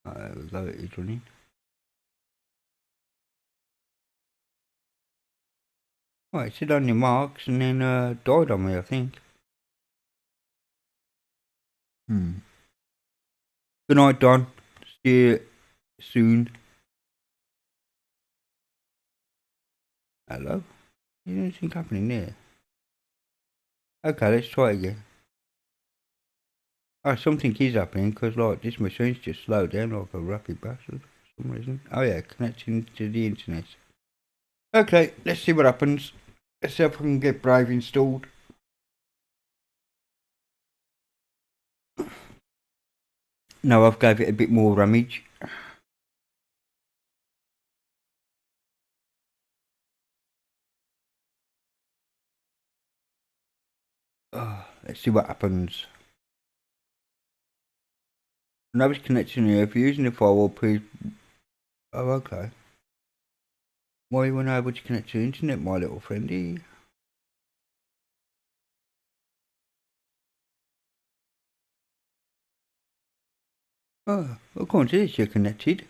S1: There we go, it is running. Right, it said on your marks and then died on me, I think. Good night, Don. See you soon. Hello? Is anything happening there? Okay, let's try it again. Oh, something is happening because like this machine's just slowed down like a rapid bastard for some reason. Oh yeah, connecting to the internet. Okay, let's see what happens. Let's see if I can get Brave installed. Now I've gave it a bit more ramage. Let's see what happens. Now it's connecting here. If you're using the firewall, please. Oh, okay. Why you weren't able to connect to the internet, my little friendy? Oh, according to this, you're connected.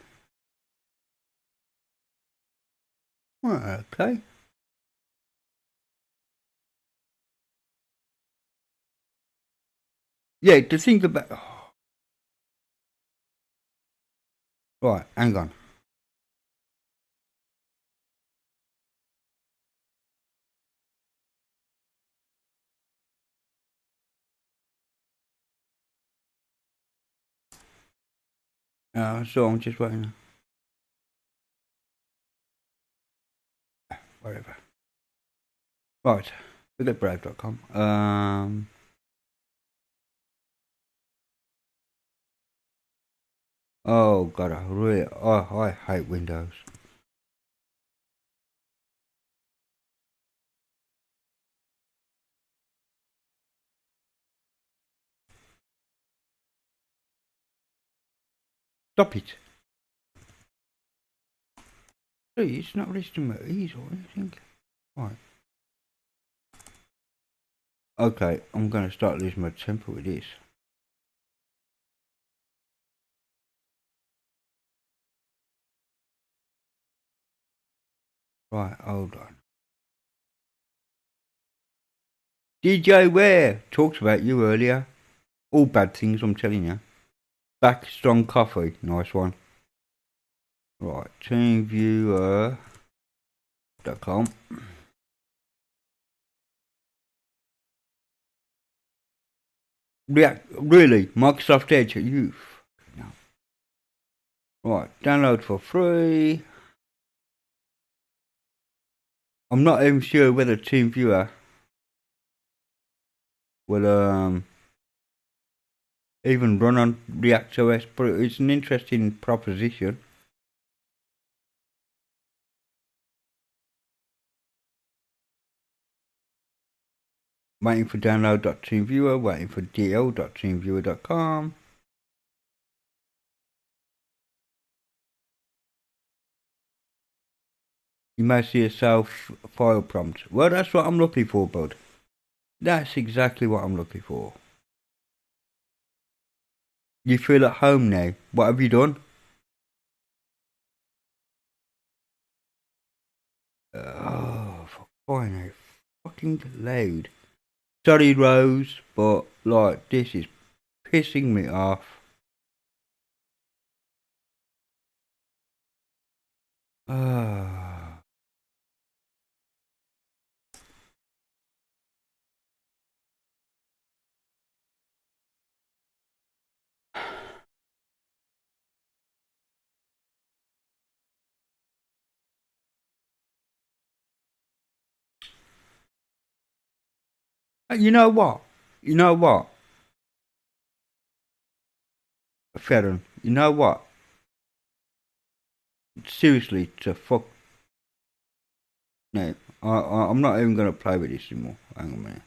S1: Okay. Yeah, to think about. Right, hang on. So I'm just waiting. Whatever. Right, forgetbrave.com. Oh god, I hate Windows. Stop it. See, it's not listing my ease or anything. Right. Okay, I'm gonna start losing my temper with this. Right, hold on. DJ Ware talked about you earlier. All bad things, I'm telling you. Back strong coffee, nice one. Right, teamviewer.com. Really, Microsoft Edge, you. No. Right, download for free. I'm not even sure whether TeamViewer will even run on ReactOS, but it's an interesting proposition. Waiting for download.teamviewer, waiting for dl.teamviewer.com. You may see a self file prompt. Well, that's what I'm looking for, bud. That's exactly what I'm looking for. You feel at home now. What have you done? Oh, for crying out fucking loud. Sorry, Rose, but like this is pissing me off. Ah. You know what? You know what? Ferron, you know what? Seriously, to fuck. No, I'm not even gonna play with this anymore. Hang on a minute.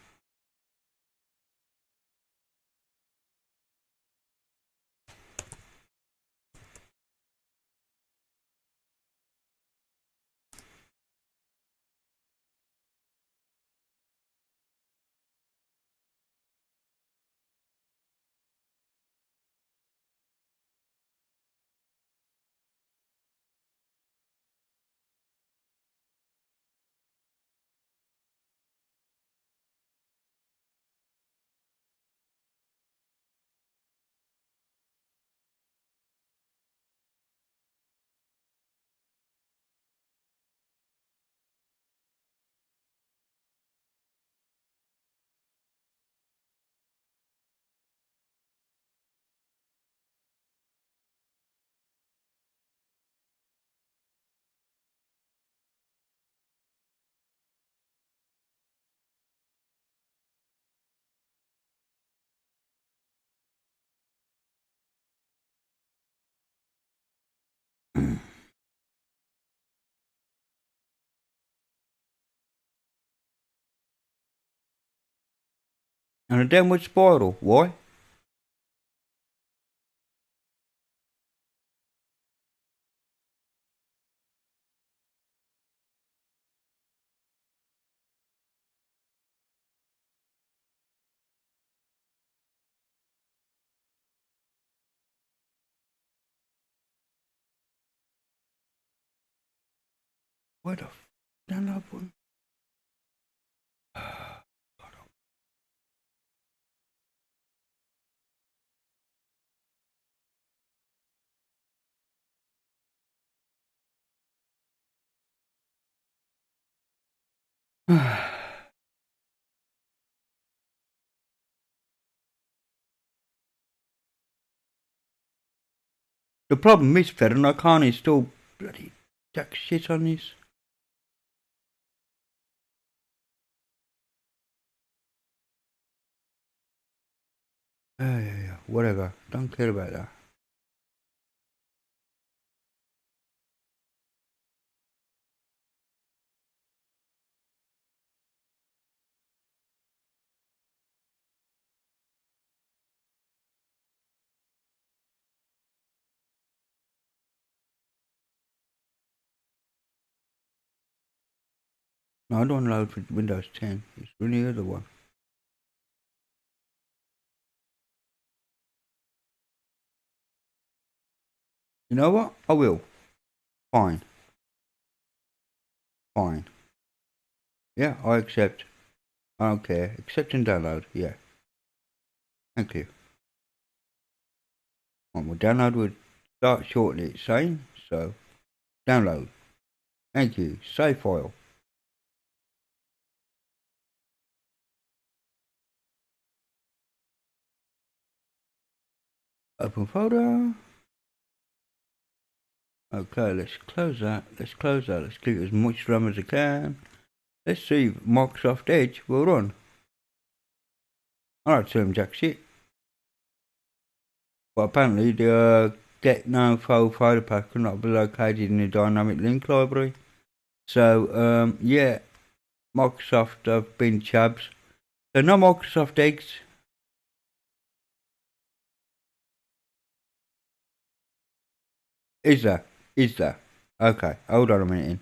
S1: And a downward spiral. Why? Where the f download button? The problem is, Fed, I can't install bloody jack shit on this. Yeah, whatever. Don't care about that. No, I don't load for Windows 10. It's really the other one. You know what? I will. Fine. Fine. Yeah, I accept. I don't care. Accept and download. Yeah. Thank you. Well, download will start shortly, it's saying. So, download. Thank you. Save file. Open folder. Okay, let's close that. Let's close that. Let's give it as much RAM as I can. Let's see if Microsoft Edge will run. Alright, tell them jack shit. But apparently the get no file folder path cannot be located in the dynamic link library. So, yeah, Microsoft have been chabs. So no Microsoft Edge. Is there? Is there? Okay, hold on a minute.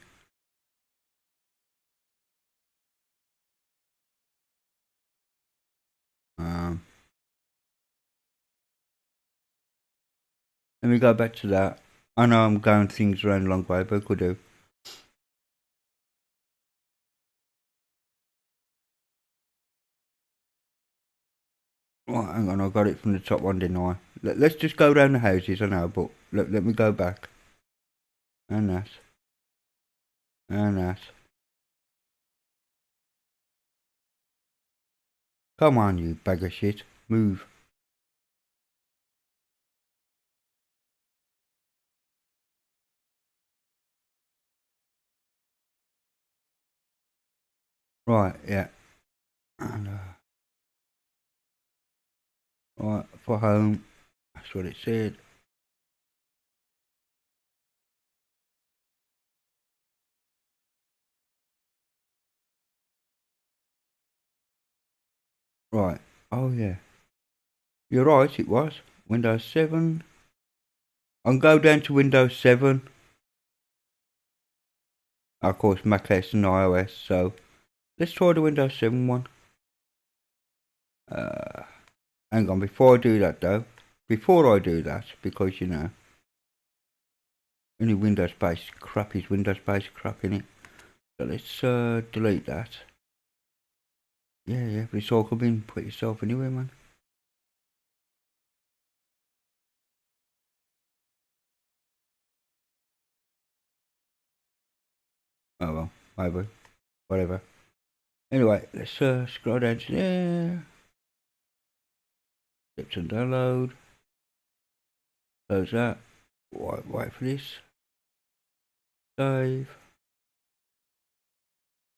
S1: Let me go back to that. I know I'm going things around a long way, but I could do. Right, hang on, I got it from the top one, didn't I? Let's just go around the houses, I know, but let me go back. And that. And that. Come on, you bag of shit. Move. Right, yeah. And, right, for home. That's what it said. Right. Oh, yeah. You're right, it was. Windows 7. I'll go down to Windows 7. Of course, Mac OS and iOS, so let's try the Windows 7 one. Hang on, before I do that though, because you know, only Windows based crap is Windows based crap in it. So let's delete that. Yeah, but it's all coming, put yourself anyway, man. Oh well, maybe, whatever. Anyway, let's scroll down to there. Clips and download. Close that. Wait for this. Save.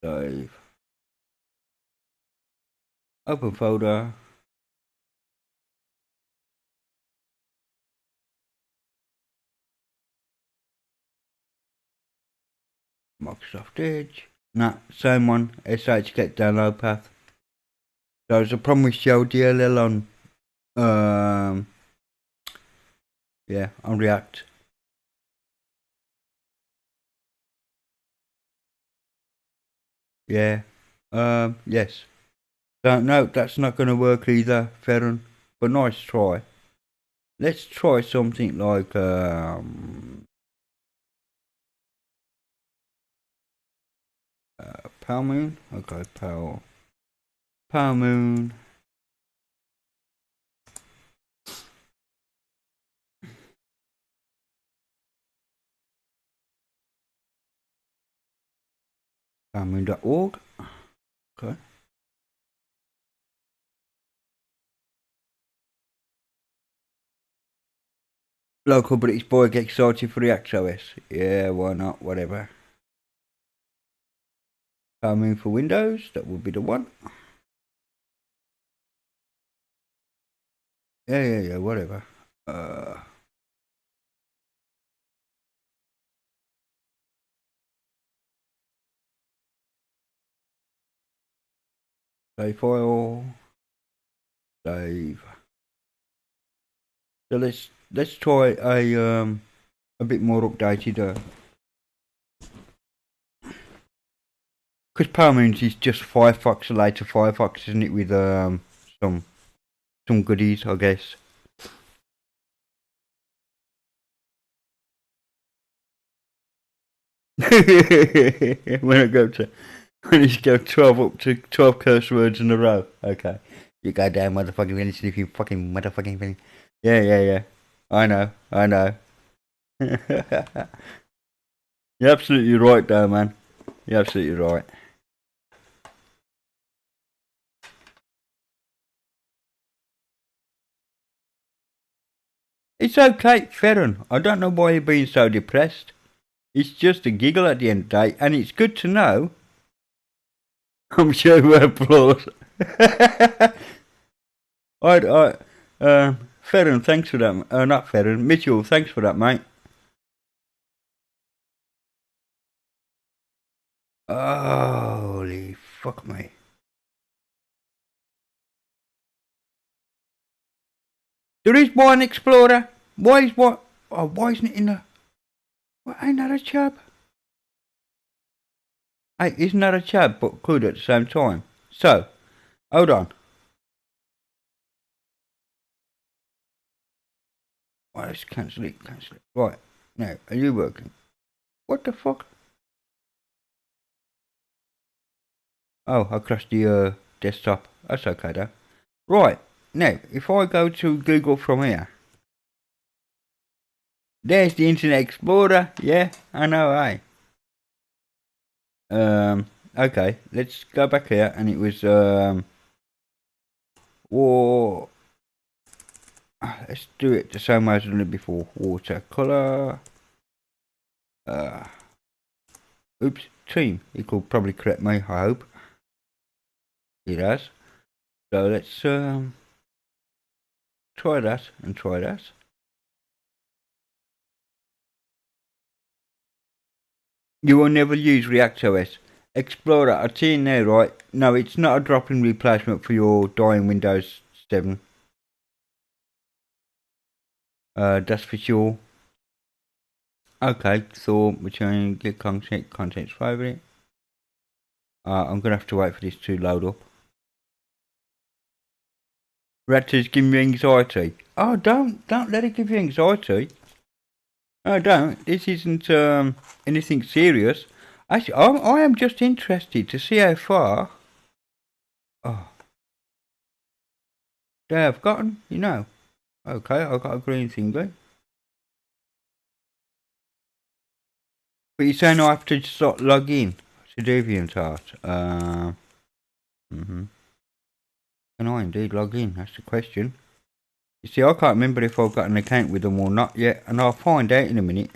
S1: Save. Open folder. Microsoft Edge. Nah, same one. SH get download path. So it's a problem with show DLL on yeah, on React. Yeah. Yes. So no, that's not gonna work either, Ferron. But nice try. Let's try something like Power Moon. Okay, Power Moon. PowerMoon.org. Okay. Local British boy gets excited for ReactOS. Yeah, why not? Whatever. Power Moon for Windows. That would be the one. Yeah. Whatever. Save file. Save. So let's try a bit more updated. Because Power Moons is just Firefox, a later Firefox, isn't it? With some goodies, I guess. when I go to when you go 12 up to 12 curse words in a row. Okay. You go down motherfucking finish if you fucking motherfucking finish. Yeah. I know. You're absolutely right though, man. You're absolutely right. It's okay, Ferron. I don't know why you're being so depressed. It's just a giggle at the end of the day, and it's good to know. I'm sure we're applause. Ferron, thanks for that. Not Ferron, Mitchell, thanks for that, mate. Holy fuck me. There is one Explorer. Why is what? Oh, why isn't it in the? What, ain't that a chub? Hey, isn't that a chub, but could at the same time? So, hold on. Right, let's cancel it. Right, now, are you working? What the fuck? Oh, I crashed the desktop. That's okay though. Right, now, if I go to Google from here, there's the Internet Explorer. Yeah, I know, eh? Okay, let's go back here, and it was war. Let's do it the same way as I done it before. Watercolor. Oops, team. He could probably correct me, I hope. He does. So let's try that and try that. You will never use ReactOS. Explorer, I'll tell you now, right? No, it's not a drop-in replacement for your dying Windows 7. That's for sure. Okay, so we're trying to get contents favorite. I'm gonna have to wait for this to load up. Raptors give me anxiety. Oh, don't let it give you anxiety. No, don't. This isn't anything serious. Actually, I am just interested to see how far they have gotten. You know. Okay, I got a green thing there. But you're saying I have to start log in to DeviantArt. Can I indeed log in? That's the question. You see, I can't remember if I've got an account with them or not yet, and I'll find out in a minute.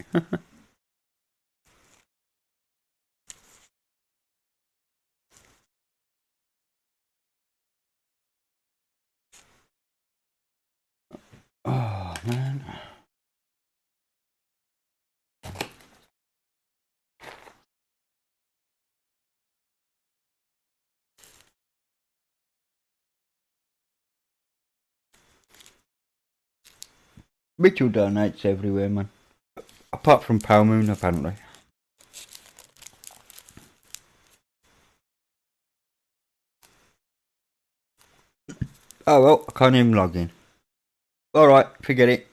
S1: Oh, man. Mitchell donates everywhere, man. Apart from Pale Moon, apparently. Oh well, I can't even log in. Alright, forget it.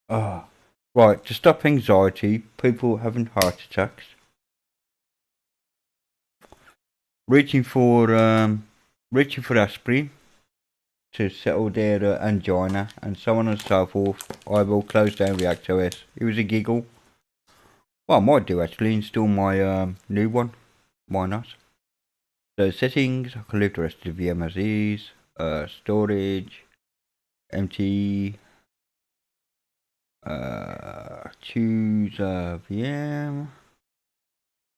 S1: Oh. Right, to stop anxiety, people having heart attacks. Reaching for aspirin to settle their angina, and so on and so forth. I will close down ReactOS. It was a giggle. Well, I might do actually install my new one. Why not? So settings, I can leave the rest of the VM as is. Storage, empty. Choose a VM.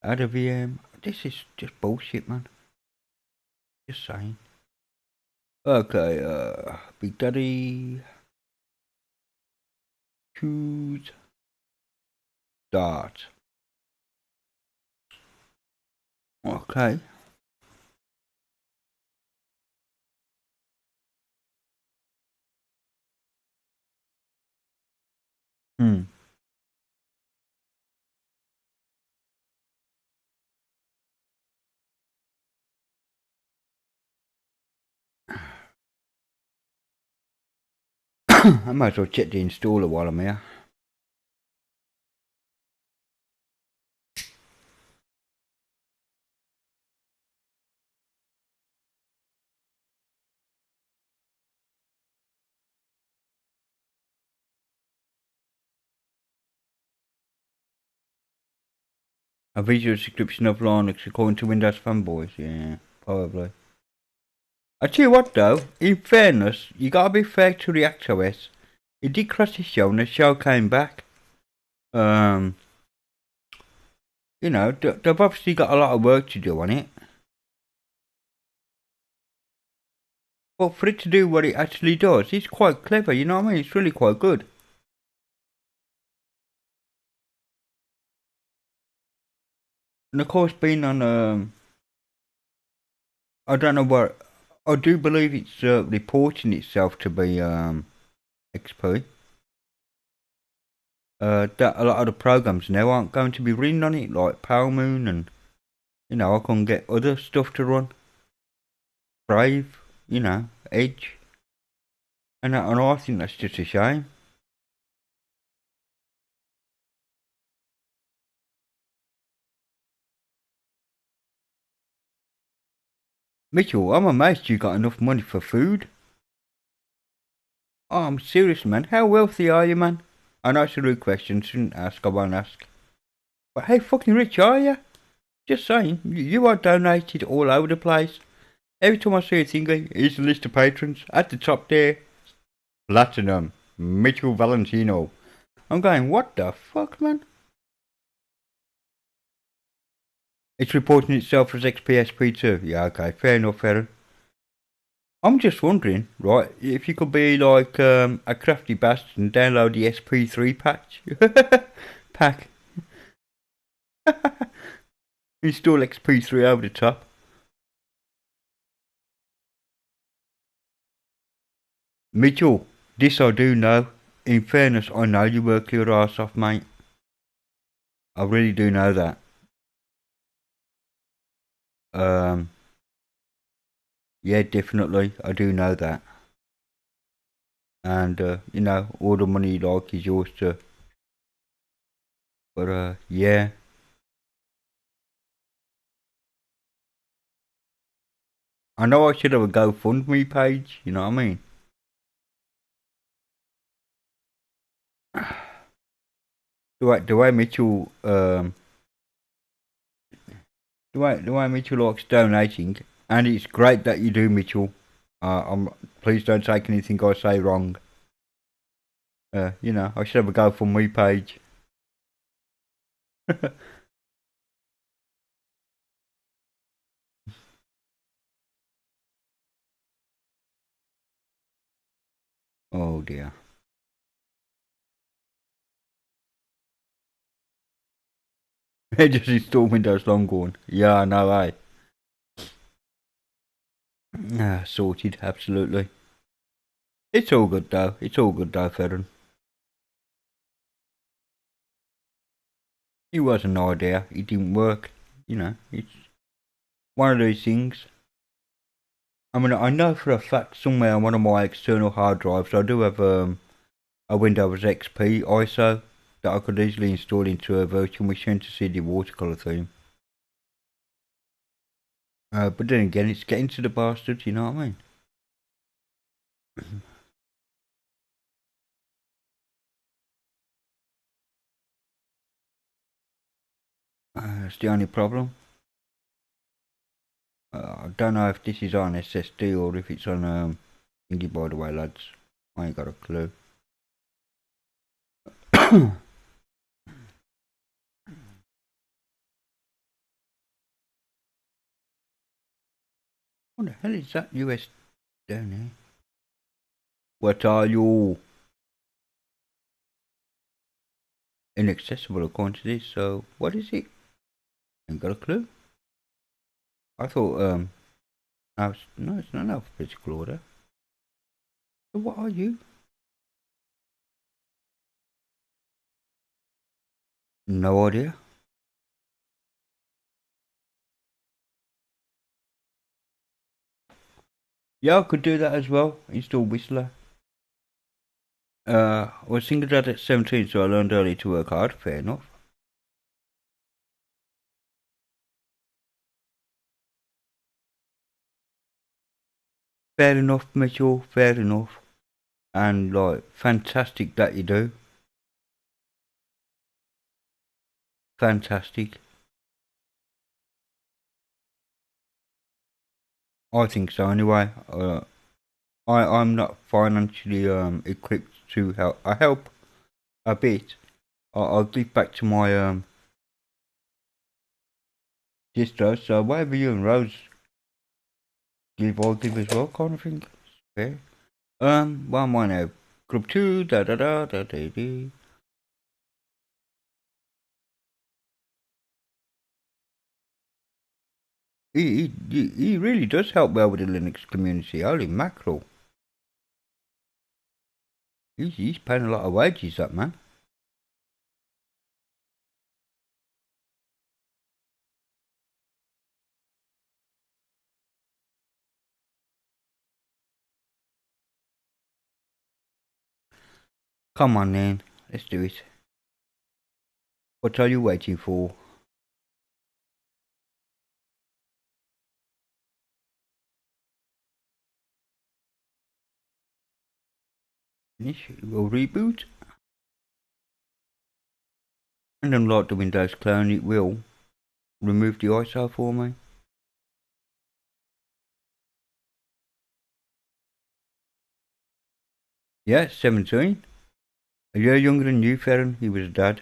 S1: Add a VM. This is just bullshit, man. Just saying. Okay, Big Daddy. Choose. Start. Okay. I might as well check the installer while I'm here. A visual description of Linux according to Windows fanboys. Yeah, probably. I tell you what though, in fairness, you gotta be fair to ReactOS. It did crash the show and the show came back. You know, they've obviously got a lot of work to do on it. But for it to do what it actually does, it's quite clever, you know what I mean? It's really quite good. And of course, being on, I don't know what, I do believe it's reporting itself to be XP. That a lot of the programs now aren't going to be running on it, like Pale Moon, and you know, I can get other stuff to run. Brave, you know, Edge. And I think that's just a shame. Mitchell, I'm amazed you got enough money for food. Oh, I'm serious, man. How wealthy are you, man? I know it's a rude question, shouldn't ask, I won't ask. But how fucking rich are you? Just saying, you are donated all over the place. Every time I see a thingy, here's a list of patrons. At the top there, Platinum, Mitchell Valentino. I'm going, what the fuck, man? It's reporting itself as XPSP2. Yeah, okay, fair enough, Aaron. I'm just wondering, right, if you could be like a crafty bastard and download the SP3 patch. Pack. Install XP3 over the top. Mitchell, this I do know. In fairness, I know you work your arse off, mate. I really do know that. Yeah, definitely, I do know that. And, you know, all the money you like is yours too. But, yeah. I know I should have a GoFundMe page, you know what I mean? The way Mitchell, the way Mitchell likes donating, and it's great that you do, Mitchell. Please don't take anything I say wrong. You know, I should have a GoFundMe page. Oh dear. Just install Windows Longhorn. Yeah, I know, eh? Sorted, absolutely. It's all good though. It's all good though, Fedon. It was an idea. It didn't work. You know, it's one of those things. I mean, I know for a fact somewhere on one of my external hard drives, I do have a Windows XP ISO that I could easily install into a virtual machine to see the watercolor theme. But then again, it's getting to the bastards, you know what I mean? That's the only problem. I don't know if this is on SSD or if it's on thingy, by the way, lads. I ain't got a clue. What the hell is that US down there? What are you? Inaccessible according to this, so what is it? Ain't got a clue. I thought no, it's not alphabetical order. So what are you? No idea. Yeah, I could do that as well. Install Whistler. I was single dad at 17, so I learned early to work hard. Fair enough. Fair enough, Mitchell. Fair enough. And like, fantastic that you do. Fantastic. I think so anyway. I'm not financially equipped to help. I help a bit. I'll give back to my sister. So whatever you and Rose give, I'll give as well, kind of thing. Okay. What am I now? Group 2, da da da da da da. He really does help well with the Linux community. Holy mackerel. He's paying a lot of wages, that man. Come on then, let's do it. What are you waiting for? Finish, we'll reboot. And unlike the Windows clone, it will remove the ISO for me. Yeah, 17. A year younger than you, Ferren. He was a dad.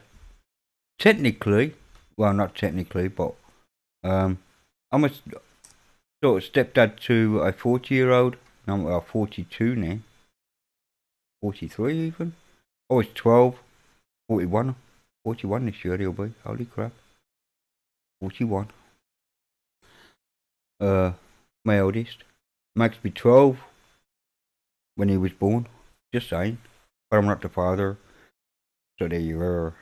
S1: Technically, well, not technically, but I'm a sort of stepdad to a 40-year-old. I'm 42 now. 43 even. I was 12. 41. 41 this year he'll be. Holy crap. 41. My eldest. Max be 12 when he was born. Just saying. But I'm not the father. So there you are.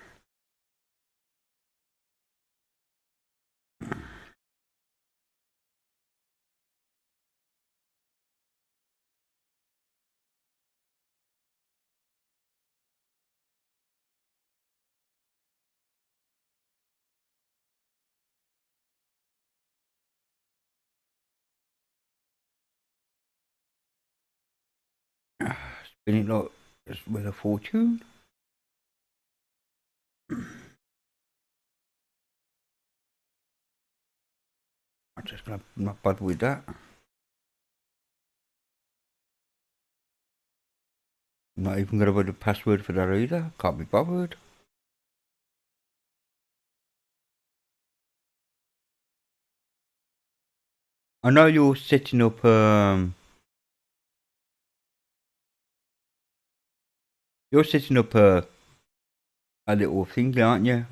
S1: Spinning like with a fortune. I'm just gonna not bother with that. I'm not even gonna put a password for that either. Can't be bothered. I know you're setting up a little thing, aren't you?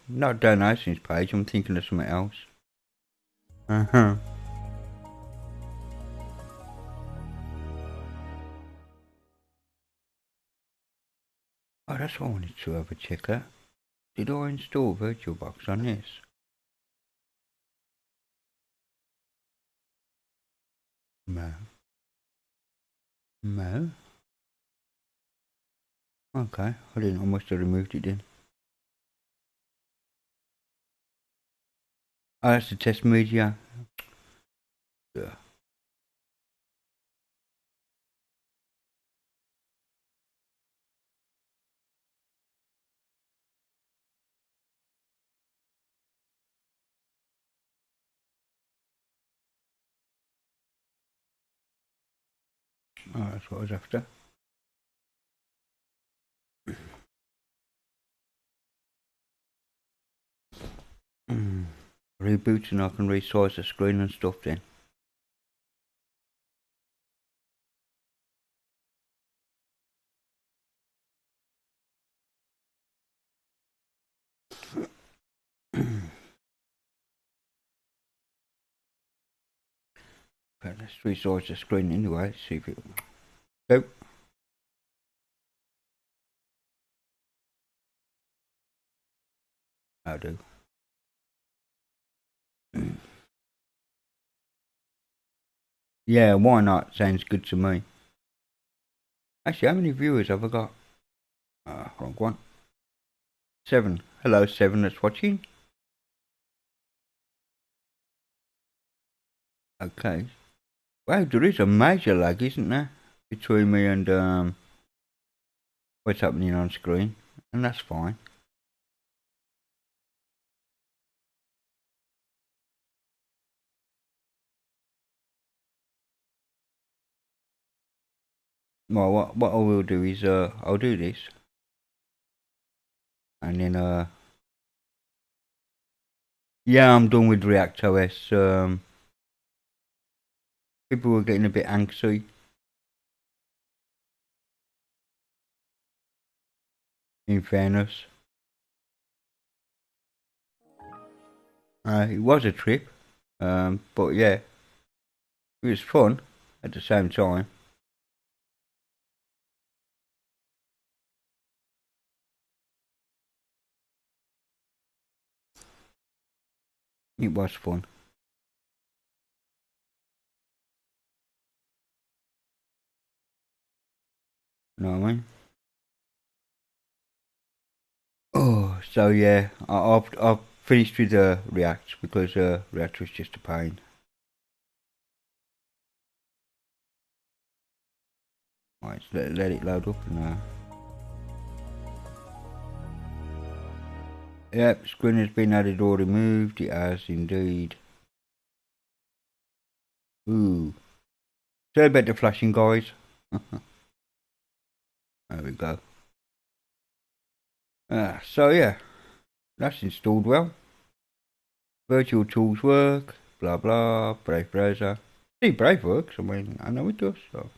S1: Not donations page. I'm thinking of something else. Uh-huh. that's what I wanted to have a check at. Did I install VirtualBox on this? No. No. Okay, I didn't. I must have removed it then. Oh, that's the test media. Yeah. Oh, that's what I was after. Reboot and I can resize the screen and stuff then. Okay, let's resize the screen anyway, see if it... Go. I'll do. Yeah, why not? Sounds good to me. Actually, how many viewers have I got? Wrong one. 7. Hello, 7 that's watching. Okay. Wow, there is a major lag, isn't there? Between me and what's happening on screen. And that's fine. Well, what I will do is I'll do this. And then yeah, I'm done with ReactOS. People were getting a bit angsty. In fairness. It was a trip. But yeah. It was fun at the same time. It was fun. You know what I mean? Oh, so yeah, I've finished with React because React was just a pain. Right, so let it load up and yep, screen has been added or removed. It has indeed. Ooh. Sorry about the flashing, guys. There we go. So yeah, that's installed well. Virtual tools work. Blah blah. Brave browser. See, Brave works. I mean, I know it does. So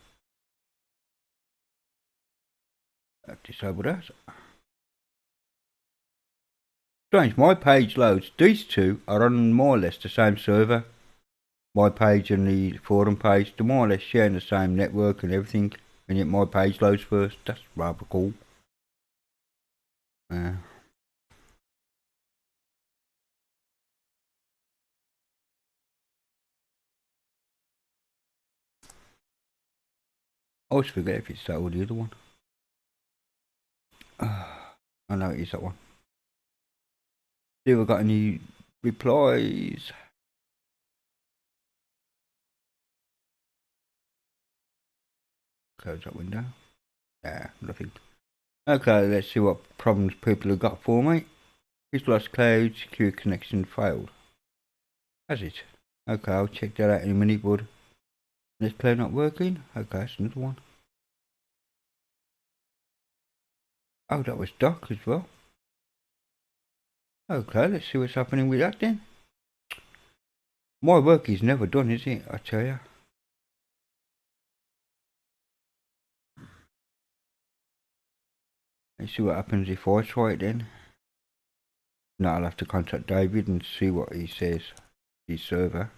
S1: disable that. Strange, my page loads. These two are on more or less the same server. My page and the forum page, they're more or less sharing the same network and everything, and yet my page loads first. That's rather cool. I always forget if it's that or the other one. I know it is that one. See if I got any replies. Close that window. Nah, nothing. Okay, let's see what problems people have got for me. It's lost cloud, secure connection failed. Has it? Okay, I'll check that out in a minute, bud. This cloud not working? Okay, that's another one. Oh, that was Doc as well. Okay, let's see what's happening with that then. My work is never done, is it? I tell you. Let's see what happens if I try it then. Now I'll have to contact David and see what he says. His server.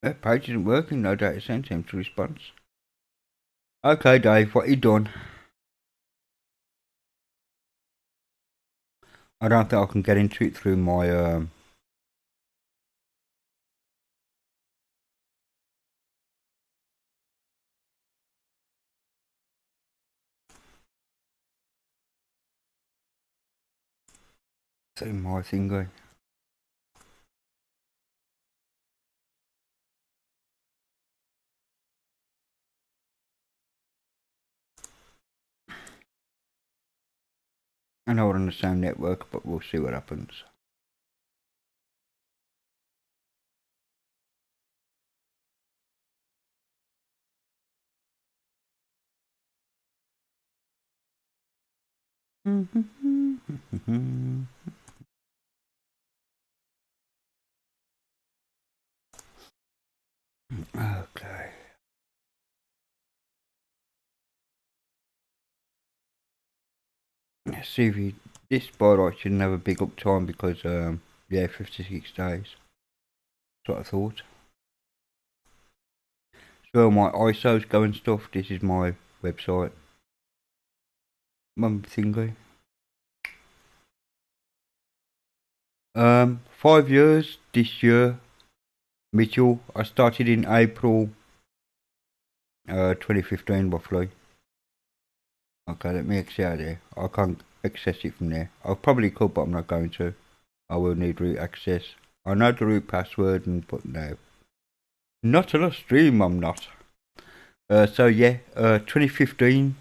S1: That page isn't working, no data sent him to response. Okay, Dave, what you done? I don't think I can get into it through my through my thingy. I know we're on the same network, but we'll see what happens. Okay. CV, this bot shouldn't have a big uptime because yeah, 56 days. That's what I thought. So my ISO's going stuff. This is my website. Mum thingy. 5 years this year, Mitchell. I started in April 2015 roughly. Okay, let me exit out of there. I can't access it from there. I probably could, but I'm not going to. I will need root access. I know the root password, but no. Not on a stream, I'm not. So yeah, 2015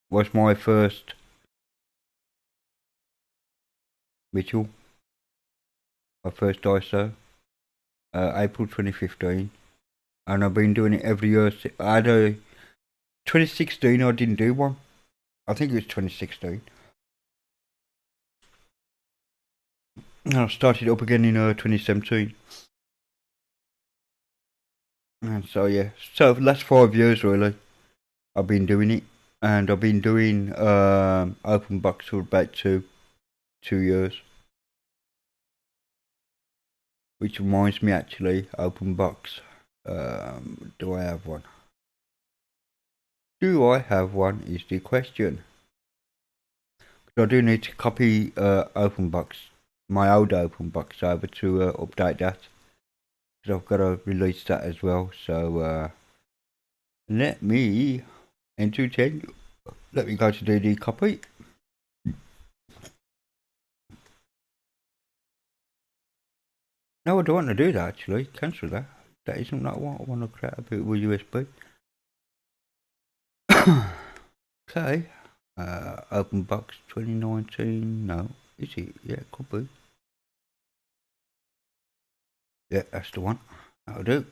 S1: was my first Mitchell. My first ISO. April 2015. And I've been doing it every year. I had a 2016, I didn't do one. I think it was 2016. And I started up again in 2017. And so yeah, so for the last 5 years really, I've been doing it. And I've been doing open box for about two years. Which reminds me actually, open box. Do I have one? Do I have one is the question. I do need to copy OpenBox, my old OpenBox over to update that. Because I've got to release that as well. So let me entertain you. Let me go to do the copy. No, I don't want to do that actually. Cancel that. That isn't what I want. I want to create a bit with USB. Okay. OpenBox 2019. No. Is it? Yeah, it could be. Yeah, that's the one. That'll do.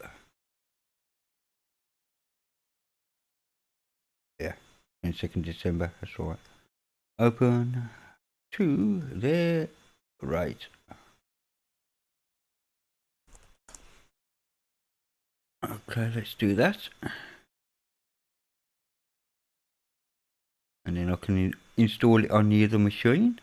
S1: Yeah. In 2nd December. That's right. Open to there. Right. Okay, let's do that. And then I can install it on the other machine.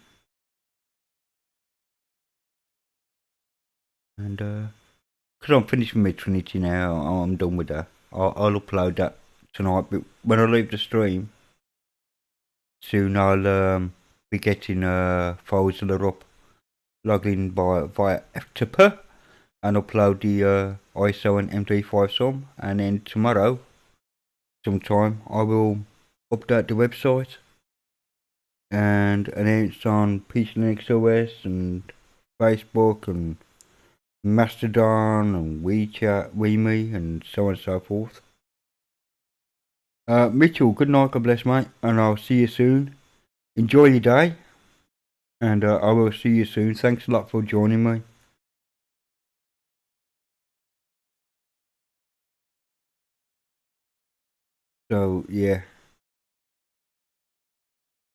S1: And because I'm finished with my Trinity now, I'm done with that. I'll upload that tonight. But when I leave the stream, soon I'll be getting Fozzler up, log in via FTP, and upload the ISO and MD5 sum. And then tomorrow, sometime, I will update the website and announce on PCLinuxOS and Facebook and Mastodon and WeChat, WeMe, and so on and so forth. Mitchell, good night, God bless, mate, and I'll see you soon. Enjoy your day, and I will see you soon. Thanks a lot for joining me. So, yeah,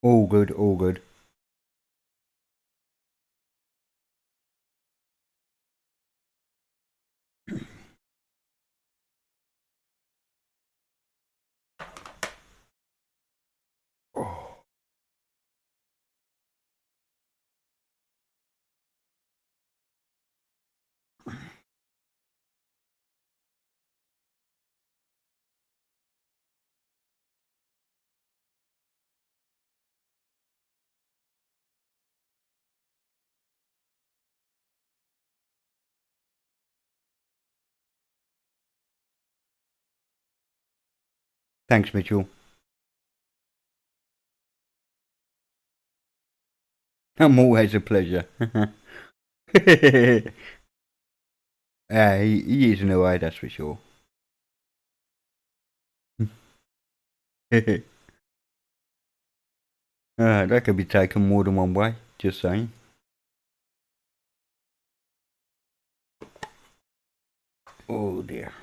S1: all good, all good. Oh. Thanks, Mitchell. Always a pleasure. He is in a way, that's for sure. That could be taken more than one way, just saying. Oh dear.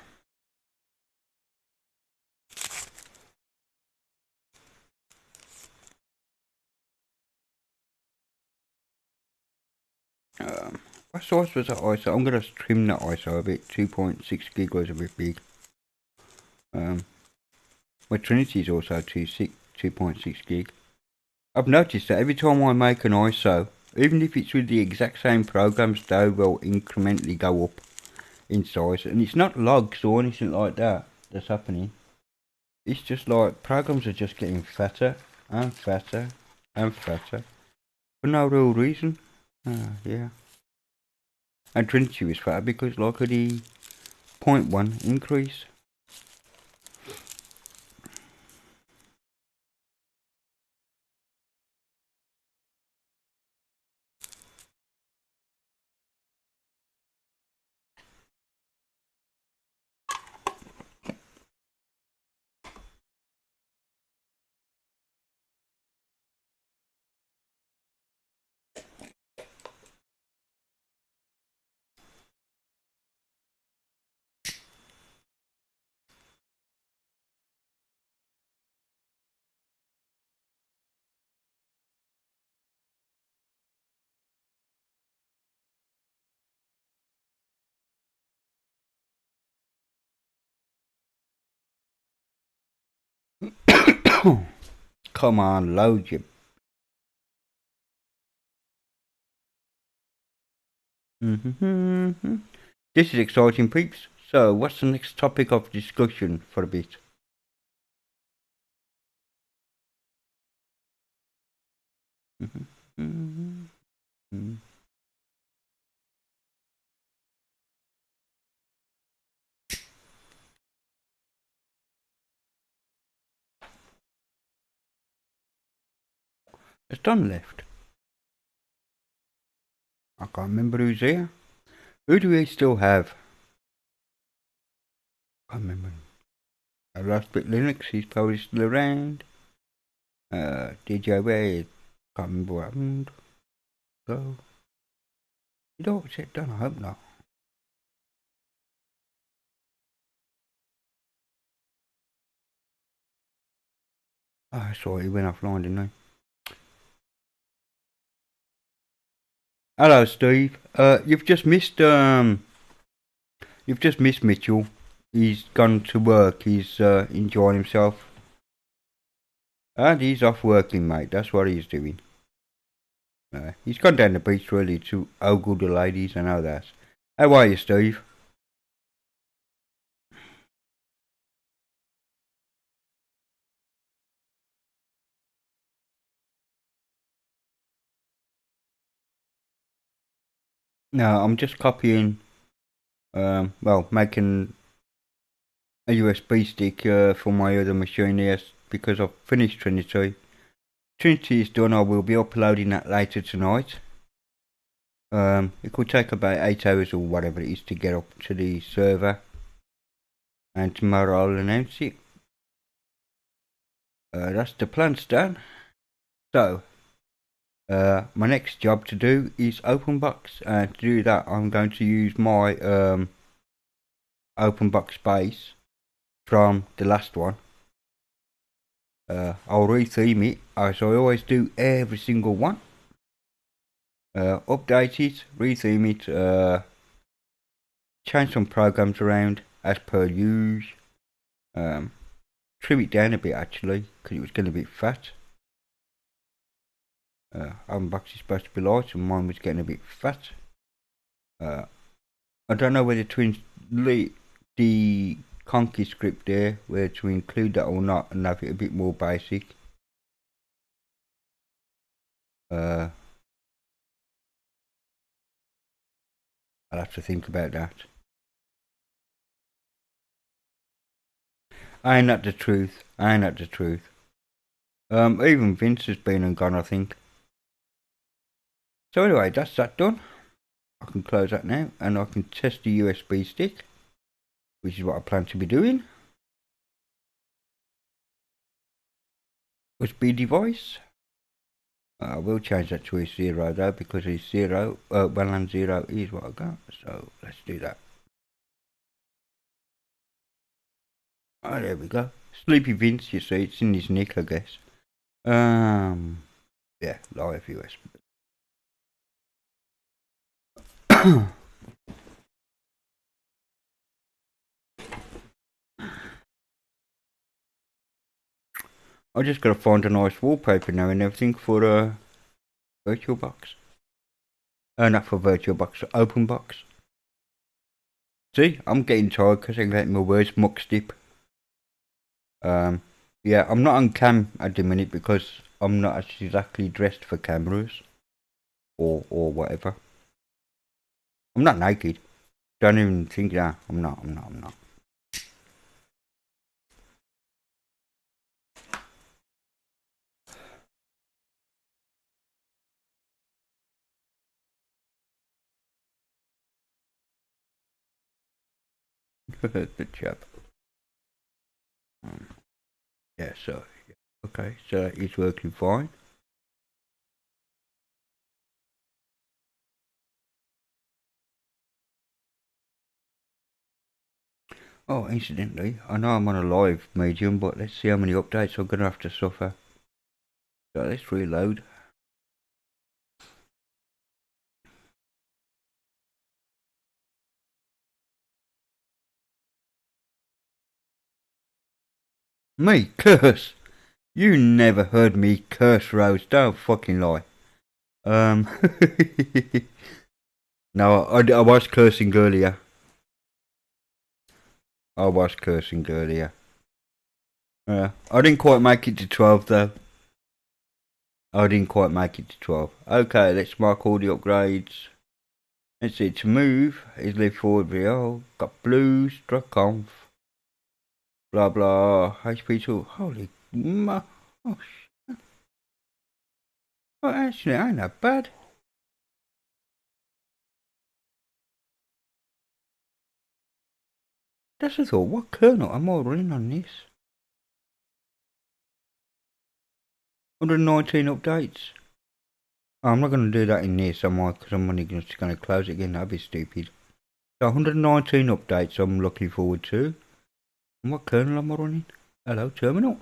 S1: What size was that ISO? I'm going to trim that ISO a bit. 2.6 gig was a bit big. My Trinity is also 2.6 gig. I've noticed that every time I make an ISO, even if it's with the exact same programs, they will incrementally go up in size. And it's not logs or anything like that that's happening. It's just like programs are just getting fatter and fatter and fatter for no real reason. Yeah. And Trinity was fat because like of the 0.1 increase. Come on, load you. This is exciting, peeps. So, what's the next topic of discussion for a bit? It's Don left. I can't remember who's here. Who do we still have? I can't remember. Last bit Linux, he's probably still around. DJ Red, can't remember what happened. So, you know what's it done? I hope not. I saw he went offline, didn't he? Hello, Steve. You've just missed Mitchell. He's gone to work. He's enjoying himself. And he's off working, mate. That's what he's doing. He's gone down the beach really to ogle the ladies. I know that. How are you, Steve? No, I'm just copying. Making a USB stick for my other machine here because I've finished Trinity. Trinity is done. I will be uploading that later tonight. It could take about 8 hours or whatever it is to get up to the server, and tomorrow I'll announce it. That's the plan's done. So, my next job to do is OpenBox, and to do that I'm going to use my OpenBox base from the last one. I'll retheme it as I always do every single one. Update it, retheme it, change some programs around as per usual. Trim it down a bit actually because it was getting a bit fat. OpenBox is supposed to be light and mine was getting a bit fat. I don't know whether to the Conky script there, whether to include that or not and have it a bit more basic. I'll have to think about that. Ain't that the truth? Ain't that the truth? Even Vince has been and gone, I think. So anyway, that's that done. I can close that now, and I can test the USB stick, which is what I plan to be doing. USB device. I will change that to a 0 though, because a 0, 1 and 0 is what I got. So let's do that. Oh, there we go. Sleepy Vince, you see, it's in his nick, I guess. Yeah, live USB. I just gotta find a nice wallpaper now and everything for VirtualBox. Not for VirtualBox, OpenBox. See, I'm getting tired because I'm getting my words mucked up. Yeah, I'm not on cam at the minute because I'm not exactly dressed for cameras or whatever. I'm not naked. Don't even think that. I'm not. Good job. Yeah, so, yeah. Okay, so it's working fine. Oh, incidentally, I know I'm on a live medium, but let's see how many updates I'm going to have to suffer. So let's reload. Me curse? You never heard me curse, Rose. Don't fucking lie. No, I was cursing earlier. I didn't quite make it to 12 though. I didn't quite make it to 12. Okay, let's mark all the upgrades. Let's see, to move is leave forward VL. Got blue, struck conf. Blah blah. HP2. Holy oh shit. Oh, actually, ain't that bad. That's a thought. What kernel am I running on this? 119 updates. Oh, I'm not going to do that in this, am I? Because I'm only just going to close it again. That'd be stupid. So 119 updates I'm looking forward to. And what kernel am I running? Hello, terminal.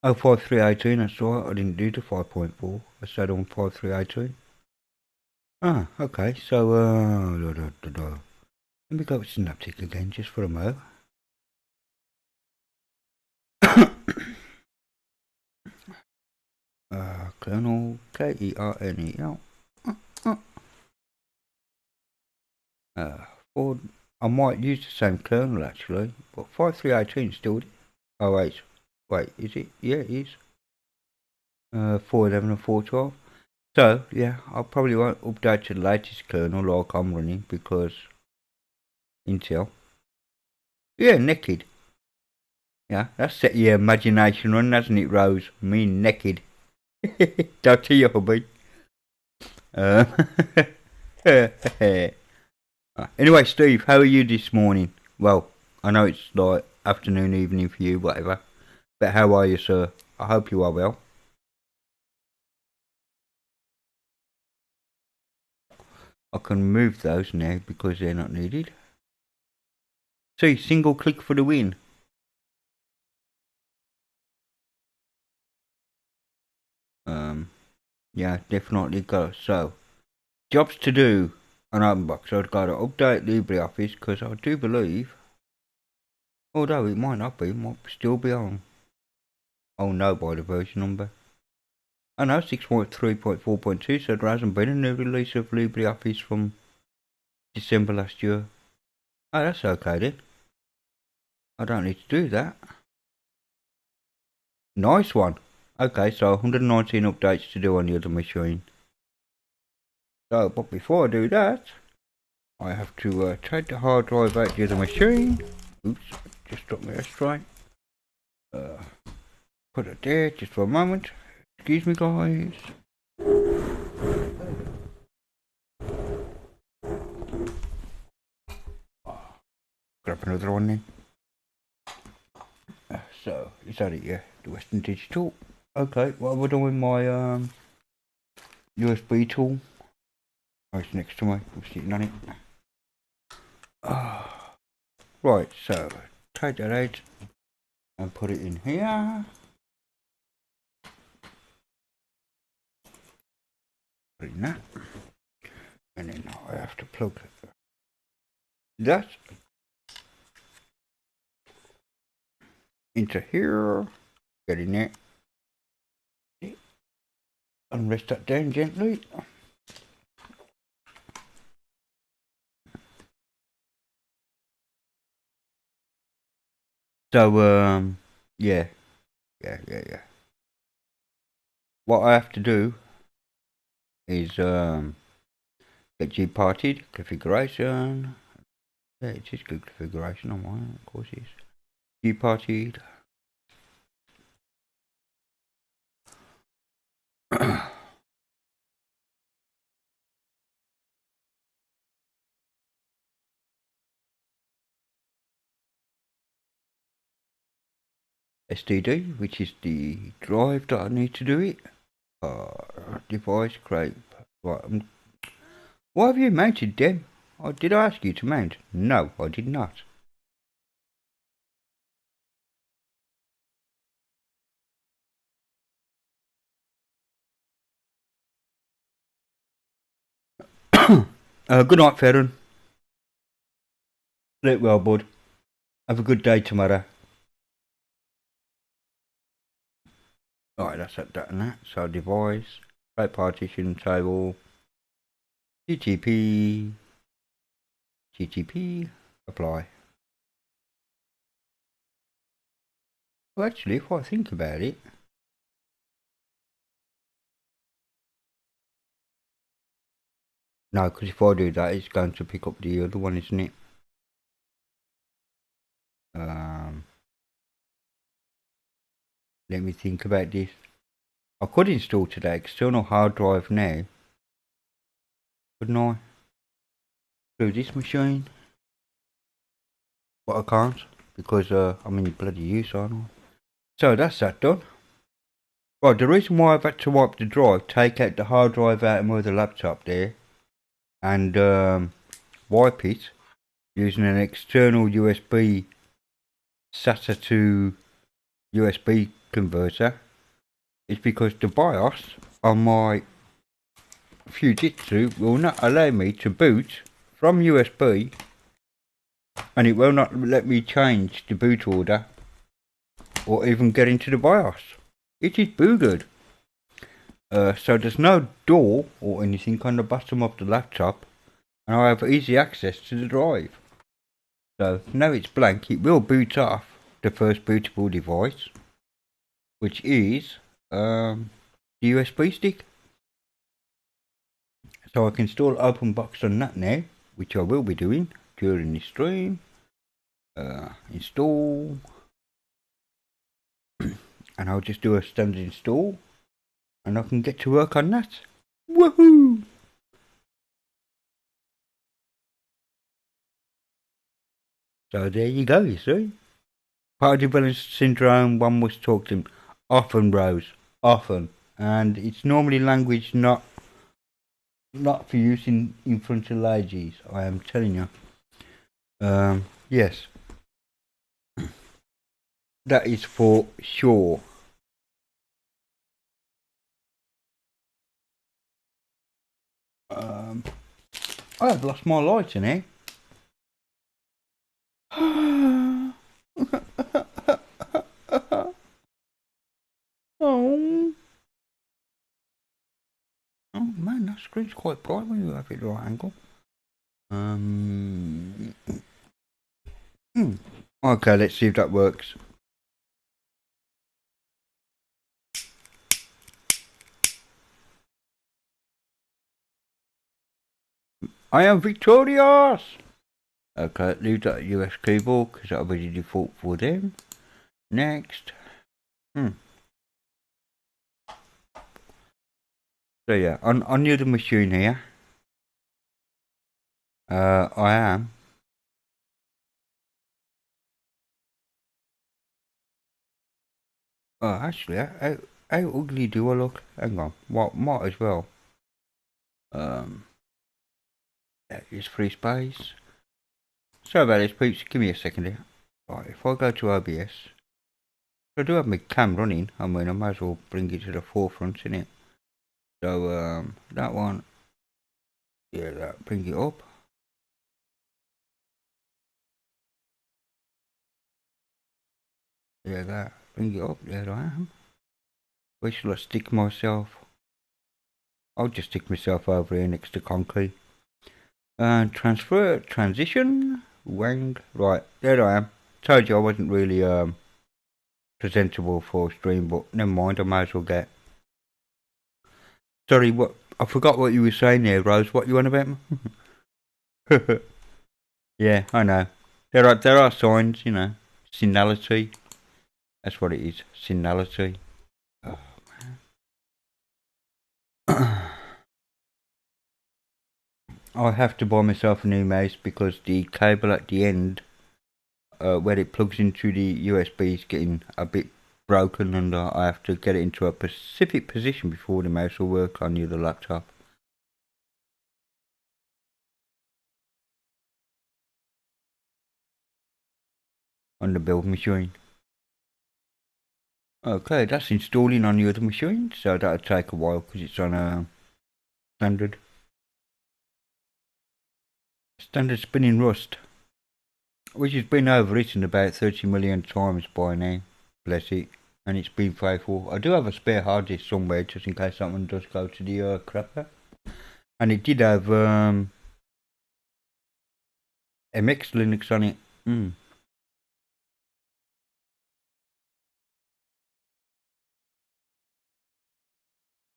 S1: Oh, 5.3.18, that's right. I didn't do the 5.4. I stayed on 5.3.18. Ah, okay. So, let me go with Synaptic again, just for a mo. Kernel, KERNEL. Ford. I might use the same kernel actually, but 5.3.18 still. Oh wait, is it? Yeah, it is. 4.11 and 4.12. So yeah, I probably won't update to the latest kernel like I'm running because Intel. Yeah, naked. Yeah, that's set your imagination running, hasn't it, Rose? Me naked. Don't tell your hubby. Anyway, Steve, how are you this morning? Well, I know it's like afternoon, evening for you, whatever. But how are you, sir? I hope you are well. I can remove those now because they're not needed. See, single click for the win. Yeah, definitely go. So, jobs to do on Openbox. I've got to update LibreOffice because I do believe, although it might not be, it might still be on. Oh no, by the version number. I know 6.3.4.2, so there hasn't been a new release of LibreOffice from December last year. Oh, that's okay then. I don't need to do that. Nice one. Okay, so 119 updates to do on the other machine. So, but before I do that, I have to take the hard drive out to the machine. Oops, just dropped my S-tray. Put it there just for a moment. Excuse me, guys. Grab another one then. So, is that it? Yeah, the Western Digital. Okay, what have I done with my USB tool? Oh, it's next to me. I'm sitting on it. Right, so take that out and put it in here. Put it in that. And then I have to plug that into here. Get in there. And rest that down gently. So, yeah. What I have to do is, get G-partied configuration. Yeah, it is good configuration on mine, of course it is. G-partied. STD, which is the drive that I need to do it. Device create. Right, why have you mounted them? Did I ask you to mount? No, I did not. Good night, Ferren. Sleep well, bud. Have a good day tomorrow. Alright, that's that and that. So device, create partition table, GTP, apply. Well, actually, if I think about it, no, because if I do that, it's going to pick up the other one, isn't it? Let me think about this. I could install today external hard drive now, couldn't I? Through this machine, but I can't because I'm in bloody use, aren't I? So that's that done. Right, the reason why I've had to wipe the drive, take out the hard drive out of my other laptop there, and wipe it using an external USB SATA to USB converter, is because the BIOS on my Fujitsu will not allow me to boot from USB, and it will not let me change the boot order or even get into the BIOS. It is boogered. So there's no door or anything on the bottom of the laptop, and I have easy access to the drive. So now it's blank, it will boot off the first bootable device, which is the USB stick. So I can install OpenBox on that now, which I will be doing during this stream. Install, and I'll just do a standard install, and I can get to work on that. Woohoo! So there you go, you see. Part of development syndrome, one must talk to him often, Rose, often. And it's normally language not for use in front of ladies, I am telling you. Yes. That is for sure. I have lost my lights in here. Oh. Oh man, that screen's quite bright when you have it at the right angle. Okay, let's see if that works. I am victorious! Okay, leave that US keyboard because that'll be the default for them. Next. So yeah, on the other machine here, I am. Oh, actually, how ugly do I look? Hang on, what might as well. That is free space. Sorry about this, peeps. Give me a second here. Right, if I go to OBS, I do have my cam running. I mean, I might as well bring it to the forefront, innit? So, that one, yeah, that, bring it up. Yeah, that, bring it up. There I am. Where shall I stick myself? I'll just stick myself over here next to concrete. And transition, wang, right, there I am. Told you I wasn't really, presentable for a stream, but never mind, I might as well get. Sorry, what, I forgot what you were saying there, Rose. What you on about? Yeah, I know. There are signs, you know. Signality. That's what it is. Signality. Oh, I have to buy myself a new mouse because the cable at the end, where it plugs into the USB, is getting a bit broken, and I have to get it into a specific position before the mouse will work on the other laptop. On the build machine. Okay, that's installing on the other machine, so that'll take a while because it's on a standard spinning rust, which has been overwritten about 30 million times by now, bless it, and it's been faithful. I do have a spare hard disk somewhere just in case something does go to the crapper, and it did have MX Linux on it.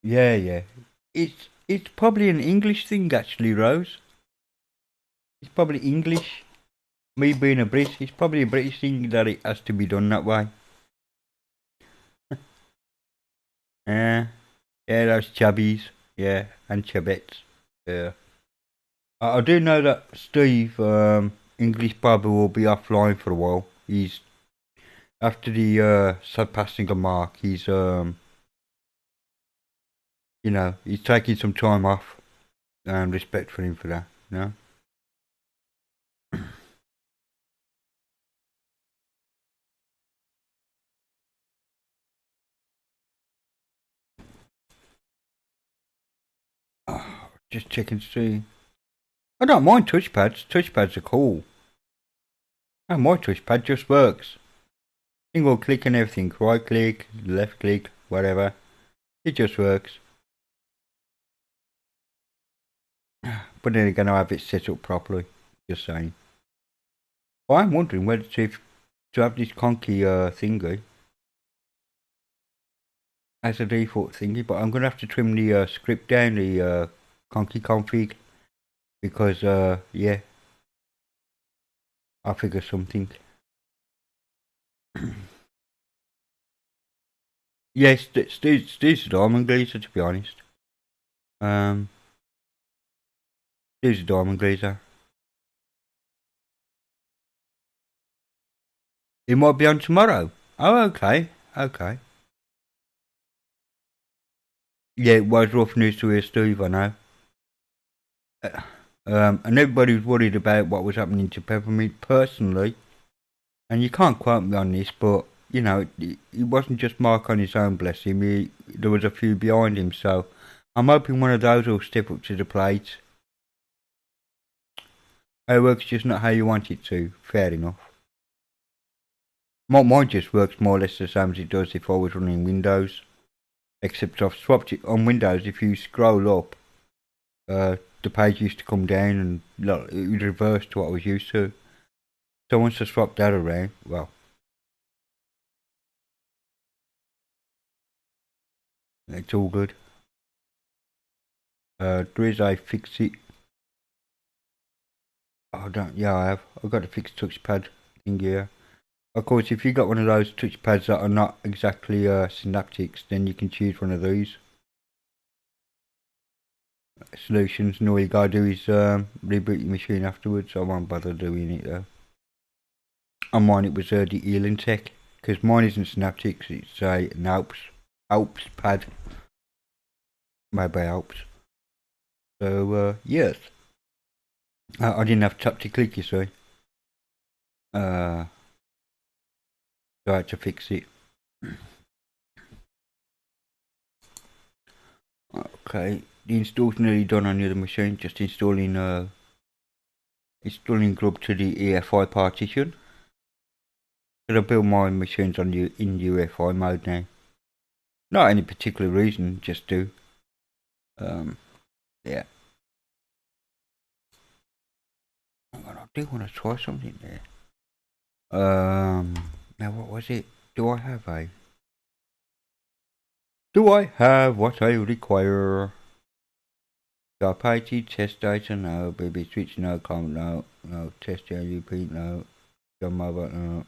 S1: Yeah. It's probably an English thing actually, Rose. It's probably English. Me being a British, it's probably a British thing that it has to be done that way. Yeah, yeah, those chubbies, yeah, and chubbets, yeah. I do know that Steve, English Bobby will be offline for a while. He's after the surpassing a mark. He's you know, he's taking some time off, and respect for him for that. You know. Just checking to see. I don't mind touchpads. Touchpads are cool. Oh, my touchpad just works. Single click and everything. Right click, left click, whatever. It just works. But then again, I have it set up properly. Just saying. Well, I'm wondering whether to have this conky thingy as a default thingy, but I'm gonna have to trim the script down, the conky config, because yeah, I'll figure something. Yes, Steve's a diamond glazer, to be honest. Steve's a diamond glazer. It might be on tomorrow. Oh, okay. Yeah, it was rough news to hear, Steve, I know. And everybody was worried about what was happening to Peppermint personally. And you can't quote me on this, but, you know, it wasn't just Mark on his own, bless him. There was a few behind him, so I'm hoping one of those will step up to the plate. It works just not how you want it to. Fair enough. Mine just works more or less the same as it does if I was running Windows. Except I've swapped it on Windows. If you scroll up, the page used to come down and look, it would reverse to what I was used to. So once I swapped that around, well, it's all good. There is a fix it. I don't. Yeah, I have. I've got a fixed touchpad thing here. Of course, if you got one of those touchpads that are not exactly synaptics, then you can choose one of these solutions. And all you gotta do is reboot your machine afterwards. I won't bother doing it though. On mine, it was the Ealing Tech, because mine isn't synaptics. It's an Alps pad, made by Alps. So yes, I didn't have tap to click. You see, so I had to fix it. Okay, the install's nearly done on the other machine. Just installing grub to the EFI partition. So I build my machines on in UEFI mode now. Not any particular reason, just do. Yeah. I do want to try something there. Now what was it? Do I have what I require? Sharp IT, test data, no. Baby switch, no. Com, no. No. Test JUP, no. John Mobile, no.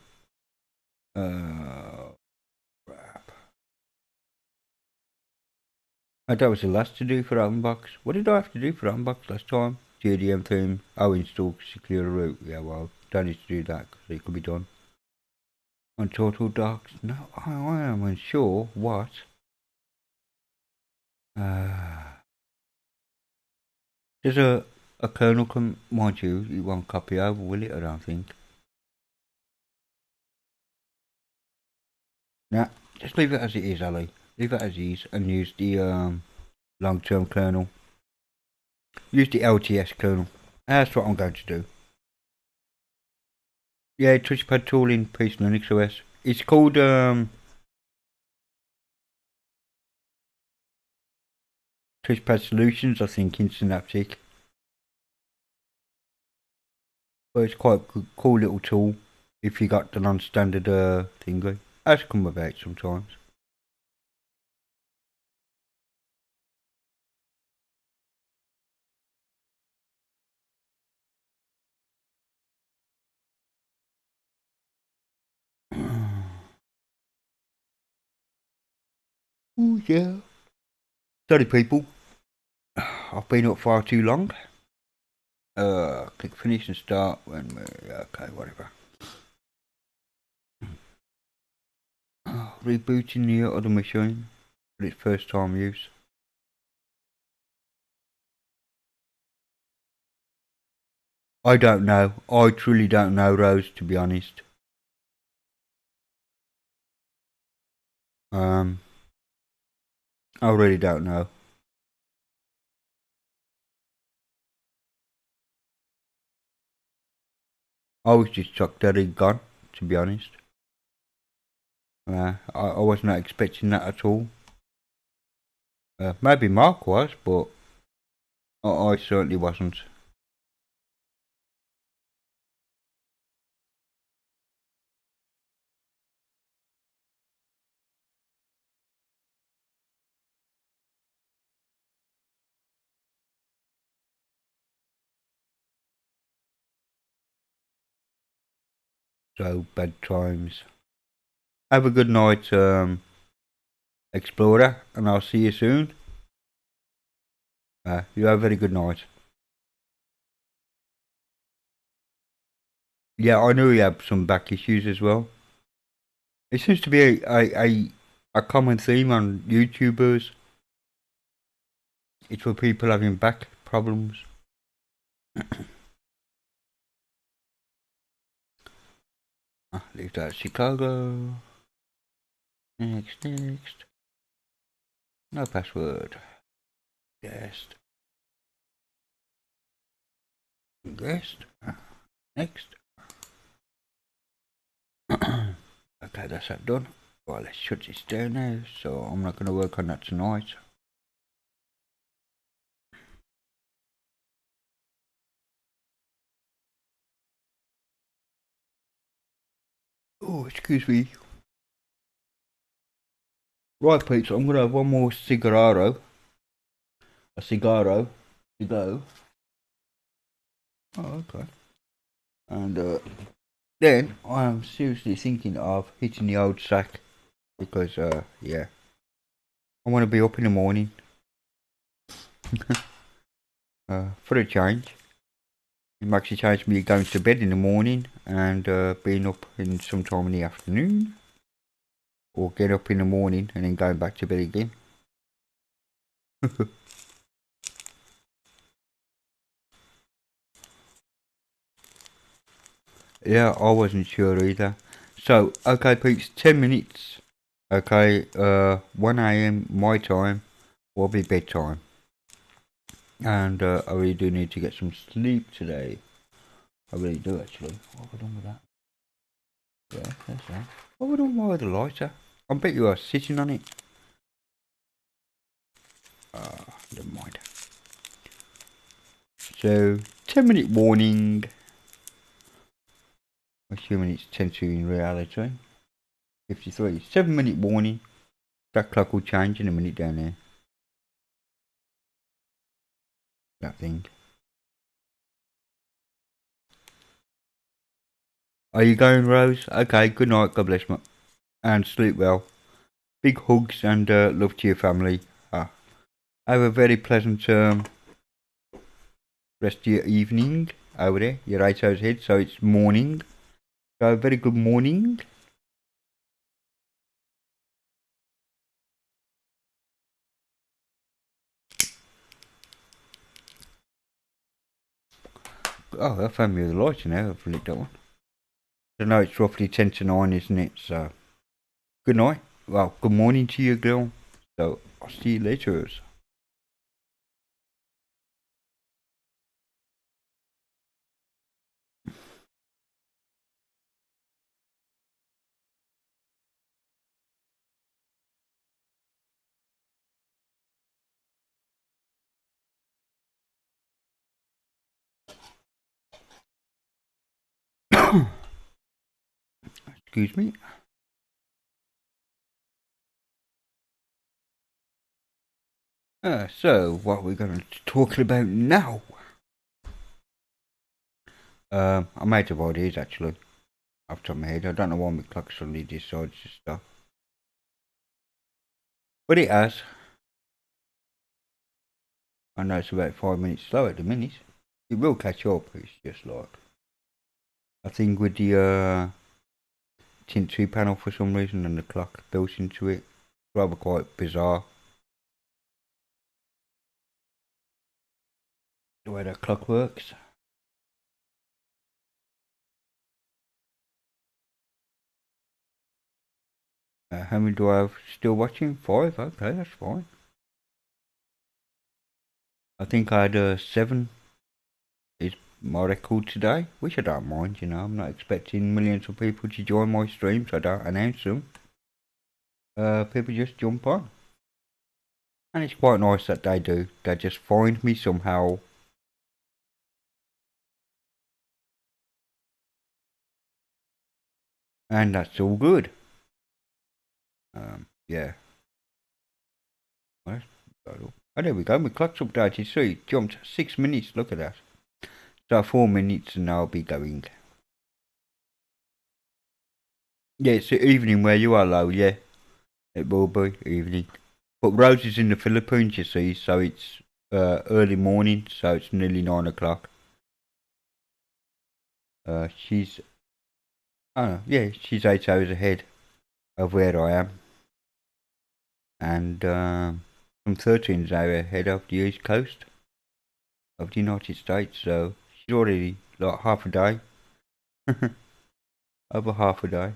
S1: Crap. That was the last to do for Unbox. What did I have to do for Unbox last time? JDM theme. Oh, install secure root. Yeah, well, don't need to do that because it could be done. On Total Docs. No, I am unsure what. There's a kernel mind you, it won't copy over, will it? I don't think. Nah, just leave it as it is, Ali. Leave it as it is and use the long-term kernel. Use the LTS kernel. That's what I'm going to do. Yeah, touchpad tool in PCLinuxOS. It's called touchpad solutions, I think, in Synaptic. But it's quite a cool little tool if you got the non-standard thingy. Has come about sometimes. Oh yeah. Sorry people. I've been up far too long. Click finish and start when okay, whatever. Rebooting the other machine for its first time use. I don't know. I truly don't know, Rose, to be honest. I really don't know. I was just shocked that he'd gone, to be honest. I was not expecting that at all. Maybe Mark was, but I certainly wasn't. So, bad times. Have a good night, Explorer, and I'll see you soon. You have a very good night. Yeah, I know you have some back issues as well. It seems to be a common theme on YouTubers. It's for people having back problems. Leave that Chicago. Next. No password. Guest. Next. Okay, that's that done. Well, let's shut this down now. So I'm not going to work on that tonight. Oh, excuse me. Right, Pete, so I'm going to have one more cigarro. A cigarro to go. Oh, okay. And then I'm seriously thinking of hitting the old sack because yeah, I want to be up in the morning for a change. It makes a change me going to bed in the morning and being up in sometime in the afternoon, or get up in the morning and then going back to bed again. Yeah, I wasn't sure either. So, okay, Pete, 10 minutes. Okay, 1 a.m. my time will be bedtime. And I really do need to get some sleep today. I really do, actually. What have I done with that? Yeah, that's that. What have I done with the lighter? I bet you are sitting on it. Never mind. So, 10-minute warning. Assuming it's 10 to in reality. 53. 7-minute warning. That clock will change in a minute down there. That thing. Are you going, Rose? Okay, good night, God bless you. And sleep well. Big hugs and love to your family. Have a very pleasant rest of your evening over there. You're 8 hours ahead, so it's morning. So, very good morning. Oh, I found me with the lights now. I've lit that one. I know it's roughly 10 to 9, isn't it? So, good night. Well, good morning to you, girl. So, I'll see you later. Excuse me. So, what we're going to talk about now? I'm out of ideas, actually. Off the top of my head. I don't know why my clock suddenly decides to stop. But it has. I know it's about 5 minutes slow at the minute. It will catch up. It's just like, I think with the tint 2 panel for some reason and the clock built into it. Rather quite bizarre. The way that clock works. How many do I have still watching? 5? Okay, that's fine. I think I had 7 is my record today, which I don't mind, you know. I'm not expecting millions of people to join my streams. I don't announce them. People just jump on. And it's quite nice that they do. They just find me somehow. And that's all good. Yeah. Oh, there we go. My clock's updated. See, it jumped 6 minutes. Look at that. So 4 minutes and I'll be going. Yeah, it's the evening where you are, low. Yeah, it will be evening. But Rose is in the Philippines, you see, so it's early morning, so it's nearly 9 o'clock. She's, I don't know, yeah, she's 8 hours ahead of where I am. And I'm 13 hours ahead of the East Coast of the United States, so she's already like half a day. Over half a day.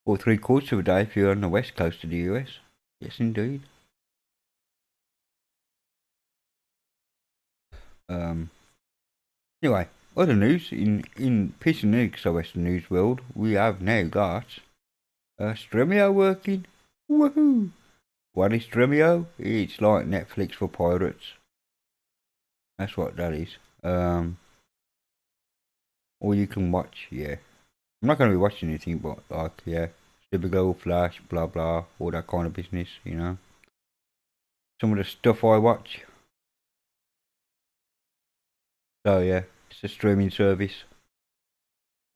S1: Or 3/4 of a day if you're on the west coast of the US. Yes, indeed. Anyway, other news in PCLinuxOS news world, we have now got Stremio working. Woohoo! What is Stremio? It's like Netflix for pirates. That's what that is. Or you can watch, yeah. I'm not going to be watching anything, but like, yeah, Supergirl, Flash, blah blah, all that kind of business, you know. Some of the stuff I watch. So yeah, it's a streaming service.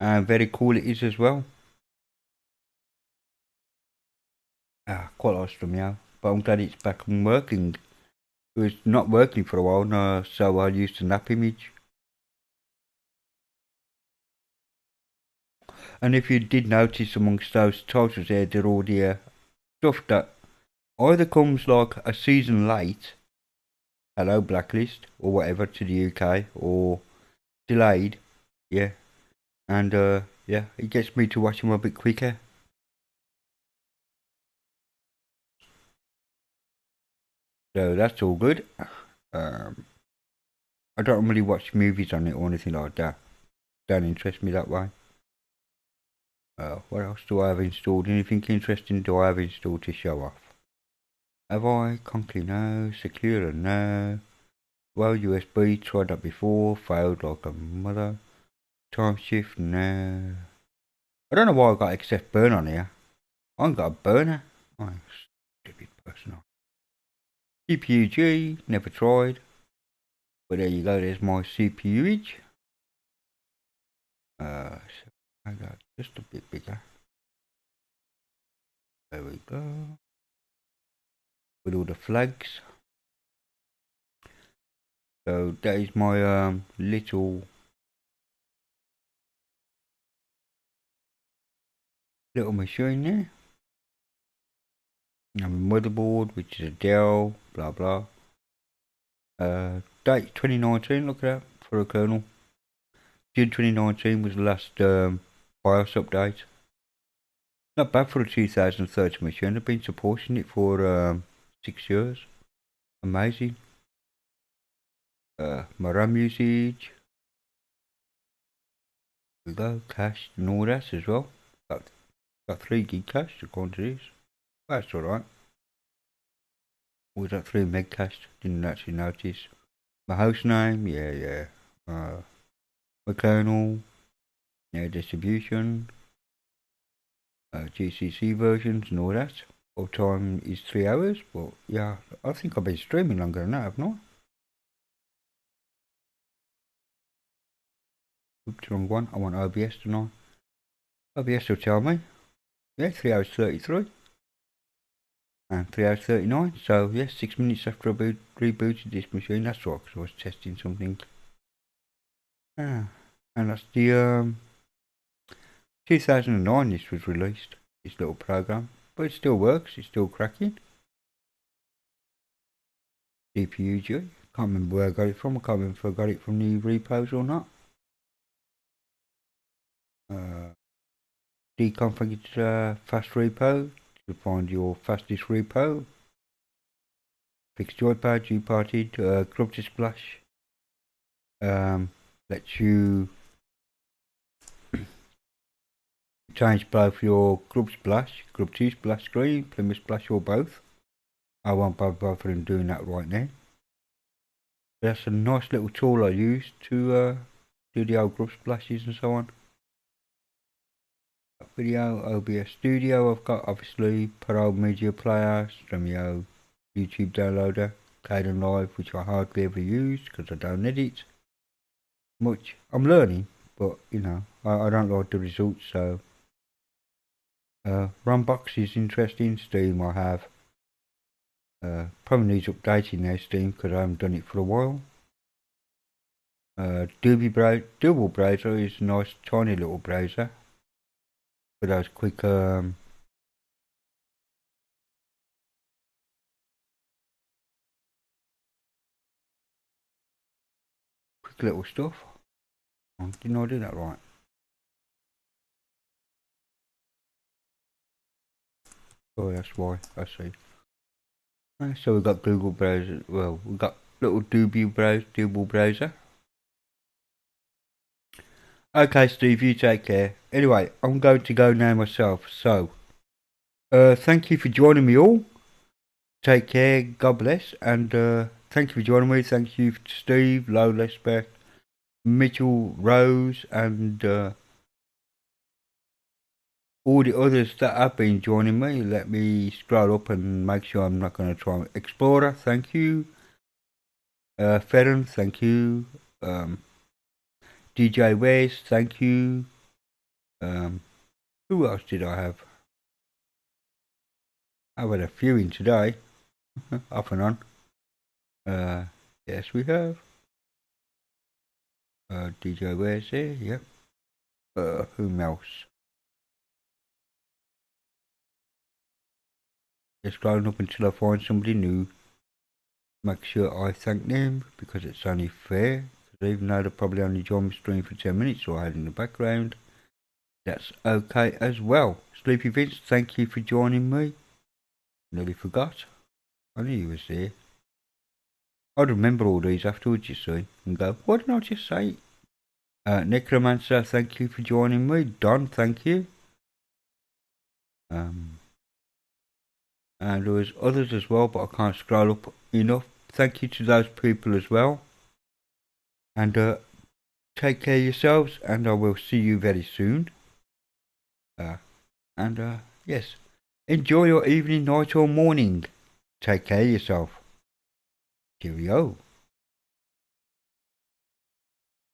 S1: and very cool it is as well. Quite lost from now, but I'm glad it's back and working. It was not working for a while now, so I used the snap image. And if you did notice amongst those titles there are all the stuff that either comes like a season late, hello Blacklist, or whatever to the UK, or delayed, yeah. And yeah, it gets me to watch them a bit quicker. So that's all good. I don't really watch movies on it or anything like that. Don't interest me that way. What else do I have installed? Anything interesting do I have installed to show off? Have I? Conklin, no. Secure, no. Well, USB, tried that before, failed like a mother. Time shift, no. I don't know why I got excess burn on here. I ain't got a burner. Oh, stupid person. CPU G, never tried. But there you go, there's my CPU-age. So I got just a bit bigger. There we go. With all the flags. So that is my little machine there. And my motherboard, which is a Dell, blah blah. Date 2019, look at that, for a kernel. June 2019 was the last BIOS update. Not bad for a 2030 machine. I've been supporting it for 6 years. Amazing. My RAM usage. We go, cache and all that as well. Got 3 gig cache according to this. That's alright. Was that 3 meg cache? Didn't actually notice. My host name, yeah. My kernel, yeah, distribution, GCC versions and all that. All time is 3 hours, but yeah, I think I've been streaming longer than that, haven't I? Oops, wrong one. I want OBS tonight. OBS will tell me. Yeah, 3 hours 33. And 3 hours 39. So, yeah, 6 minutes after I rebooted this machine. That's right, because I was testing something. And that's the 2009 this was released, this little program. But it still works, it's still cracking. CPU G. Can't remember where I got it from. I can't remember if I got it from the repos or not. Deconfigured fast repo to find your fastest repo. Fixed joypad, G-parted, grub to splash. Lets you change both your grub splash, grub 2 splash screen, Plymouth splash or both. I won't bother in doing that right now. That's a nice little tool I use to do the old grub splashes and so on. Video, OBS Studio, I've got obviously Pro Media Player, Stremio, YouTube Downloader, Kdenlive, which I hardly ever use because I don't edit much. I'm learning, but you know, I don't like the results, so Runbox is interesting. Steam I have. Probably needs updating now, Steam, because I haven't done it for a while. Double browser is a nice tiny little browser for those quick quick little stuff. Didn't I do that right? Oh, that's why. I see. So we've got Google browser. Well, we've got little double browser. Okay, Steve, you take care. Anyway, I'm going to go now myself. So, thank you for joining me all. Take care. God bless. And thank you for joining me. Thank you to Steve, Low Lesbeth, Mitchell, Rose, and all the others that have been joining me. Let me scroll up and make sure I'm not going to try Explorer. Thank you. Ferren, thank you. DJ West, thank you. Who else did I have? I've had a few in today, off and on. Yes, we have. DJ Ware's here, yep. Whom else? Just scrolling up until I find somebody new. Make sure I thank them, because it's only fair. Even though they probably only joined my stream for 10 minutes, so I had in the background. That's okay as well. Sleepy Vince, thank you for joining me. Nearly forgot. I knew you was there. I'd remember all these afterwards, you see, and go, why didn't I just say it? Necromancer, thank you for joining me. Don, thank you. And there was others as well, but I can't scroll up enough. Thank you to those people as well. And take care of yourselves, and I will see you very soon. Yes, enjoy your evening, night or morning. Take care of yourself. Cheerio.